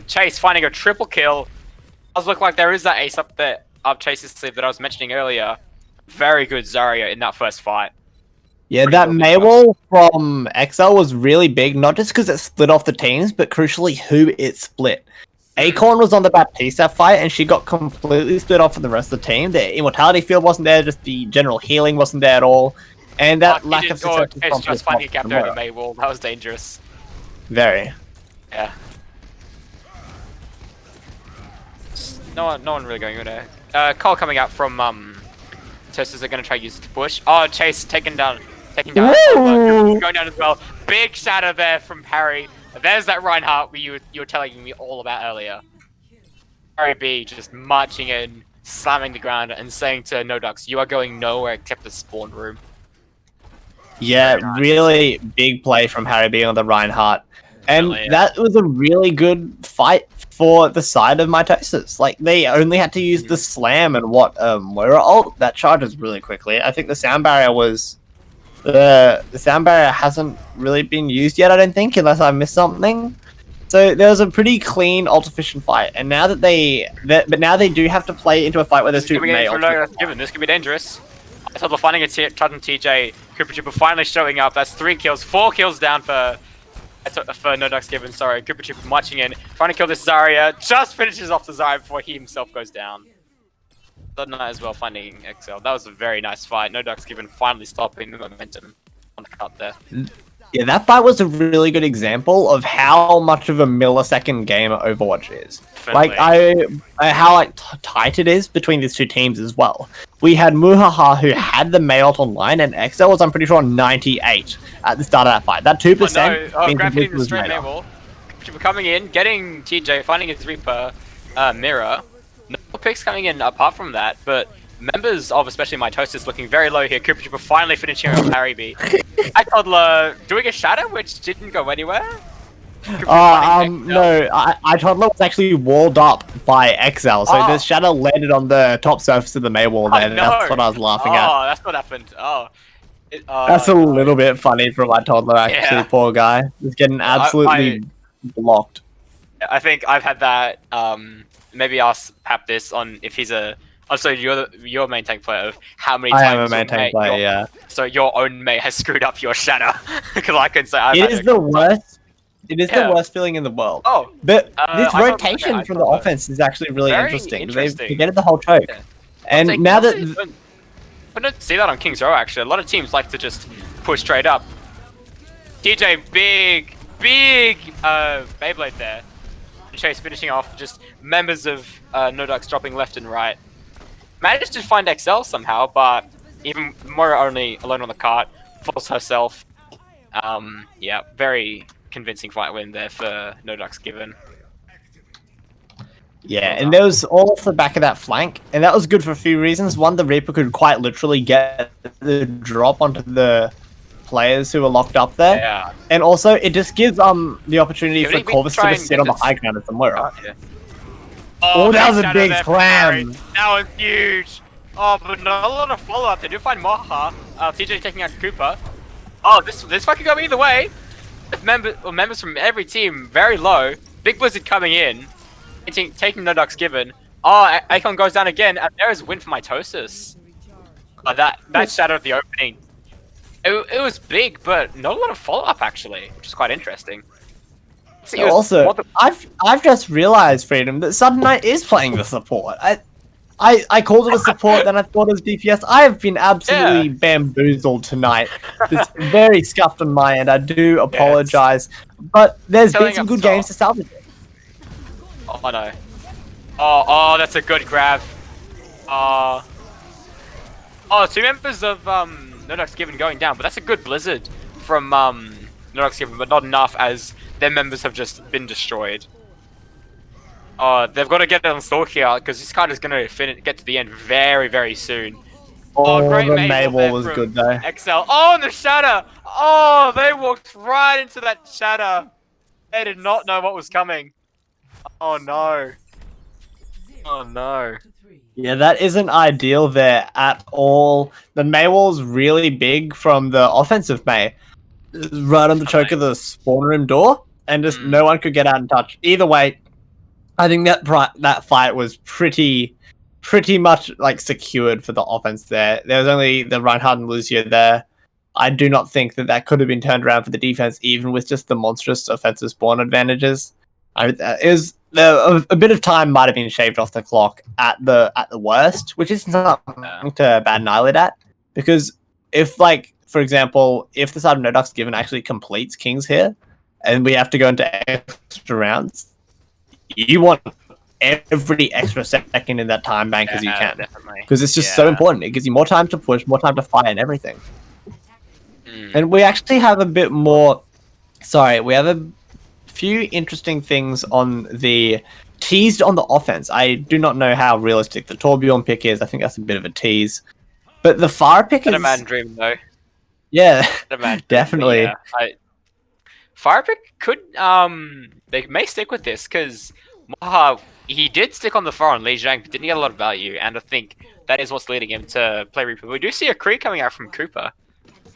Chase finding a triple kill. Does look like there is that ace up there, up Chase's sleeve that I was mentioning earlier. Very good Zarya in that first fight. Yeah, that Mei wall from XL was really big, not just because it split off the teams, but crucially who it split. Acorn was on the Baptista fight, and she got completely split off from the rest of the team. The Immortality field wasn't there, just the general healing wasn't there at all. And that lack of success was just finding a gap there in the Mei wall. That was dangerous. Very. Yeah. No one really going there. Cole coming out from Toasters are going to try to use it to push. Oh, Chase taking down. Going down as well. Big shadow there from Harry. There's that Reinhardt you were telling me all about earlier. Harry B just marching in, slamming the ground, and saying to No Ducks, "You are going nowhere except the spawn room." Yeah, nice. Really big play from Harry B on the Reinhardt. And that was a really good fight for the side of Mitosis. Like, they only had to use the slam and Moira ult that charges really quickly. I think the sound barrier was... the sound barrier hasn't really been used yet, I don't think, unless I missed something. So there was a pretty clean ult efficient fight, and now that but now they do have to play into a fight where there's two Mei ults. This could be dangerous. I thought finding a Titan TJ, Cooper Trooper finally showing up. That's 3 kills, 4 kills down for No Ducks Given. Sorry, Cooper Trooper marching in, trying to kill this Zarya. Just finishes off the Zarya before he himself goes down. That night as well, finding XL. That was a very nice fight. No Ducks Given finally stopping the momentum on the cut there. Yeah, that fight was a really good example of how much of a millisecond game Overwatch is. Definitely. Like, how tight it is between these two teams as well. We had Muhaha, who had the Mei ult online, and XL was, I'm pretty sure, 98 at the start of that fight. That 2%... Oh, no. Grab hitting the straight Mei wall. Coming in, getting TJ, finding his Reaper mirror. No picks coming in apart from that, but members of especially Mitosis looking very low here. Cooper Trooper finally finishing off Harry B. Toddler doing a shadow which didn't go anywhere. No, Toddler was actually walled up by XL, so the shadow landed on the top surface of the Mei wall then, and that's what I was laughing at. Oh, that's what happened. That's a little bit funny for my Toddler, actually, poor guy. He's getting absolutely blocked. I think I've had that, maybe ask Pap this on if he's a... Also, you're a main tank player of how many times... I am a main tank player, yeah. So your own mate has screwed up your shadow. Because I can say... It is the worst. It is the worst feeling in the world. Oh. But this rotation from the offense is actually really interesting. They've forgetted the whole choke. Yeah. And now that... I don't see that on King's Row, actually. A lot of teams like to just push straight up. TJ, big Beyblade there. Chase finishing off, just members of No Ducks dropping left and right. Managed to find XL somehow, but even Moira only alone on the cart, falls herself. Yeah, very convincing fight win there for No Ducks Given. Yeah, and there was all off the back of that flank, and that was good for a few reasons. One, the Reaper could quite literally get the drop onto the players who were locked up there. Yeah. And also, it just gives the opportunity Yeah, for we Corvus to try just and sit get on the this- high ground at the Moira. Yeah. Oh, that was a shadow big there from slam. Harry. That was huge. Oh, but not a lot of follow-up. They do find Moha. TJ taking out Cooper. Oh, this fight could go either way. With members from every team very low. Big Blizzard coming in, taking no ducks given. Oh, Akon goes down again, and there is a win for Mitosis. That shadow at the opening. It was big, but not a lot of follow-up actually, which is quite interesting. See, Also, I've just realized, Freedom, that Sudden Knight is playing the support. I called it a support, then I thought it was DPS. I have been absolutely bamboozled tonight. It's very scuffed on my end. I do apologize, but there's been some good games to salvage it. Oh no! Oh, that's a good grab. Oh, two members of No Ducks Given going down, but that's a good Blizzard from No Ducks Given, but not enough as their members have just been destroyed. Oh, they've got to get on Stalky out because this card is going to get to the end very, very soon. Oh, great the Mabel Mabel was good though. XL. Oh, and the shatter. Oh, they walked right into that shatter. They did not know what was coming. Oh no. Oh no. Yeah, that isn't ideal there at all. The Maywall's really big from the offensive May. Right on the choke of the spawn room door, and just no one could get out and touch. Either way, I think that fight was pretty much like secured for the offense there. There was only the Reinhardt and Lucio there. I do not think that could have been turned around for the defense, even with just the monstrous offensive spawn advantages. A bit of time might have been shaved off the clock at the worst, which is not to bat an eyelid at, because if, like, for example, if the side of No Ducks Given actually completes Kings here, and we have to go into extra rounds, you want every extra second in that time bank as you can, because it's just so important. It gives you more time to push, more time to fight, and everything. And we actually have a bit more. Sorry, we have a few interesting things on the teased on the offense. I do not know how realistic the Torbjorn pick is. I think that's a bit of a tease, but the Fire pick is a man dream though. Yeah, definitely. Yeah, Fire pick could they may stick with this because Moha, he did stick on the Fire on Li Jiang, but didn't get a lot of value, and I think that is what's leading him to play Reaper. We do see a Kree coming out from Cooper.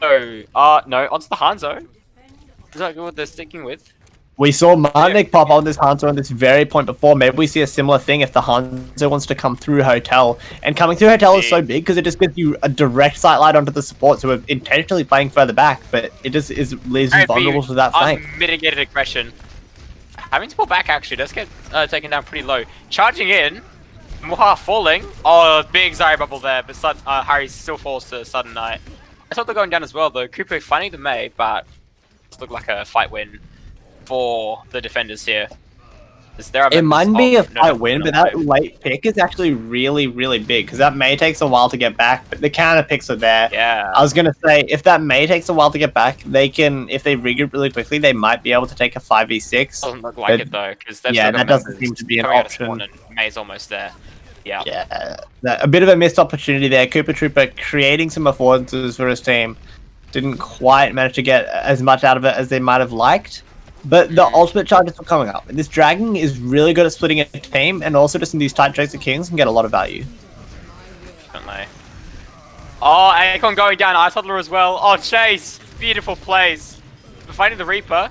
So no, onto the Hanzo. Is that what they're sticking with? We saw Marnik pop on this Hanzo on this very point before. Maybe we see a similar thing if the Hanzo wants to come through Hotel. And coming through Hotel is so big because it just gives you a direct sight line onto the supports who are intentionally playing further back, but it just leaves you vulnerable to that flank. Unmitigated aggression. Having to pull back actually does get taken down pretty low. Charging in, Moha falling. Oh, big Zarya bubble there, but Harry still falls to Sudden Knight. I thought they're going down as well though. Cooper finding the May, but it looked like a fight win for the defenders here. It might be a fight win, but that late pick is actually really, really big because that May takes a while to get back, but the counter picks are there. Yeah. I was gonna say if that May takes a while to get back, they can, if they regroup really quickly, they might be able to take a 5v6. Doesn't look like it though, because that doesn't seem to be an option. And May's almost there. Yeah. Yeah. A bit of a missed opportunity there. Cooper Trooper creating some affordances for his team. Didn't quite manage to get as much out of it as they might have liked. But the ultimate charges are coming up. This Dragon is really good at splitting a team, and also just in these tight chokes of Kings can get a lot of value. Definitely. Oh, Akon going down, Ice Toddler as well. Oh, Chase! Beautiful plays. We're fighting the Reaper.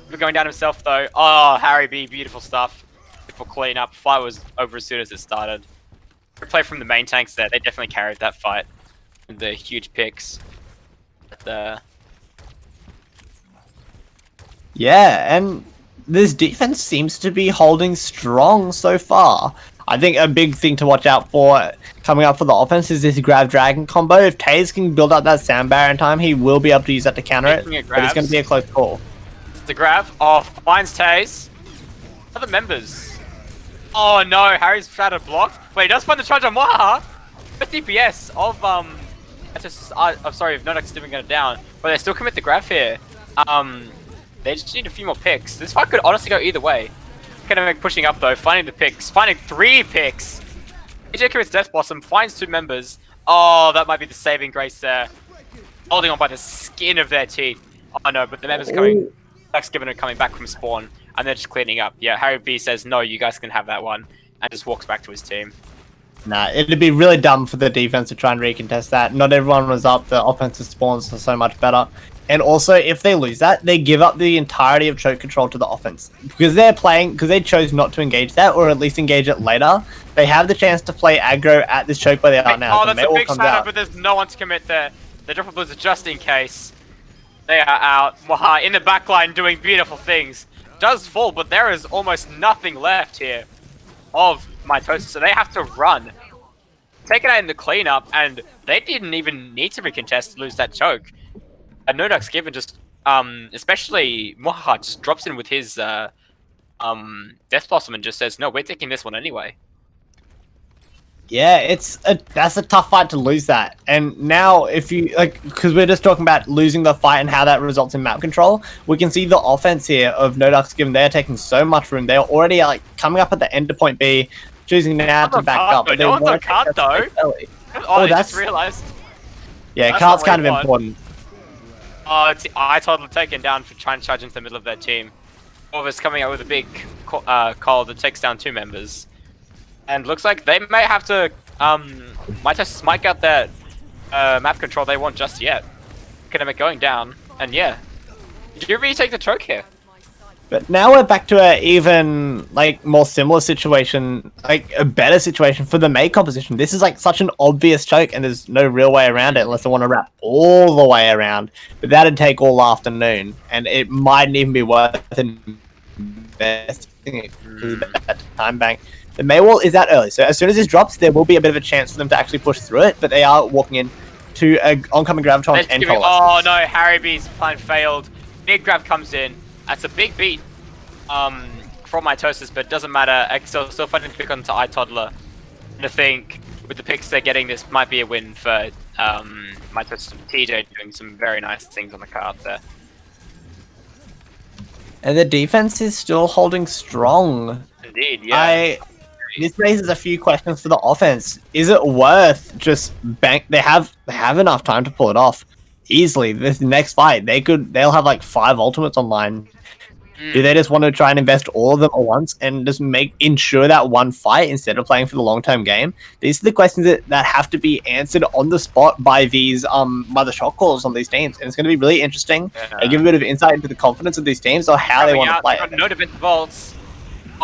We're going down himself though. Oh, Harry B, beautiful stuff. Beautiful cleanup. Fight was over as soon as it started. Good play from the main tanks there. They definitely carried that fight. The huge picks. Yeah, and this defense seems to be holding strong so far. I think a big thing to watch out for coming up for the offense is this Grab Dragon combo. If Taze can build up that sound barrier in time, he will be able to use that to counter it, but it's going to be a close call. The grab. Oh, finds Taze. Other members. Oh no, Harry's shadow blocked. Wait, he does find the charge on Waha. 50 DPS of I'm sorry if No Ducks didn't get it down, but they still commit the grab here. They just need a few more picks. This fight could honestly go either way. Academic pushing up though, finding the picks, finding 3 picks. AJ commits Death Blossom, finds 2 members. Oh, that might be the saving grace there. Holding on by the skin of their teeth. Oh no, but the members coming, Given are coming back from spawn, and they're just cleaning up. Yeah, Harry B says, no, you guys can have that one, and just walks back to his team. Nah, it'd be really dumb for the defense to try and recontest that. Not everyone was up, the offensive spawns are so much better. And also, if they lose that, they give up the entirety of choke control to the offense. Because they chose not to engage that, or at least engage it later, they have the chance to play aggro at this choke where they are now. Oh, that's a big shadow, but there's no one to commit there. The drop of blizzard just in case. They are out. Waha in the backline doing beautiful things. Does fall, but there is almost nothing left here of Mitosis, so they have to run. Take it out in the cleanup, and they didn't even need to recontest to lose that choke. And No Ducks Given just, especially Waha just drops in with his Death Blossom and just says, no, we're taking this one anyway. Yeah, that's a tough fight to lose that. And now, if you because we're just talking about losing the fight and how that results in map control, we can see the offense here of No Ducks Given. They're taking so much room. They're already coming up at the end to point B, choosing now to back up. But no one's on cart though. Oh, that's realized. Yeah, cart's kind of important. Oh, it's Untitled taken down for trying to charge into the middle of their team. Corvus coming out with a big call that takes down 2 members. And looks like they may have to, Mitosis might get that map control they want just yet. Academic going down, and yeah. Did you retake the choke here? But now we're back to a even, more similar situation, a better situation for the May composition. This is, such an obvious choke, and there's no real way around it unless they want to wrap all the way around. But that'd take all afternoon, and it mightn't even be worth investing it because of that time bank. The May wall is that early, so as soon as this drops, there will be a bit of a chance for them to actually push through it, but they are walking in to an oncoming Graviton and Colossus. Oh no, Harry B's plan failed. Big grab comes in. That's a big beat from Mitosis, but it doesn't matter. Excel still finding to pick onto iToddler. And I think with the picks they're getting, this might be a win for Mitosis and TJ doing some very nice things on the card there. And the defense is still holding strong. Indeed, yeah. This raises a few questions for the offense. Is it worth just bank? They have enough time to pull it off easily. This next fight, they'll have 5 ultimates online. Do they just want to try and invest all of them at once and just ensure that one fight instead of playing for the long-term game? These are the questions that have to be answered on the spot by these by the shot calls on these teams, and it's going to be really interesting. They give a bit of insight into the confidence of these teams or how they want to play it. No defense vaults.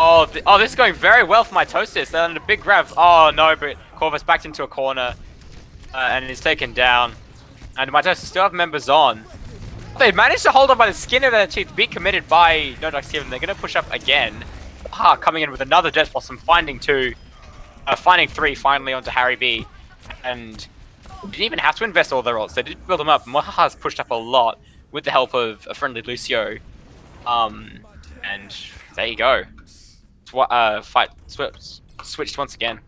Oh, this is going very well for Mitosis. They're under a big grab. Oh no, but Corvus backed into a corner and is taken down. And Mitosis still have members on. They managed to hold on by the skin of their teeth, be committed by No Ducks Given. They're going to push up again. Coming in with another Death Blossom, finding 2, finding 3 finally onto Harry B. And didn't even have to invest all their ults. They did build them up. Maha's pushed up a lot with the help of a friendly Lucio. And there you go. Fight switched once again.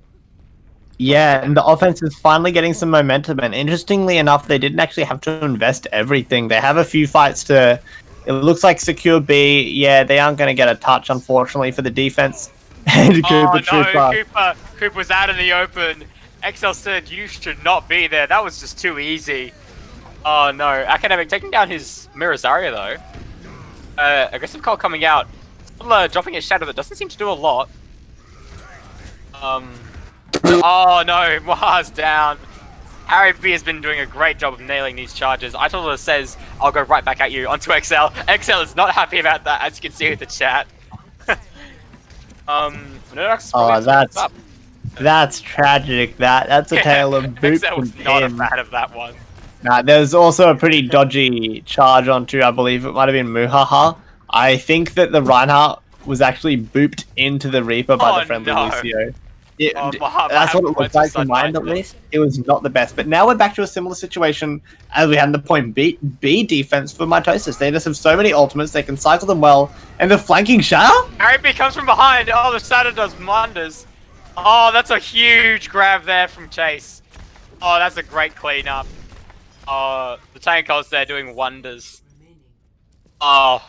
Yeah, and the offense is finally getting some momentum, and interestingly enough, they didn't actually have to invest everything. They have a few fights to... It looks like secure B. Yeah, they aren't going to get a touch, unfortunately, for the defense. And Cooper was out in the open. XL said, you should not be there. That was just too easy. Oh no, Academic taking down his Mirazaria though. Aggressive call coming out. Dropping a shadow that doesn't seem to do a lot. Oh no, Waha's down. Harry B has been doing a great job of nailing these charges. Itola says, I'll go right back at you onto XL. XL is not happy about that, as you can see with the chat. That's tragic. That's a tale of boop. XL was not a fan of that one. Nah, there's also a pretty dodgy charge onto, I believe it might have been Muhaha. I think that the Reinhardt was actually booped into the Reaper by the friendly Lucio. That's what it looked like to mine, at least. It was not the best. But now we're back to a similar situation as we had in the point B defense for Mitosis. They just have so many ultimates, they can cycle them well. And the flanking shadow? Harry B comes from behind. Oh, the shadow does wonders. Oh, that's a huge grab there from Chase. Oh, that's a great cleanup. Oh, the tank holes there doing wonders. Oh,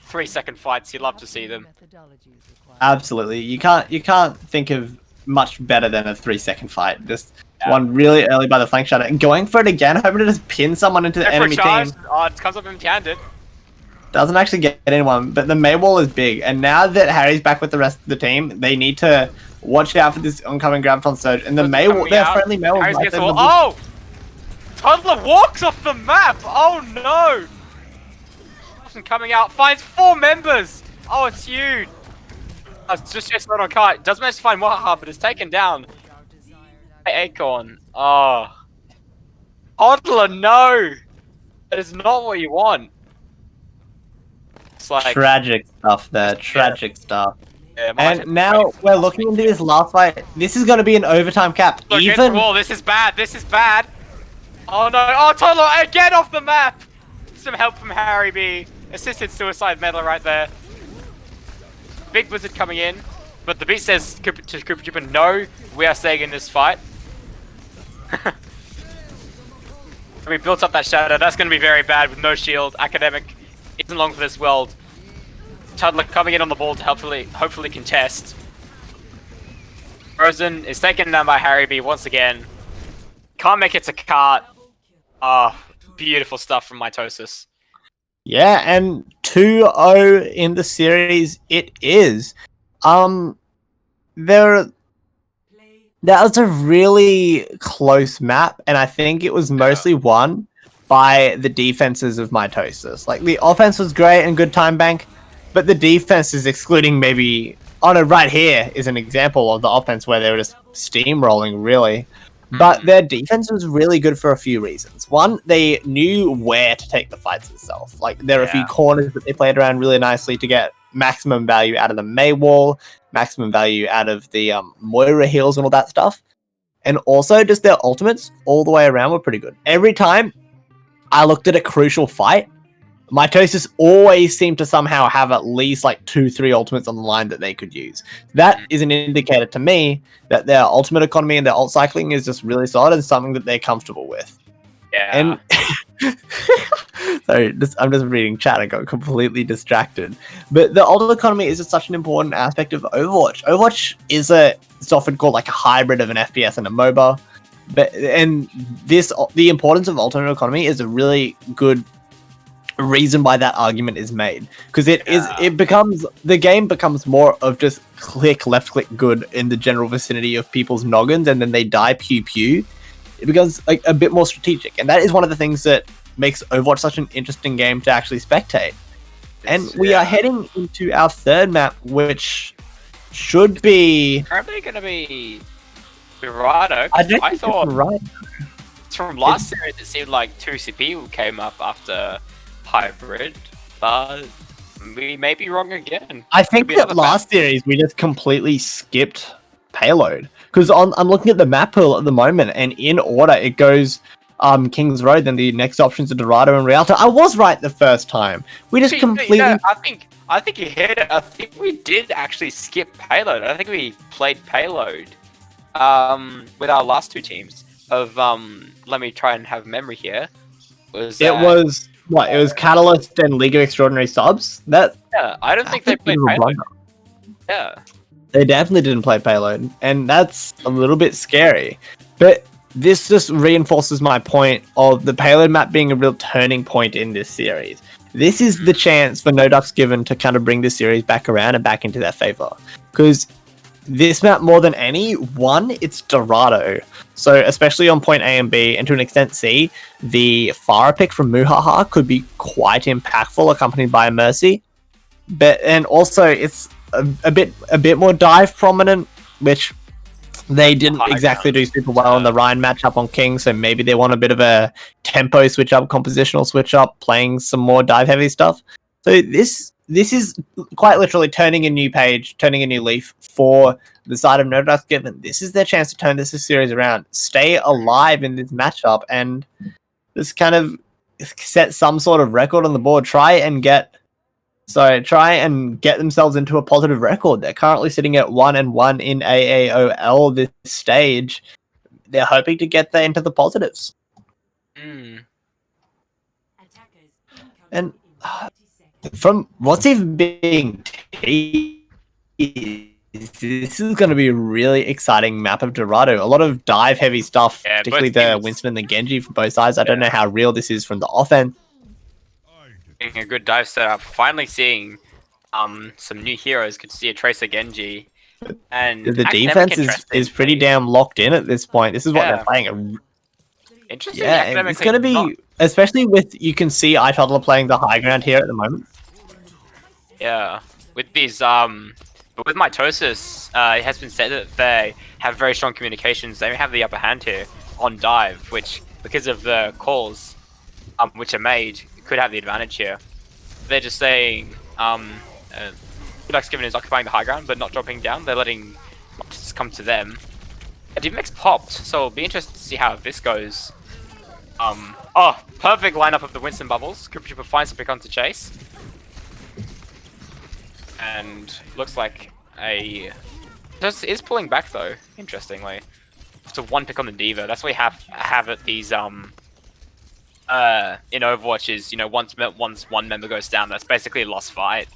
3-second fights. You love to see them. Absolutely. You can't think of much better than a 3-second fight. Just one really early by the flank shadow and going for it again, hoping to just pin someone into the enemy team. Oh, it comes up empty-handed. Doesn't actually get anyone, but the May wall is big. And now that Harry's back with the rest of the team, they need to watch out for this oncoming Graviton Surge. And the May wall, their friendly May wall. Right there, oh! Toddler walks off the map! Oh no! Coming out, finds 4 members! Oh, it's huge! It's just not on kite. Doesn't manage to find Wahaha, but it's taken down. Acorn. Oh. Toddler, no! That is not what you want. It's like tragic stuff there. Tragic stuff. Yeah, and now we're looking into this last fight. This is going to be an overtime cap. Look, even the wall. This is bad. This is bad. Oh no! Oh, Toddler again off the map. Some help from Harry B. Assisted suicide medal right there. Big Blizzard coming in, but the beat says to Cooper Trooper, no, we are staying in this fight. We built up that shadow. That's going to be very bad with no shield. Academic isn't long for this world. Toddler coming in on the ball to hopefully contest. Frozen is taken down by Harry B once again. Can't make it to cart. Beautiful stuff from Mitosis. Yeah, and 2-0 in the series it is. That was a really close map, and I think it was mostly won by the defenses of Mitosis. Like, the offense was great and good time bank, but the defense is excluding maybe... Oh no, right here is an example of the offense where they were just steamrolling, really. But their defense was really good for a few reasons. One, they knew where to take the fights itself. Like, there are a few corners that they played around really nicely to get maximum value out of the May wall, maximum value out of the Moira heals and all that stuff. And also, just their ultimates all the way around were pretty good. Every time I looked at a crucial fight, Mitosis always seemed to somehow have at least like 2-3 ultimates on the line that they could use. That is an indicator to me that their ultimate economy and their ult cycling is just really solid and something that they're comfortable with. Yeah. And sorry, I'm just reading chat. I got completely distracted. But the ult economy is just such an important aspect of Overwatch. Overwatch is it's often called like a hybrid of an FPS and a MOBA. The importance of ultimate economy is a really good reason why that argument is made, because the game becomes more of just left click good in the general vicinity of people's noggins, and then they die pew pew. It becomes like a bit more strategic, and that is one of the things that makes Overwatch such an interesting game to actually spectate. And we are heading into our third map, which should be probably going to be Dorado. I thought right from last series it seemed like 2CP came up after hybrid, but we may be wrong again. I think that last series we just completely skipped payload, because I'm looking at the map pool at the moment, and in order it goes Kings Road, then the next options are Dorado and Rialto. I was right the first time. We just completely... I think you hit it. I think we did actually skip payload. I think we played payload with our last two teams of let me try and have memory here. It was Catalyst and League of Extraordinary Subs? I don't think they played payload. Yeah. They definitely didn't play payload, and that's a little bit scary. But this just reinforces my point of the payload map being a real turning point in this series. This is the chance for No Ducks Given to kind of bring this series back around and back into their favor. Because this map, more than any, it's Dorado. So, especially on point A and B, and to an extent C, the Pharah pick from Muhaha could be quite impactful, accompanied by a Mercy. And also, it's a bit more dive prominent, which they didn't exactly do super well in the Ryan matchup on King, so maybe they want a bit of a tempo switch up, compositional switch up, playing some more dive heavy stuff. So this is quite literally turning a new page, turning a new leaf for the side of No Ducks Given. This is their chance to turn this series around, stay alive in this matchup, and just kind of set some sort of record on the board. Try and get themselves into a positive record. They're currently sitting at 1-1 in AAOL this stage. They're hoping to get there into the positives. And From what's even being teased, this is going to be a really exciting map of Dorado. A lot of dive-heavy stuff, Yeah, particularly both the teams- Winston and the Genji from both sides. I don't know how real this is from the offense. A good dive setup. Finally seeing some new heroes. Could see a Tracer Genji. And The Academic defense is pretty damn locked in at this point. This is what they're playing. Interesting. Yeah, and it's going to be, especially with, you can see iToddler playing the high ground here at the moment. Yeah, with these but with Mitosis, it has been said that they have very strong communications. They have the upper hand here on dive, which because of the calls, which are made, could have the advantage here. They're just saying, Given is occupying the high ground, but not dropping down. They're letting Mitosis come to them. DMX popped, so it'll be interesting to see how this goes. Oh, perfect lineup of the Winston bubbles. Cooper Trooper finds a pick onto Chase. And looks like just is pulling back though, interestingly. After one pick on the Diva. That's what we have at these in Overwatch is, once one member goes down, that's basically a lost fight.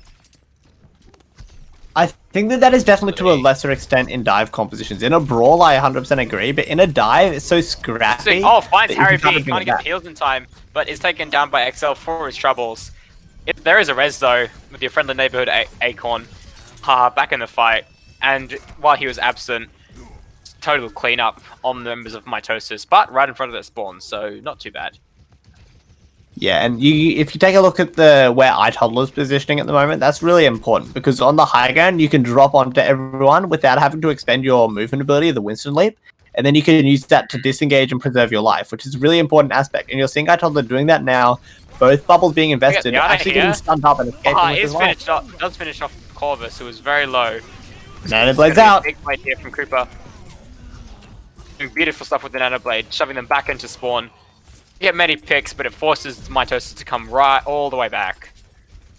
I think that is definitely to a lesser extent in dive compositions. In a brawl, I 100% agree, but in a dive, it's so scrappy. Oh, finds Harry B. Can't Can't get heals in time, but is taken down by XL for his troubles. If there is a res though, with your friendly neighborhood Acorn, back in the fight, and while he was absent, total cleanup on the members of Mitosis, but right in front of their spawn, so not too bad. Yeah, and if you take a look at where iToddler's positioning at the moment, that's really important because on the high ground you can drop onto everyone without having to expend your movement ability, the Winston Leap, and then you can use that to disengage and preserve your life, which is a really important aspect. And you're seeing iToddler doing that now. Both bubbles being invested, actually getting stunned up and escaping with his life. Does finish off Corvus, who was very low. Nano Blade's out. Big blade here from Cooper. Doing beautiful stuff with the Nano Blade, shoving them back into spawn. You get many picks, but it forces Mitosis to come right all the way back.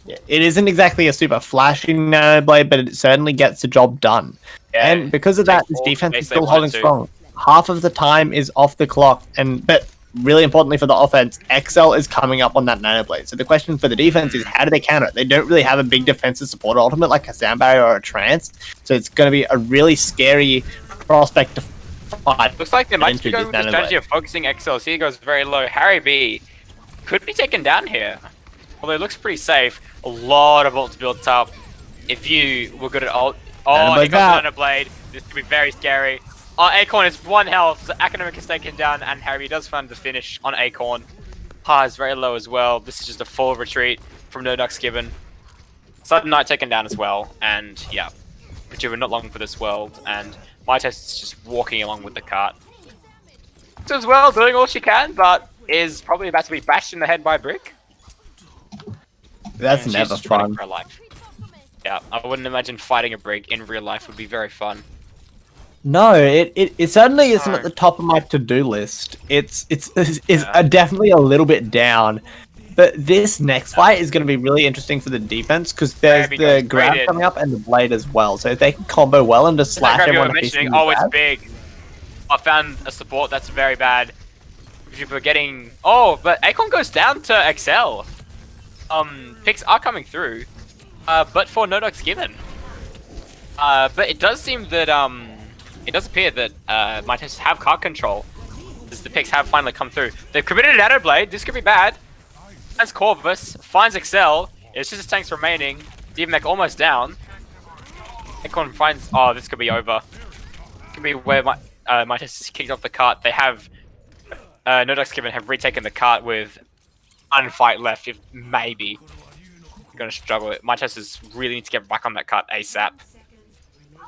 Yeah, it isn't exactly a super flashy Nano Blade, but it certainly gets the job done. Yeah, and because of that, this defense is still holding strong. Half of the time is off the clock, but really importantly for the offense, XL is coming up on that Nano Blade. So the question for the defense is, how do they counter it? They don't really have a big defensive support ultimate like a Sound Barrier or a Trance, so it's going to be a really scary prospect to fight. Looks like they might be going with the strategy of focusing XL. See, he goes very low. Harry B could be taken down here, although it looks pretty safe. A lot of ults built up. If you were good at ult, he goes Nano Blade. This could be very scary. Acorn is 1 health, so Academic is taken down, and Harry does find the finish on Acorn. Is very low as well. This is just a full retreat from No Ducks Given. Sudden Knight taken down as well, and yeah, we're not long for this world, and Mitosis is just walking along with the cart. So as well, doing all she can, but is probably about to be bashed in the head by Brick. That's never fun. For her life. Yeah, I wouldn't imagine fighting a Brick in real life would be very fun. No, it certainly isn't at the top of my to-do list. It's definitely a little bit down. But this next fight is going to be really interesting for the defense because there's the grab coming up and the blade as well. So if they can combo well and just slash everyone. It's big. I found a support that's very bad. People are getting. Oh, but Acorn goes down to XL. Picks are coming through, but for No Ducks Given. But it does seem that it does appear that Mitosis have card control, as the picks have finally come through. They've committed an Nano Blade. This could be bad. Finds Corvus, finds Excel. It's just his tanks remaining. DMX almost down. Acorn finds. Oh, this could be over. Could be where Mitosis kicked off the cart. They have No Ducks Given have retaken the cart with one fight left. If maybe gonna struggle. Mitosis really needs to get back on that cart ASAP.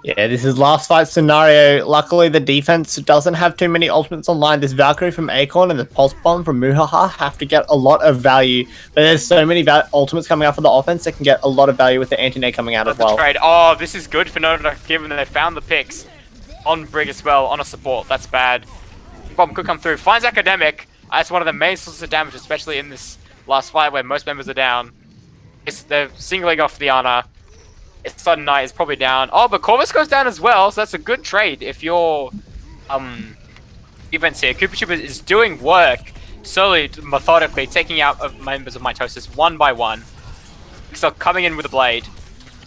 Yeah, this is last fight scenario. Luckily, the defense doesn't have too many ultimates online. This Valkyrie from Acorn and the Pulse Bomb from Muhaha have to get a lot of value. But there's so many ultimates coming out for the offense that can get a lot of value with the anti-nade coming out as well. Trade. Oh, this is good for No Ducks Given that they found the picks on Brig as well, on a support. That's bad. Bomb could come through. Finds Academic. That's one of the main sources of damage, especially in this last fight where most members are down. They're singling off Diana. Sudden Knight is probably down. Oh, but Corvus goes down as well, so that's a good trade if you're defense here. Cooper Trooper is doing work, slowly, methodically, taking out members of Mitosis one by one. So coming in with a blade.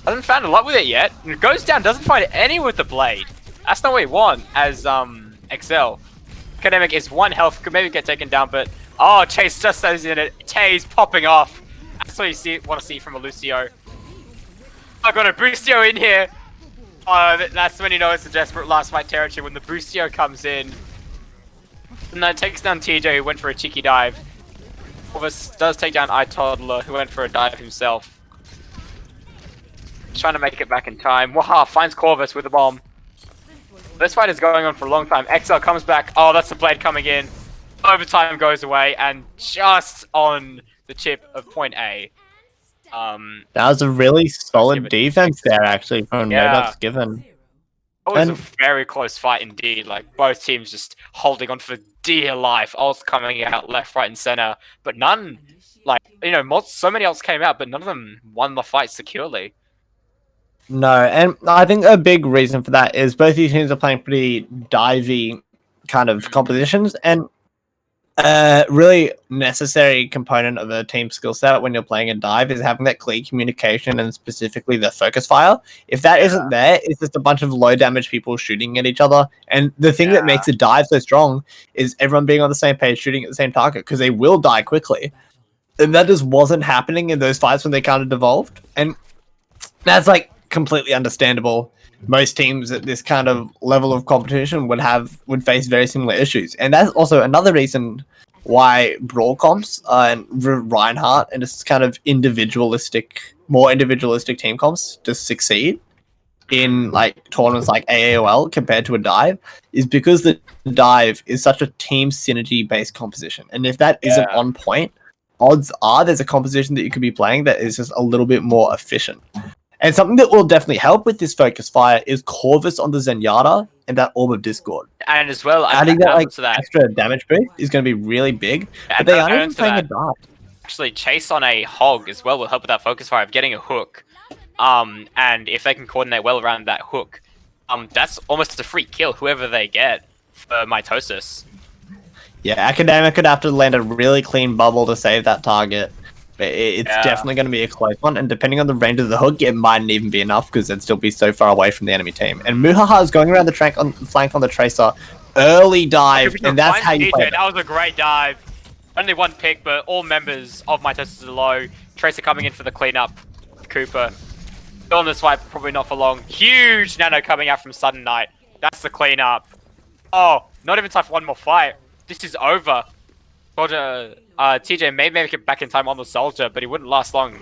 Hasn't found a lot with it yet. And goes down, doesn't find any with the blade. That's not what we want as Excel. Academic is 1 health, could maybe get taken down, but oh, Chase just stays in it. Chase popping off. That's what you want to see from a Lucio. I got a Boostio in here. That's when you know it's a desperate last fight territory, when the Boostio comes in. And that takes down TJ, who went for a cheeky dive. Corvus does take down iToddler, who went for a dive himself. Trying to make it back in time. Waha finds Corvus with a bomb. This fight is going on for a long time. XL comes back. Oh, that's the blade coming in. Overtime goes away, and just on the chip of point A. That was a really solid defense there, actually, from No Ducks Given. It was a very close fight indeed. Like, both teams just holding on for dear life. Ults coming out left, right, and center. But none, like, you know, so many ults came out, but none of them won the fight securely. No, and I think a big reason for that is both these teams are playing pretty divey kind of compositions, and a really necessary component of a team skill set when you're playing a dive is having that clear communication and specifically the focus fire. If that isn't there, it's just a bunch of low damage people shooting at each other. And the thing that makes a dive so strong is everyone being on the same page, shooting at the same target, because they will die quickly. And that just wasn't happening in those fights when they kind of devolved. And that's like completely understandable. Most teams at this kind of level of competition would face very similar issues, and that's also another reason why brawl comps and Reinhardt and just kind of more individualistic team comps to succeed in like tournaments like AAOL compared to a dive is because the dive is such a team synergy based composition, and if that isn't on point, odds are there's a composition that you could be playing that is just a little bit more efficient. And something that will definitely help with this focus fire is Corvus on the Zenyatta and that Orb of Discord. And as well, adding that like extra damage boost is going to be really big. But they aren't even playing a dive. Actually, Chase on a Hog as well will help with that focus fire of getting a hook. And if they can coordinate well around that hook, that's almost a free kill, whoever they get for Mitosis. Yeah, Academic could have to land a really clean bubble to save that target. But it's definitely going to be a close one, and depending on the range of the hook, it mightn't even be enough because it'd still be so far away from the enemy team. And Muhaha is going around the flank on the Tracer, early dive, and that's how you play it. That was a great dive. Only one pick, but all members of Mitosis are low. Tracer coming in for the cleanup. Cooper. Still in this fight, probably not for long. Huge nano coming out from Sudden Night. That's the cleanup. Oh, not even time for one more fight. This is over. TJ may make it back in time on the Soldier, but he wouldn't last long.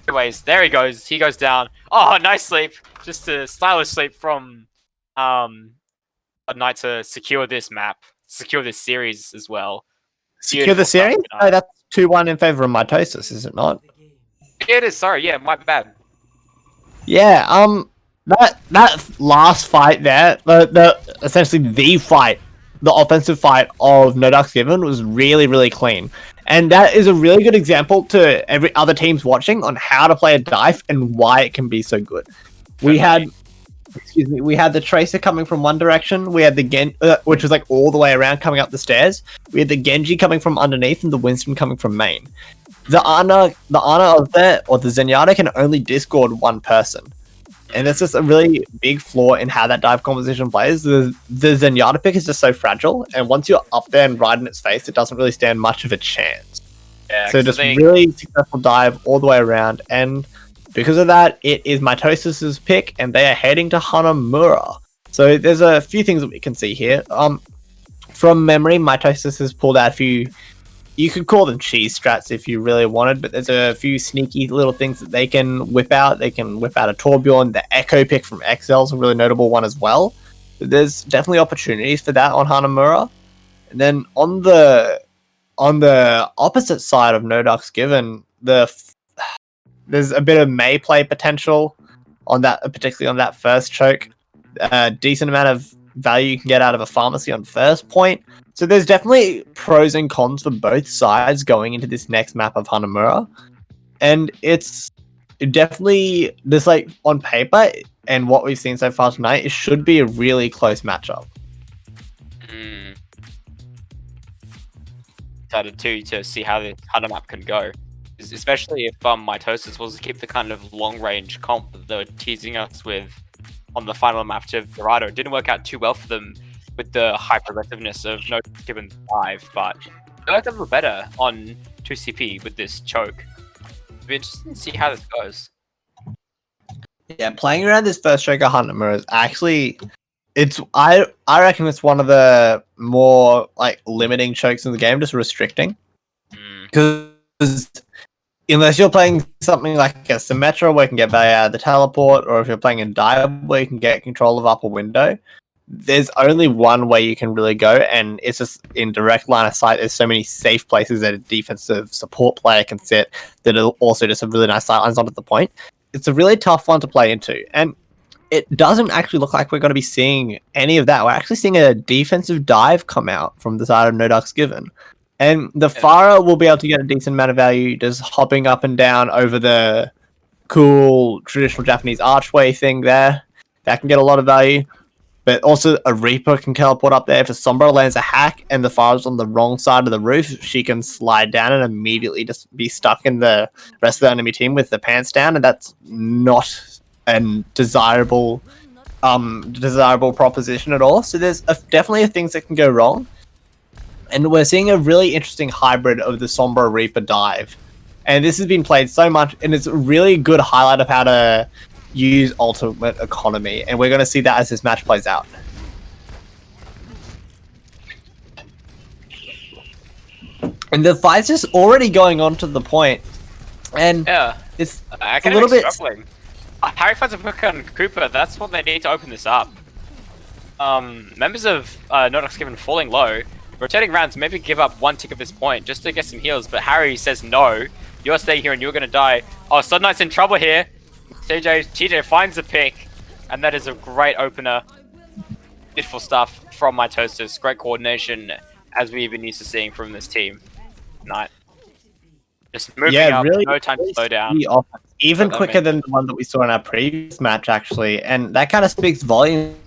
Anyways, there he goes. He goes down. Oh, nice sleep. Just a stylish sleep from Knight to secure this map. Secure this series as well. Secure the series? No, that's 2-1 in favor of Mitosis, is it not? Yeah, it is. Sorry. Yeah, my bad. Yeah, that last fight there, essentially the fight, the offensive fight of No Ducks Given was really, really clean. And that is a really good example to every other teams watching on how to play a dive and why it can be so good. We had the Tracer coming from one direction. We had the which was like all the way around coming up the stairs. We had the Genji coming from underneath and the Winston coming from main. The Ana of that, or the Zenyatta, can only Discord one person. And that's just a really big flaw in how that dive composition plays. The Zenyatta pick is just so fragile, and once you're up there and right in its face, it doesn't really stand much of a chance. Yeah, so just really successful dive all the way around, and because of that, it is Mitosis's pick, and they are heading to Hanamura. So there's a few things that we can see here. From memory, Mitosis has pulled out a few. You could call them cheese strats if you really wanted, but there's a few sneaky little things that they can whip out. They can whip out a Torbjorn. The Echo pick from XL is a really notable one as well. But there's definitely opportunities for that on Hanamura. And then on the opposite side of No Ducks Given, there's a bit of May play potential on that, particularly on that first choke. A decent amount of value you can get out of a pharmacy on first point. So there's definitely pros and cons for both sides going into this next map of Hanamura. And it's definitely, just like on paper and what we've seen so far tonight, it should be a really close matchup. Excited too to see how the Hana map can go. especially if Mitosis was to keep the kind of long-range comp that they were teasing us with on the final map to Dorado. It didn't work out too well for them with the hyper-aggressiveness of no given 5, but it worked a little better on 2CP with this choke. It'll be interesting to see how this goes. Yeah, playing around this first choke of Hunter is actually, I reckon it's one of the more like limiting chokes in the game, just restricting. Because unless you're playing something like a Symmetra where you can get value out of the teleport, or if you're playing a Dive where you can get control of upper window, there's only one way you can really go, and it's just in direct line of sight. There's so many safe places that a defensive support player can sit that are also just a really nice sightlines onto the point. It's a really tough one to play into, and it doesn't actually look like we're going to be seeing any of that. We're actually seeing a defensive dive come out from the side of No Ducks Given. And the Pharah will be able to get a decent amount of value just hopping up and down over the cool traditional Japanese archway thing there. That can get a lot of value. But also a Reaper can teleport up there. If a Sombra lands a hack and the Pharah's on the wrong side of the roof, she can slide down and immediately just be stuck in the rest of the enemy team with the pants down. And that's not a desirable proposition at all. So there's definitely things that can go wrong. And we're seeing a really interesting hybrid of the Sombra Reaper dive. And this has been played so much, and it's a really good highlight of how to use ultimate economy. And we're going to see that as this match plays out. And the fight's just already going on to the point. And yeah, it's a little bit struggling. Harry finds a book on Cooper. That's what they need to open this up. Members of No Ducks Given falling low. Rotating rounds, maybe give up one tick at this point just to get some heals, but Harry says no. You're staying here and you're gonna die. Oh, Sud Knight's in trouble here. TJ finds the pick, and that is a great opener. Beautiful stuff from Mitosis. Great coordination, as we've been used to seeing from this team tonight. Just moving up, really, no time to slow down. Even quicker than the one that we saw in our previous match, actually. And that kind of speaks volumes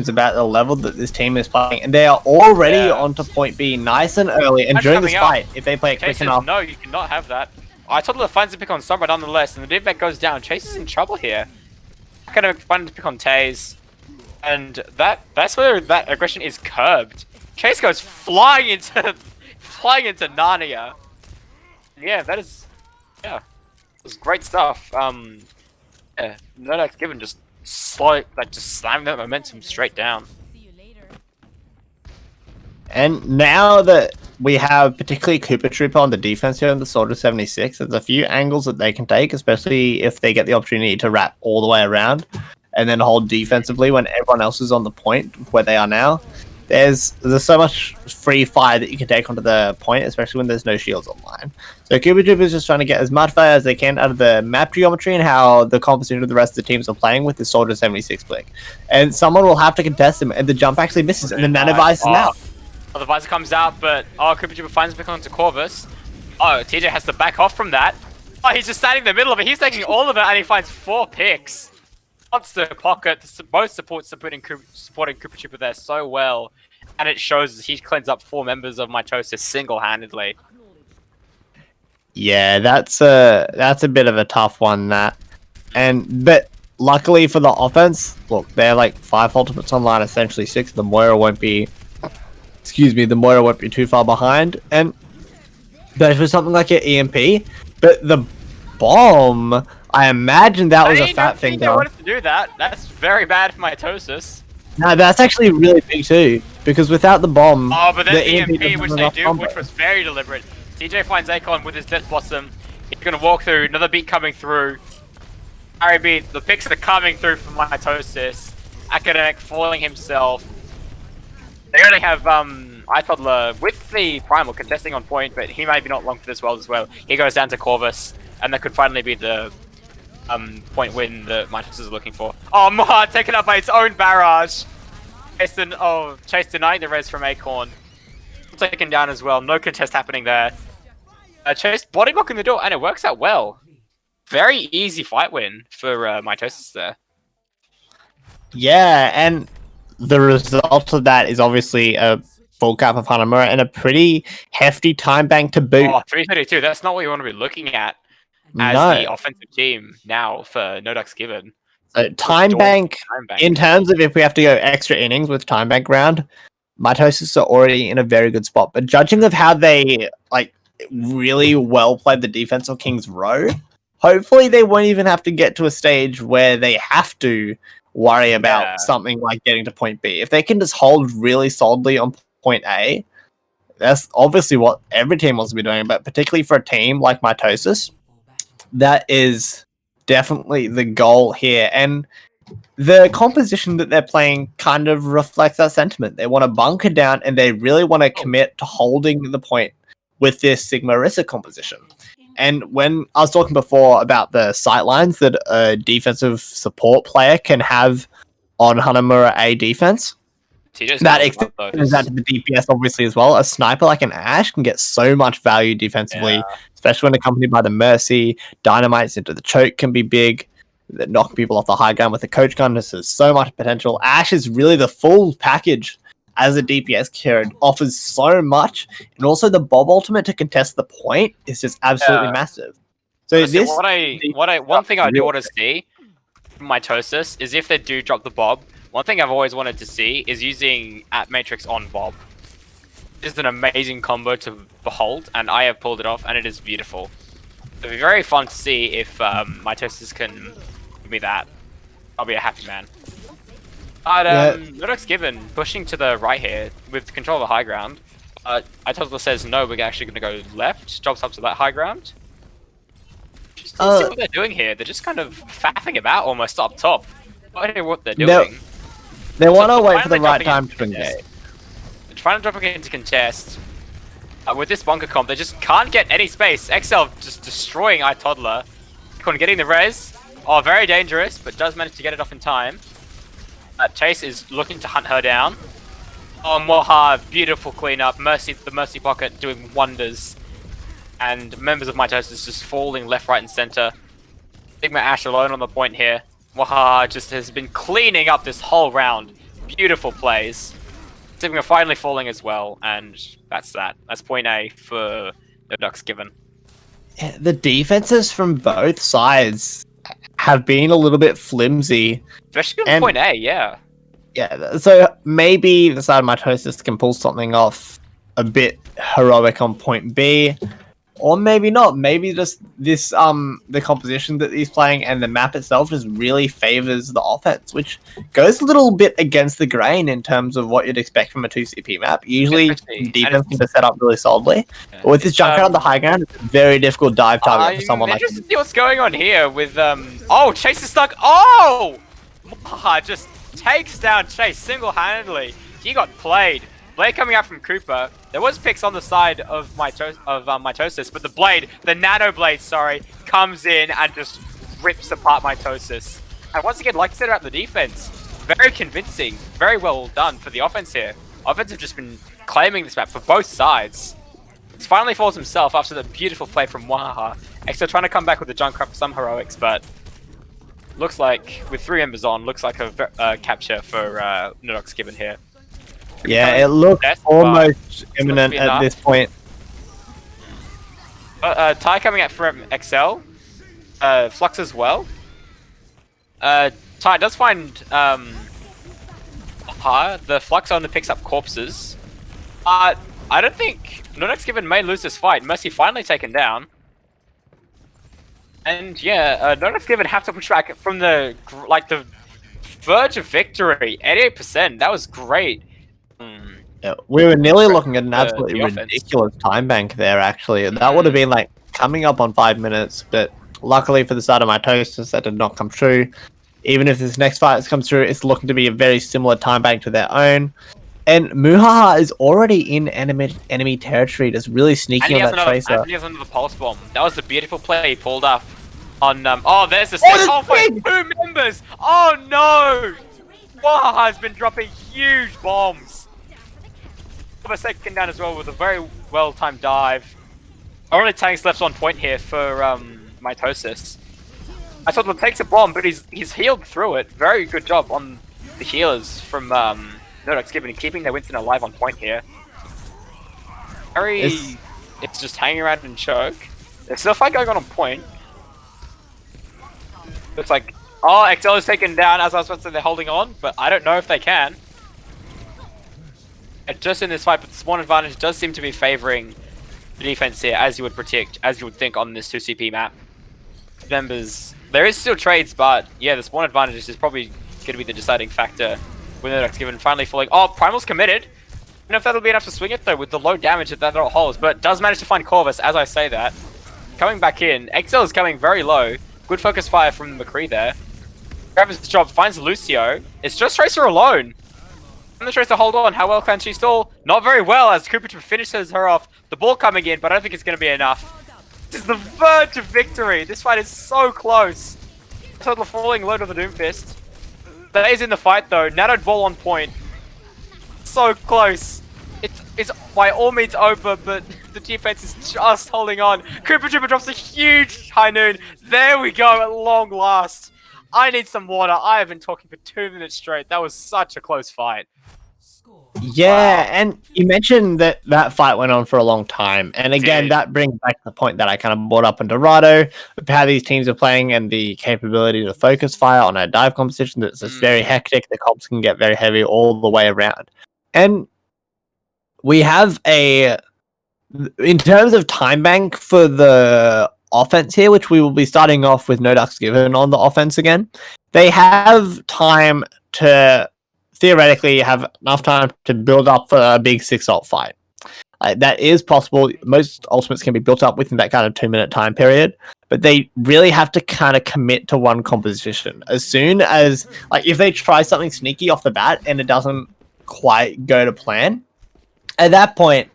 about the level that this team is playing, and they are already onto point B nice and early. And during this fight, if they play it quick enough, no, you cannot have that. I told her to find the pick on Sombra nonetheless, and the defect goes down. Chase is in trouble here. Gonna find the pick on Taze, and that's where that aggression is curbed. Chase goes flying into Narnia. Yeah, that is it was great stuff. Yeah, No Ducks Given just slam that momentum straight down. And now that we have particularly Cooper Trooper on the defense here in the Soldier 76, there's a few angles that they can take, especially if they get the opportunity to wrap all the way around and then hold defensively when everyone else is on the point where they are now. There's so much free fire that you can take onto the point, especially when there's no shields online. So Cooper Trooper is just trying to get as much fire as they can out of the map geometry and how the composition of the rest of the teams are playing with the Soldier 76 blink. And someone will have to contest him, and the jump actually misses, and the Nanovice is out. Oh, the visor comes out, but Cooper Trooper finds pick onto Corvus. Oh, TJ has to back off from that. Oh, he's just standing in the middle of it. He's taking all of it, and he finds 4 picks. Monster pocket. Both supporting Cooper Trooper there so well, and it shows he cleans up 4 members of Mitosis single-handedly. Yeah, that's a bit of a tough one, but luckily for the offense, look, they're like 5 ultimates online, essentially 6. The Moira won't be too far behind, but for something like an EMP, but the bomb, I imagine that was a fat thing. They wanted to do that. That's very bad for Mitosis. No, that's actually really big too, because without the bomb, but then the EMP, which they do, which was very deliberate. TJ finds Akon with his Death Blossom. He's gonna walk through, another beat coming through. Harry B, the picks are coming through from Mitosis. Academic falling himself. They only have iToddler with the Primal contesting on point, but he may be not long for this world as well. He goes down to Corvus, and that could finally be the point win that Mitosis is looking for. Oh, Mar taken up by its own barrage. Chase denying the res from Acorn. Taken down as well. No contest happening there. Chase body blocking the door, and it works out well. Very easy fight win for Mitosis there. Yeah, and the result of that is obviously a full cap of Hanamura and a pretty hefty time bank to boot. Oh, 332. That's not what you want to be looking at. as No. the offensive team now for No Ducks Given. Time bank, in terms of if we have to go extra innings with time bank round, Mitosis are already in a very good spot. But judging of how they really well played the defense of King's Row, hopefully they won't even have to get to a stage where they have to worry about something like getting to point B. If they can just hold really solidly on point A, that's obviously what every team wants to be doing. But particularly for a team like Mitosis, that is definitely the goal here. And the composition that they're playing kind of reflects that sentiment. They want to bunker down and they really want to commit to holding the point with this Sigma Rissa composition. And when I was talking before about the sightlines that a defensive support player can have on Hanamura A defense, that extends out to the DPS obviously as well. A sniper like an Ash can get so much value defensively, especially when accompanied by the Mercy. Dynamites into the choke can be big. That knock people off the high ground with the coach gun. This has so much potential. Ash is really the full package as a DPS carry. It offers so much, and also the Bob ultimate to contest the point is just absolutely massive. So honestly, one thing I do want to see from Mitosis is if they do drop the Bob. One thing I've always wanted to see is using at Matrix on Bob. It's an amazing combo to behold, and I have pulled it off, and it is beautiful. It'll be very fun to see if Mitosis can give me that. I'll be a happy man. But No Ducks Given pushing to the right here with control of the high ground. Untitled says no, we're actually going to go left. Drops up to that high ground. Just see what they're doing here. They're just kind of faffing about almost up top. I don't know what they're doing. They want to wait for the right time to engage. They're trying to drop it into contest. With this bunker comp, they just can't get any space. XL just destroying iToddler. Getting the res. Oh, very dangerous, but does manage to get it off in time. Chase is looking to hunt her down. Oh, Moha, beautiful cleanup. Mercy, the Mercy pocket doing wonders. And members of Mitosis just falling left, right, and center. Sigma Ash alone on the point here. Moha just has been cleaning up this whole round. Beautiful plays. Sigma finally falling as well, and that's that. That's point A for No Ducks Given. Yeah, the defenses from both sides have been a little bit flimsy. Especially on point A, yeah. Yeah, so maybe the side of Mitosis can pull something off a bit heroic on point B. Or maybe not. Maybe just this the composition that he's playing and the map itself just really favors the offense, which goes a little bit against the grain in terms of what you'd expect from a 2CP map. Usually defense can be set up really solidly. But with this junk out on the high ground, it's a very difficult dive target for someone like him. Just see what's going on here with oh, Chase is stuck. Oh, just takes down Chase single-handedly. He got played. Blade coming out from Cooper. There was picks on the side of Mitosis, but the blade, the nano blade, sorry, comes in and just rips apart Mitosis. And once again, like I said about the defense, very convincing, very well done for the offense here. Offense have just been claiming this map for both sides. He finally falls himself after the beautiful play from Wahaha. Exo trying to come back with the Junkrat for some heroics, but looks like, with 3 embers on, looks like a capture for No Ducks Given here. Yeah, it looks almost imminent at this point. Ty coming out from XL. Flux as well. Ty does find the Flux only picks up corpses. I don't think No Ducks Given may lose this fight. Mercy finally taken down. And yeah, No Ducks Given have to push back from the verge of victory. 88%. That was great. Yeah, we were nearly looking at an absolutely ridiculous time bank there, actually. That would have been like coming up on 5 minutes, but luckily for the side of Mitosis, that did not come true. Even if this next fight comes through, it's looking to be a very similar time bank to their own. And Muhaha is already in enemy territory, just really sneaking on that Tracer. And he has another pulse bomb. That was the beautiful play he pulled up on. Oh, there's the second. 2 members. Oh no! Muhaha has been dropping huge bombs. A second down as well with a very well-timed dive. Only tanks left on point here for Mitosis. I thought it takes a bomb, but he's healed through it. Very good job on the healers from No Ducks Given, keeping their Winston alive on point here. It's just hanging around and choke. There's still a fight going on point. Looks like, oh, XL is taken down. As I was about to say, they're holding on, but I don't know if they can. Just in this fight, but the spawn advantage does seem to be favoring the defense here, as you would predict, as you would think on this 2CP map. Members, there is still trades, but yeah, the spawn advantage is probably going to be the deciding factor. With Nodox given finally falling. Oh, Primal's committed. I don't know if that'll be enough to swing it though, with the low damage that all holds, but does manage to find Corvus as I say that. Coming back in, XL is coming very low. Good focus fire from McCree there. Grabs his job, finds Lucio. It's just Tracer alone. Can the Tracer hold on? How well can she stall? Not very well, as Cooper finishes her off. The ball coming in, but I don't think it's going to be enough. This is the verge of victory. This fight is so close. Total falling low to the Doomfist. That is in the fight though. Nano ball on point. So close. It's by all means over, but the defense is just holding on. Cooper Trooper drops a huge high noon. There we go at long last. I need some water. I have been talking for 2 minutes straight. That was such a close fight. Yeah, and you mentioned that fight went on for a long time. And again, that brings back the point that I kind of brought up in Dorado, of how these teams are playing and the capability to focus fire on a dive competition that's just very hectic. The comps can get very heavy all the way around. And we have in terms of time bank for the offense here, which we will be starting off with Nodox given on the offense again, they have time to theoretically have enough time to build up for a big 6-ult fight. That is possible. Most ultimates can be built up within that kind of 2-minute time period, but they really have to kind of commit to one composition. As soon as, if they try something sneaky off the bat and it doesn't quite go to plan, at that point,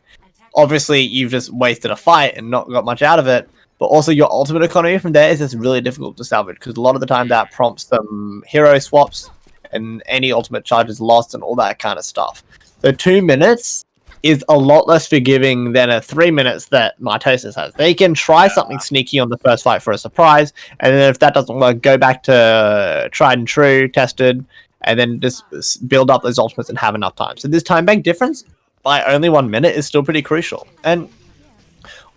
obviously you've just wasted a fight and not got much out of it, but also your ultimate economy from there is just really difficult to salvage, because a lot of the time that prompts some hero swaps, and any ultimate charge is lost and all that kind of stuff. So 2 minutes is a lot less forgiving than a 3 minutes that Mitosis has. They can try something sneaky on the first fight for a surprise, and then if that doesn't work, go back to tried and true, tested, and then just build up those ultimates and have enough time. So this time bank difference by only 1 minute is still pretty crucial. And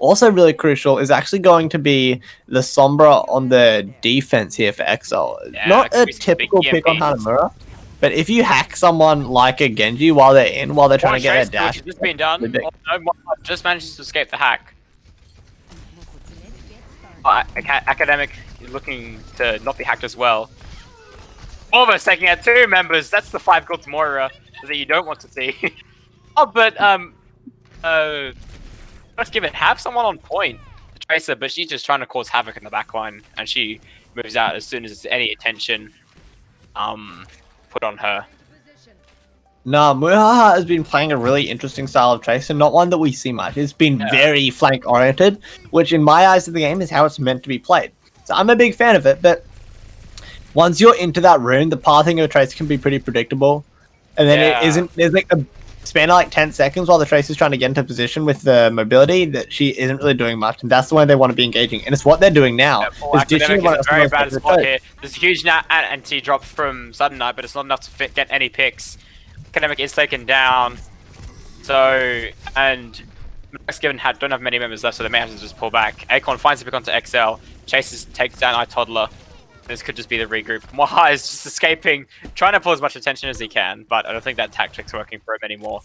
also really crucial is actually going to be the Sombra on the defense here for XL. Not a typical pick on Hanamura, but if you hack someone like a Genji while they're trying to get their dash, just been done. Just manages to escape the hack. Academic is looking to not be hacked as well. Almost taking out 2 members. That's the 5 gold Moira that you don't want to see. Oh, but let's give it. Have someone on point, the Tracer, but she's just trying to cause havoc in the backline, and she moves out as soon as any attention put on her. No, Muhaha has been playing a really interesting style of Tracer, not one that we see much. It's been very flank oriented, which in my eyes of the game is how it's meant to be played. So I'm a big fan of it, but once you're into that rune, the pathing of a Tracer can be pretty predictable. And then it isn't, there's like a span of like 10 seconds while the Tracer's trying to get into position with the mobility that she isn't really doing much, and that's the way they want to be engaging, and it's what they're doing now. Academic is a very bad spot here. There's a huge anti-drop from Sudden Knight, but it's not enough to get any picks. Academic is taken down, so, and Max Given don't have many members left, so they may have to just pull back. Acorn finds a pick onto XL, chases, takes down iToddler. This could just be the regroup. Moha is just escaping, trying to pull as much attention as he can, but I don't think that tactic's working for him anymore.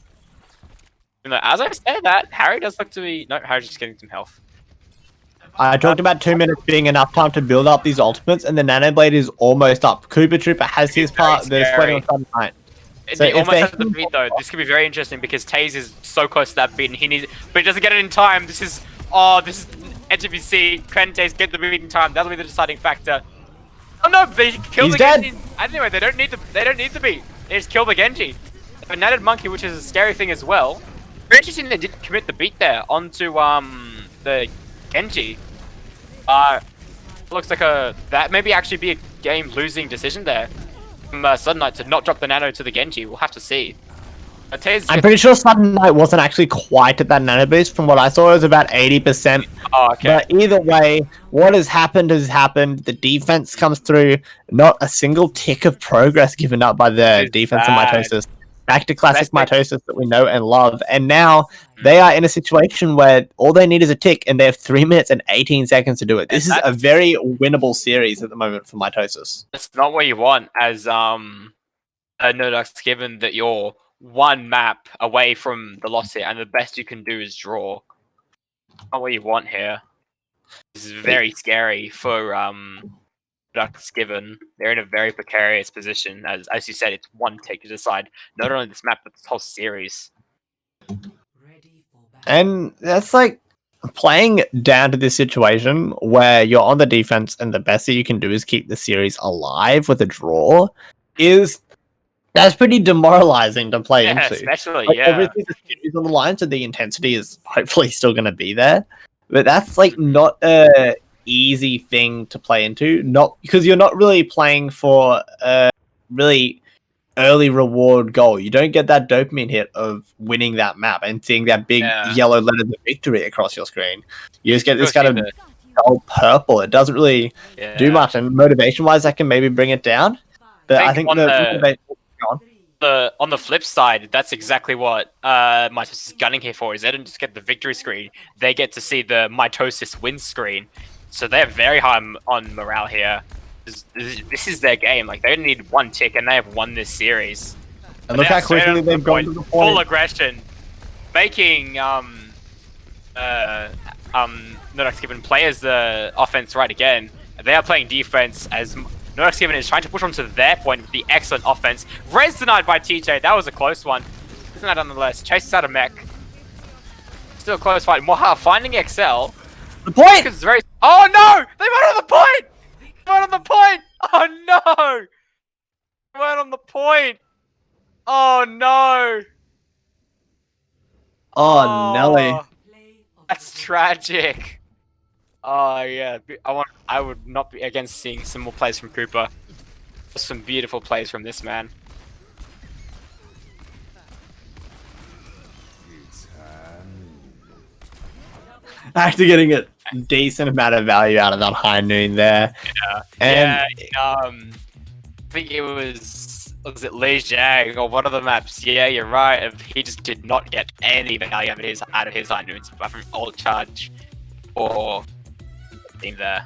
As I say that, Harry does look to be... No, Harry's just getting some health. I talked about 2 minutes being enough time to build up these ultimates, and the Nanoblade is almost up. Cooper Trooper has his part, they're sweating on Sudden Knight. So he almost has the beat though. This could be very interesting because Taze is so close to that beat, and he needs, but he doesn't get it in time. This is edge of his seat. Can Taze get the beat in time? That'll be the deciding factor. Oh no, they killed the Genji. Anyway, they don't need the beat. They just kill the Genji. They have a natted monkey, which is a scary thing as well. Very interesting they didn't commit the beat there onto the Genji. Looks like that maybe actually be a game losing decision there. Sudden Knight to not drop the nano to the Genji. We'll have to see. I'm pretty sure Sudden Knight wasn't actually quite at that nano boost. From what I saw, it was about 80%. Oh, okay. But either way, what has happened has happened. The defense comes through. Not a single tick of progress given up by the defense of Mitosis. Back to classic Best Mitosis that we know and love. And now they are in a situation where all they need is a tick, and they have 3 minutes and 18 seconds to do it. This is a very winnable series at the moment for Mitosis. That's not what you want as Nodox, given that you're one map away from the loss here, and the best you can do is draw. Not what you want here. This is very scary for Ducks, given they're in a very precarious position. As you said, it's one tick to decide not only this map but this whole series. And that's like playing down to this situation where you're on the defense and the best that you can do is keep the series alive with a draw. That's pretty demoralizing to play into. Especially, Obviously, the series on the line, so the intensity is hopefully still going to be there. But that's like not a easy thing to play into, not because you're not really playing for a really early reward goal. You don't get that dopamine hit of winning that map and seeing that big yellow letter of victory across your screen. You just get this kind of dull purple. It doesn't really do much, and motivation-wise, that can maybe bring it down. But I think on the flip side, that's exactly what Mitosis is gunning here for. Is they don't just get the victory screen; they get to see the Mitosis win screen. So they're very high on morale here. This is their game. Like, they need one tick, and they have won this series. And look how quickly they've gone to the point. Full aggression, making Nodox Given play as the offense right again. They are playing defense as Nodox Given is trying to push onto their point with the excellent offense. Res denied by TJ. That was a close one. Isn't that nonetheless? Chases out a mech. Still a close fight. Moha finding XL. The point! It's very... Oh no! They went on the point! They went on the point! Oh no! They went on the point! Oh no! Oh, Nelly. That's tragic. Oh yeah, I would not be against seeing some more plays from Cooper. Some beautiful plays from this man. Actually getting a decent amount of value out of that high noon there. I think it was it Li Jiang or one of the maps? Yeah, you're right. He just did not get any value out of his high noons apart from ult charge or thing there.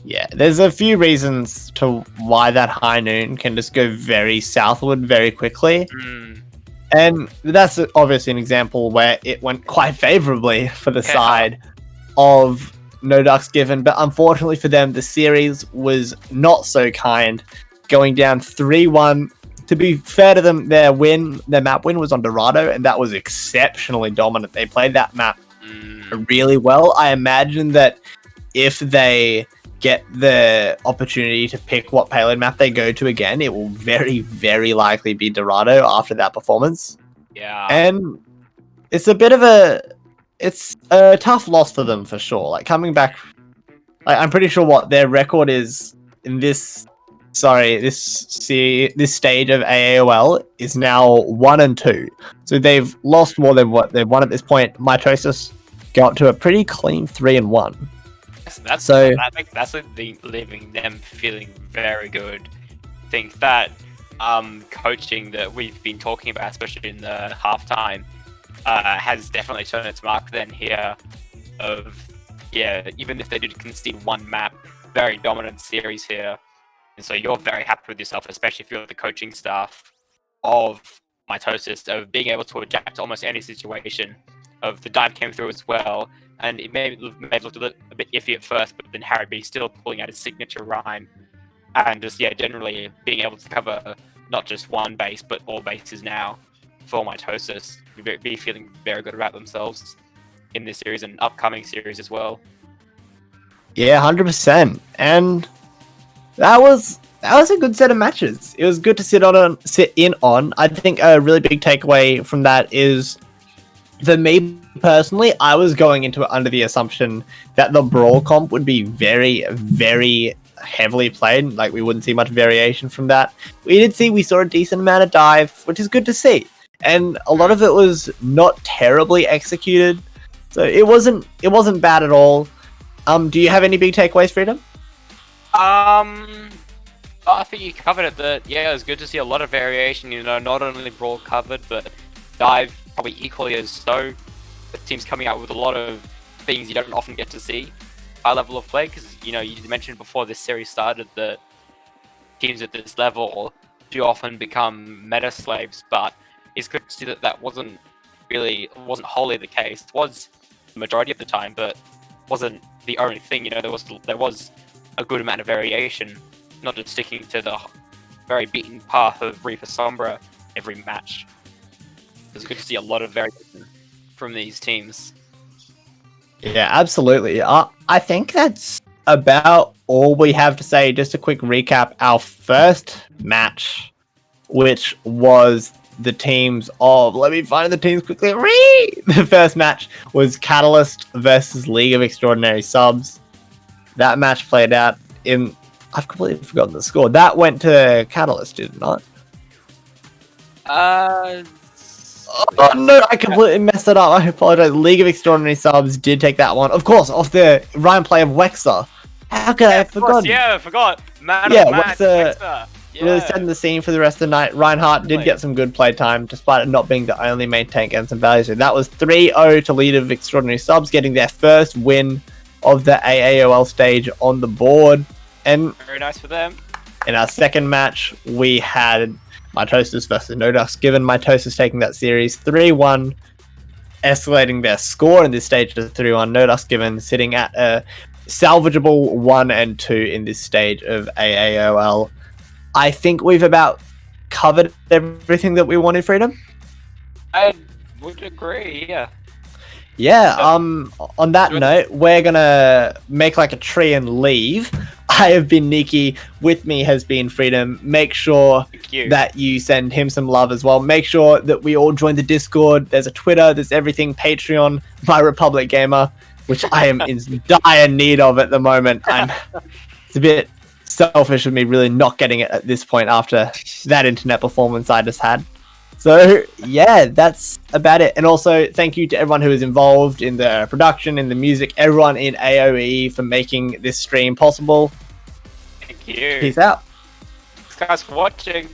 Yeah, there's a few reasons to why that high noon can just go very southward very quickly. And that's obviously an example where it went quite favorably for the side of Nodox Given, but unfortunately for them, the series was not so kind, going down 3-1. To be fair to them, their map win was on Dorado, and that was exceptionally dominant. They played that map really well. I imagine that if they get the opportunity to pick what payload map they go to again, it will very, very likely be Dorado after that performance. Yeah. And it's a tough loss for them for sure. Like, coming back, I'm pretty sure what their record is in this stage of AAOL is now 1-2. So they've lost more than what they've won at this point. Mitosis go up to a pretty clean 3-1. That's leaving them feeling very good. I think that coaching that we've been talking about, especially in the halftime, has definitely shown its mark then here. Even if they did concede one map, very dominant series here. And so you're very happy with yourself, especially if you're the coaching staff of Mitosis, of being able to adapt to almost any situation. Of the dive came through as well, and it may have looked a bit iffy at first, but then Harry B still pulling out his signature rhyme, and just generally being able to cover not just one base but all bases now for Mitosis. Be feeling very good about themselves in this series and upcoming series as well. Yeah, 100%, and that was a good set of matches. It was good to sit in on. I think a really big takeaway from that is, for me personally, I was going into it under the assumption that the Brawl comp would be very, very heavily played. Like, we wouldn't see much variation from that. We saw a decent amount of dive, which is good to see. And a lot of it was not terribly executed. So it wasn't bad at all. Do you have any big takeaways, Freedom? Oh, I think you covered it. It was good to see a lot of variation. Not only Brawl covered, but Dive probably equally as so. The team's coming out with a lot of things you don't often get to see. High level of play, because you mentioned before this series started that teams at this level do often become meta slaves, but it's good to see that wasn't wholly the case. It was the majority of the time, but wasn't the only thing. There was a good amount of variation. Not just sticking to the very beaten path of Reaper Sombra every match. It's good to see a lot of variation from these teams. Yeah, absolutely. I think that's about all we have to say. Just a quick recap. Our first match, which was the teams of... Let me find the teams quickly. The first match was Catalyst versus League of Extraordinary Subs. That match played out in... I've completely forgotten the score. That went to Catalyst, did it not? Uh, Oh no, I completely messed it up. I apologize. League of Extraordinary Subs did take that one. Of course, off the Ryan play of Wexer. How could I have forgotten? Yeah, I forgot. Wexer really setting the scene for the rest of the night. Reinhardt did get some good play time, despite it not being the only main tank and some value. So that was 3-0 to League of Extraordinary Subs, getting their first win of the AAOL stage on the board. And very nice for them. In our second match, we had Mitosis versus No Ducks Given. Mitosis taking that series 3-1, escalating their score in this stage to 3-1. No Ducks Given sitting at a salvageable 1 and 2 in this stage of AAOL. I think we've about covered everything that we wanted, Freedom. I would agree, yeah. Yeah, on that note, we're gonna make like a tree and leave. I have been Nikki, with me has been Freedom. Make sure that you send him some love as well. Make sure that we all join the Discord. There's a Twitter, there's everything, Patreon, My Republic Gamer, which I am in dire need of at the moment. It's a bit selfish of me really not getting it at this point after that internet performance I just had. So yeah, that's about it. And also thank you to everyone who is involved in the production, in the music, everyone in AOE for making this stream possible. Thank you. Peace out. Thanks guys for watching.